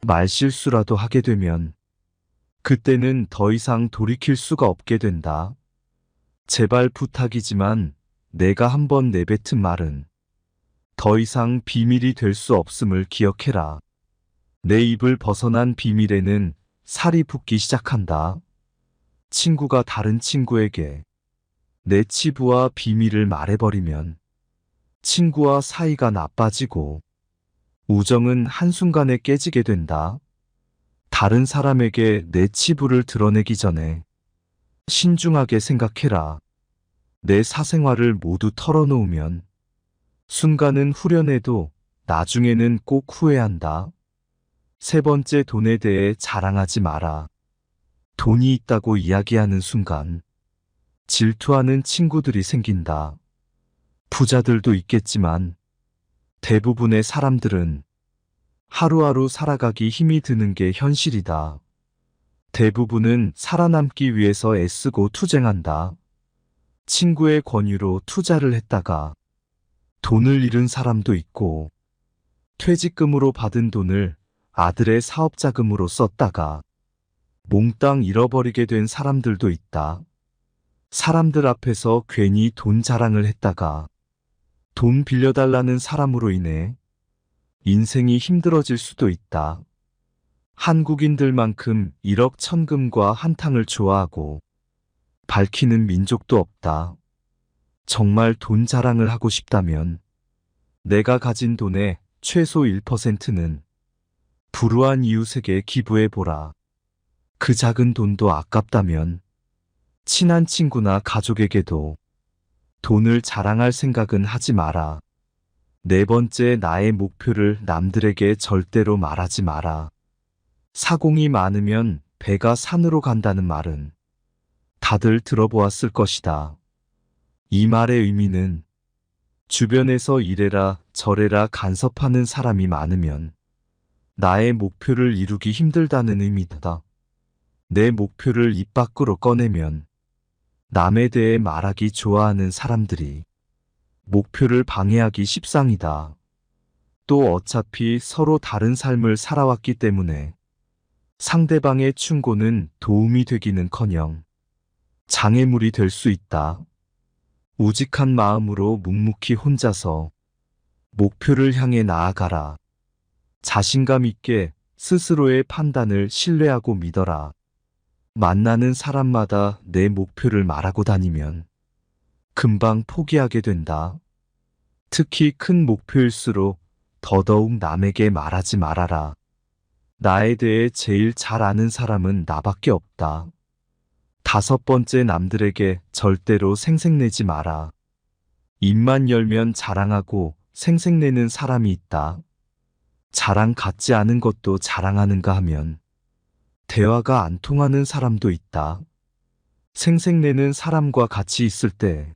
S2: 말실수라도 하게 되면 그때는 더 이상 돌이킬 수가 없게 된다. 제발 부탁이지만 내가 한번 내뱉은 말은 더 이상 비밀이 될 수 없음을 기억해라. 내 입을 벗어난 비밀에는 살이 붙기 시작한다. 친구가 다른 친구에게 내 치부와 비밀을 말해버리면 친구와 사이가 나빠지고 우정은 한순간에 깨지게 된다. 다른 사람에게 내 치부를 드러내기 전에 신중하게 생각해라. 내 사생활을 모두 털어놓으면 순간은 후련해도 나중에는 꼭 후회한다. 세 번째, 돈에 대해 자랑하지 마라. 돈이 있다고 이야기하는 순간 질투하는 친구들이 생긴다. 부자들도 있겠지만 대부분의 사람들은 하루하루 살아가기 힘이 드는 게 현실이다. 대부분은 살아남기 위해서 애쓰고 투쟁한다. 친구의 권유로 투자를 했다가 돈을 잃은 사람도 있고 퇴직금으로 받은 돈을 아들의 사업자금으로 썼다가 몽땅 잃어버리게 된 사람들도 있다. 사람들 앞에서 괜히 돈 자랑을 했다가 돈 빌려달라는 사람으로 인해 인생이 힘들어질 수도 있다. 한국인들만큼 일억천금과 한탕을 좋아하고 밝히는 민족도 없다. 정말 돈 자랑을 하고 싶다면 내가 가진 돈의 최소 1%는 불우한 이웃에게 기부해보라. 그 작은 돈도 아깝다면 친한 친구나 가족에게도 돈을 자랑할 생각은 하지 마라. 네 번째, 나의 목표를 남들에게 절대로 말하지 마라. 사공이 많으면 배가 산으로 간다는 말은 다들 들어보았을 것이다. 이 말의 의미는 주변에서 이래라 저래라 간섭하는 사람이 많으면 나의 목표를 이루기 힘들다는 의미다. 내 목표를 입 밖으로 꺼내면 남에 대해 말하기 좋아하는 사람들이 목표를 방해하기 십상이다. 또 어차피 서로 다른 삶을 살아왔기 때문에 상대방의 충고는 도움이 되기는커녕 장애물이 될 수 있다. 우직한 마음으로 묵묵히 혼자서 목표를 향해 나아가라. 자신감 있게 스스로의 판단을 신뢰하고 믿어라. 만나는 사람마다 내 목표를 말하고 다니면 금방 포기하게 된다. 특히 큰 목표일수록 더더욱 남에게 말하지 말아라. 나에 대해 제일 잘 아는 사람은 나밖에 없다. 다섯 번째, 남들에게 절대로 생색내지 마라. 입만 열면 자랑하고 생색내는 사람이 있다. 자랑 같지 않은 것도 자랑하는가 하면 대화가 안 통하는 사람도 있다. 생색내는 사람과 같이 있을 때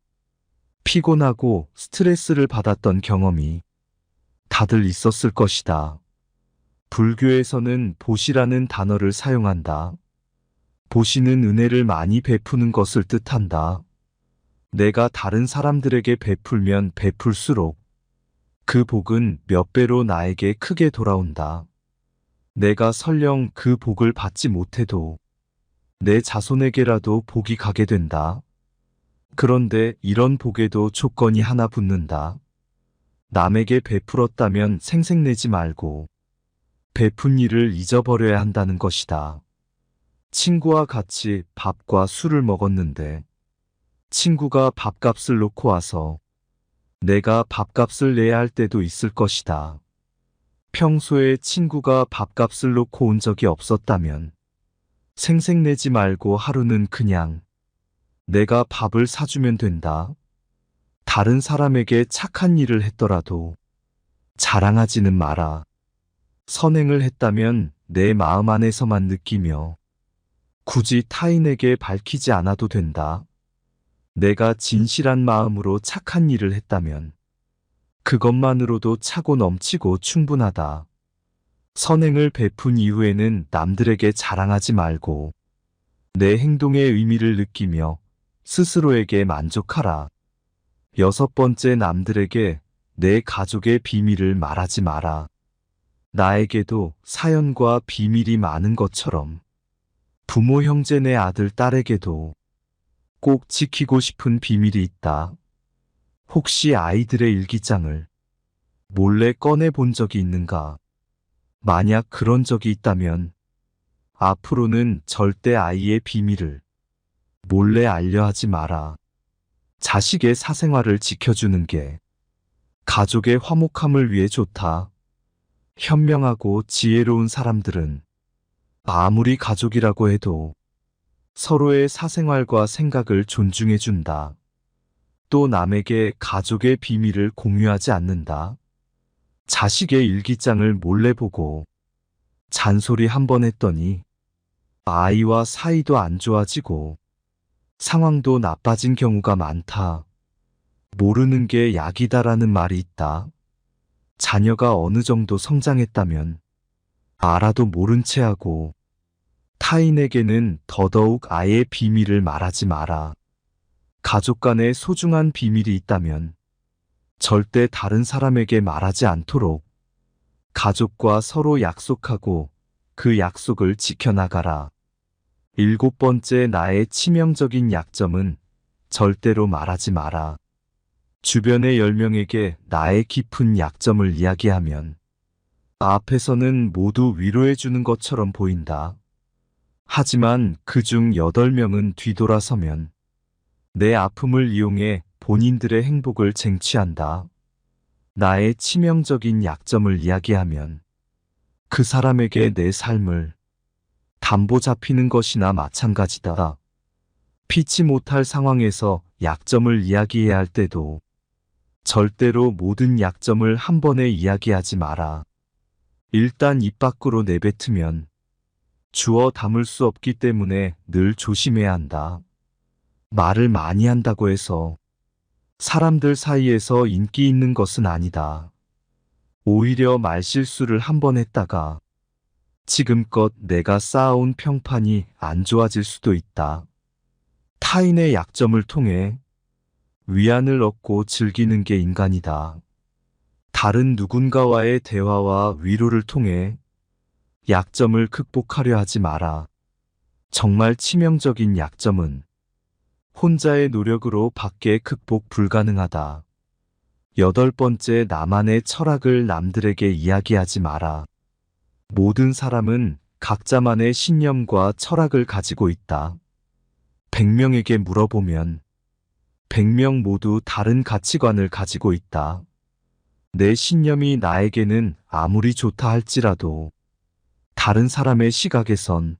S2: 피곤하고 스트레스를 받았던 경험이 다들 있었을 것이다. 불교에서는 보시라는 단어를 사용한다. 보시는 은혜를 많이 베푸는 것을 뜻한다. 내가 다른 사람들에게 베풀면 베풀수록 그 복은 몇 배로 나에게 크게 돌아온다. 내가 설령 그 복을 받지 못해도 내 자손에게라도 복이 가게 된다. 그런데 이런 복에도 조건이 하나 붙는다. 남에게 베풀었다면 생색내지 말고 베푼 일을 잊어버려야 한다는 것이다. 친구와 같이 밥과 술을 먹었는데 친구가 밥값을 놓고 와서 내가 밥값을 내야 할 때도 있을 것이다. 평소에 친구가 밥값을 놓고 온 적이 없었다면 생색내지 말고 하루는 그냥 내가 밥을 사주면 된다. 다른 사람에게 착한 일을 했더라도 자랑하지는 마라. 선행을 했다면 내 마음 안에서만 느끼며 굳이 타인에게 밝히지 않아도 된다. 내가 진실한 마음으로 착한 일을 했다면 그것만으로도 차고 넘치고 충분하다. 선행을 베푼 이후에는 남들에게 자랑하지 말고 내 행동의 의미를 느끼며 스스로에게 만족하라. 여섯 번째, 남들에게 내 가족의 비밀을 말하지 마라. 나에게도 사연과 비밀이 많은 것처럼 부모, 형제, 내 아들, 딸에게도 꼭 지키고 싶은 비밀이 있다. 혹시 아이들의 일기장을 몰래 꺼내 본 적이 있는가? 만약 그런 적이 있다면 앞으로는 절대 아이의 비밀을 몰래 알려하지 마라. 자식의 사생활을 지켜주는 게 가족의 화목함을 위해 좋다. 현명하고 지혜로운 사람들은 아무리 가족이라고 해도 서로의 사생활과 생각을 존중해준다. 또 남에게 가족의 비밀을 공유하지 않는다. 자식의 일기장을 몰래 보고 잔소리 한 번 했더니 아이와 사이도 안 좋아지고 상황도 나빠진 경우가 많다. 모르는 게 약이다라는 말이 있다. 자녀가 어느 정도 성장했다면 알아도 모른 채 하고 타인에게는 더더욱 아이의 비밀을 말하지 마라. 가족 간에 소중한 비밀이 있다면 절대 다른 사람에게 말하지 않도록 가족과 서로 약속하고 그 약속을 지켜나가라. 일곱 번째, 나의 치명적인 약점은 절대로 말하지 마라. 주변의 10명에게 나의 깊은 약점을 이야기하면 앞에서는 모두 위로해주는 것처럼 보인다. 하지만 그중 8명은 뒤돌아서면 내 아픔을 이용해 본인들의 행복을 쟁취한다. 나의 치명적인 약점을 이야기하면 그 사람에게 내 삶을 담보 잡히는 것이나 마찬가지다. 피치 못할 상황에서 약점을 이야기해야 할 때도 절대로 모든 약점을 한 번에 이야기하지 마라. 일단 입 밖으로 내뱉으면 주워 담을 수 없기 때문에 늘 조심해야 한다. 말을 많이 한다고 해서 사람들 사이에서 인기 있는 것은 아니다. 오히려 말실수를 한 번 했다가 지금껏 내가 쌓아온 평판이 안 좋아질 수도 있다. 타인의 약점을 통해 위안을 얻고 즐기는 게 인간이다. 다른 누군가와의 대화와 위로를 통해 약점을 극복하려 하지 마라. 정말 치명적인 약점은 혼자의 노력으로 밖에 극복 불가능하다. 8번째, 나만의 철학을 남들에게 이야기하지 마라. 모든 사람은 각자만의 신념과 철학을 가지고 있다. 100명에게 물어보면 100명 모두 다른 가치관을 가지고 있다. 내 신념이 나에게는 아무리 좋다 할지라도 다른 사람의 시각에선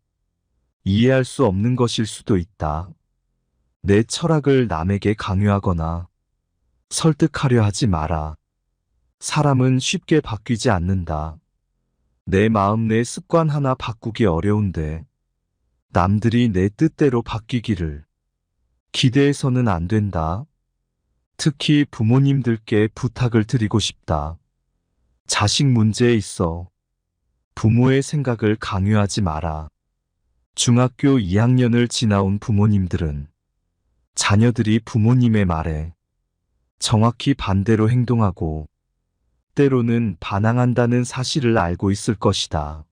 S2: 이해할 수 없는 것일 수도 있다. 내 철학을 남에게 강요하거나 설득하려 하지 마라. 사람은 쉽게 바뀌지 않는다. 내 마음, 내 습관 하나 바꾸기 어려운데 남들이 내 뜻대로 바뀌기를 기대해서는 안 된다. 특히 부모님들께 부탁을 드리고 싶다. 자식 문제에 있어 부모의 생각을 강요하지 마라. 중학교 2학년을 지나온 부모님들은 자녀들이 부모님의 말에 정확히 반대로 행동하고 때로는 반항한다는 사실을 알고 있을 것이다.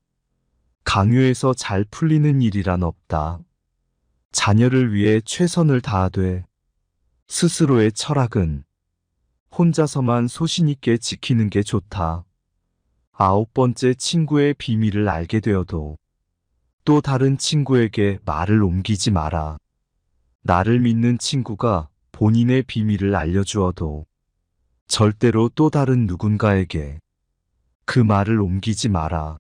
S2: 강요해서 잘 풀리는 일이란 없다. 자녀를 위해 최선을 다하되 스스로의 철학은 혼자서만 소신 있게 지키는 게 좋다. 9번째, 친구의 비밀을 알게 되어도 또 다른 친구에게 말을 옮기지 마라. 나를 믿는 친구가 본인의 비밀을 알려주어도 절대로 또 다른 누군가에게 그 말을 옮기지 마라.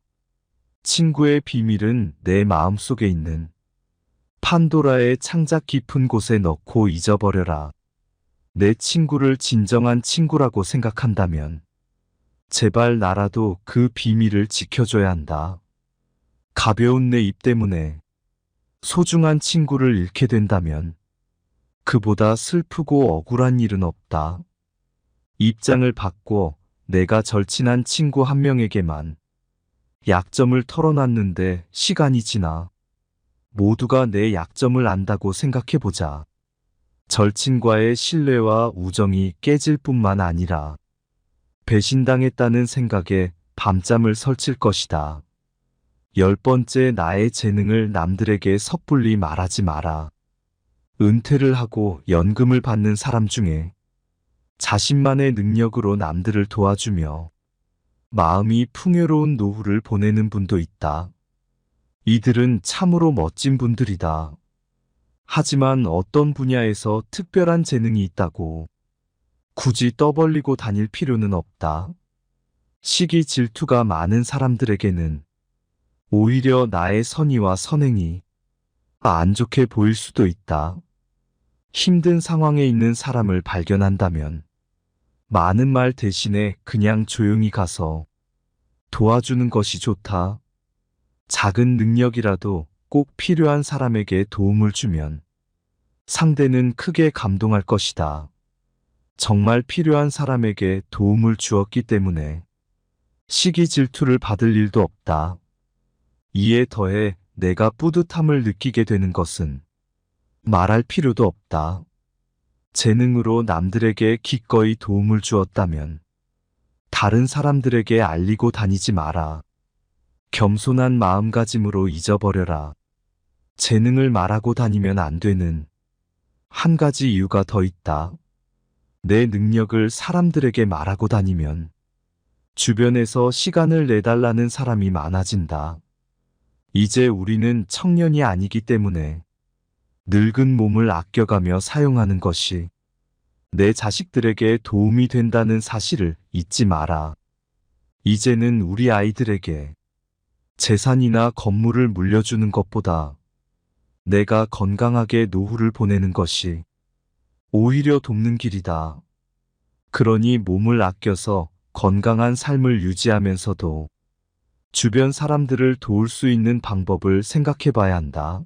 S2: 친구의 비밀은 내 마음속에 있는 판도라의 창작 깊은 곳에 넣고 잊어버려라. 내 친구를 진정한 친구라고 생각한다면 제발 나라도 그 비밀을 지켜줘야 한다. 가벼운 내 입 때문에 소중한 친구를 잃게 된다면 그보다 슬프고 억울한 일은 없다. 입장을 바꿔 내가 절친한 친구 한 명에게만 약점을 털어놨는데 시간이 지나 모두가 내 약점을 안다고 생각해보자. 절친과의 신뢰와 우정이 깨질 뿐만 아니라 배신당했다는 생각에 밤잠을 설칠 것이다. 10번째, 나의 재능을 남들에게 섣불리 말하지 마라. 은퇴를 하고 연금을 받는 사람 중에 자신만의 능력으로 남들을 도와주며 마음이 풍요로운 노후를 보내는 분도 있다. 이들은 참으로 멋진 분들이다. 하지만 어떤 분야에서 특별한 재능이 있다고 굳이 떠벌리고 다닐 필요는 없다. 시기 질투가 많은 사람들에게는 오히려 나의 선의와 선행이 안 좋게 보일 수도 있다. 힘든 상황에 있는 사람을 발견한다면 많은 말 대신에 그냥 조용히 가서 도와주는 것이 좋다. 작은 능력이라도 꼭 필요한 사람에게 도움을 주면 상대는 크게 감동할 것이다. 정말 필요한 사람에게 도움을 주었기 때문에 시기 질투를 받을 일도 없다. 이에 더해 내가 뿌듯함을 느끼게 되는 것은 말할 필요도 없다. 재능으로 남들에게 기꺼이 도움을 주었다면 다른 사람들에게 알리고 다니지 마라. 겸손한 마음가짐으로 잊어버려라. 재능을 말하고 다니면 안 되는 한 가지 이유가 더 있다. 내 능력을 사람들에게 말하고 다니면 주변에서 시간을 내달라는 사람이 많아진다. 이제 우리는 청년이 아니기 때문에 늙은 몸을 아껴가며 사용하는 것이 내 자식들에게 도움이 된다는 사실을 잊지 마라. 이제는 우리 아이들에게 재산이나 건물을 물려주는 것보다 내가 건강하게 노후를 보내는 것이 오히려 돕는 길이다. 그러니 몸을 아껴서 건강한 삶을 유지하면서도 주변 사람들을 도울 수 있는 방법을 생각해 봐야 한다.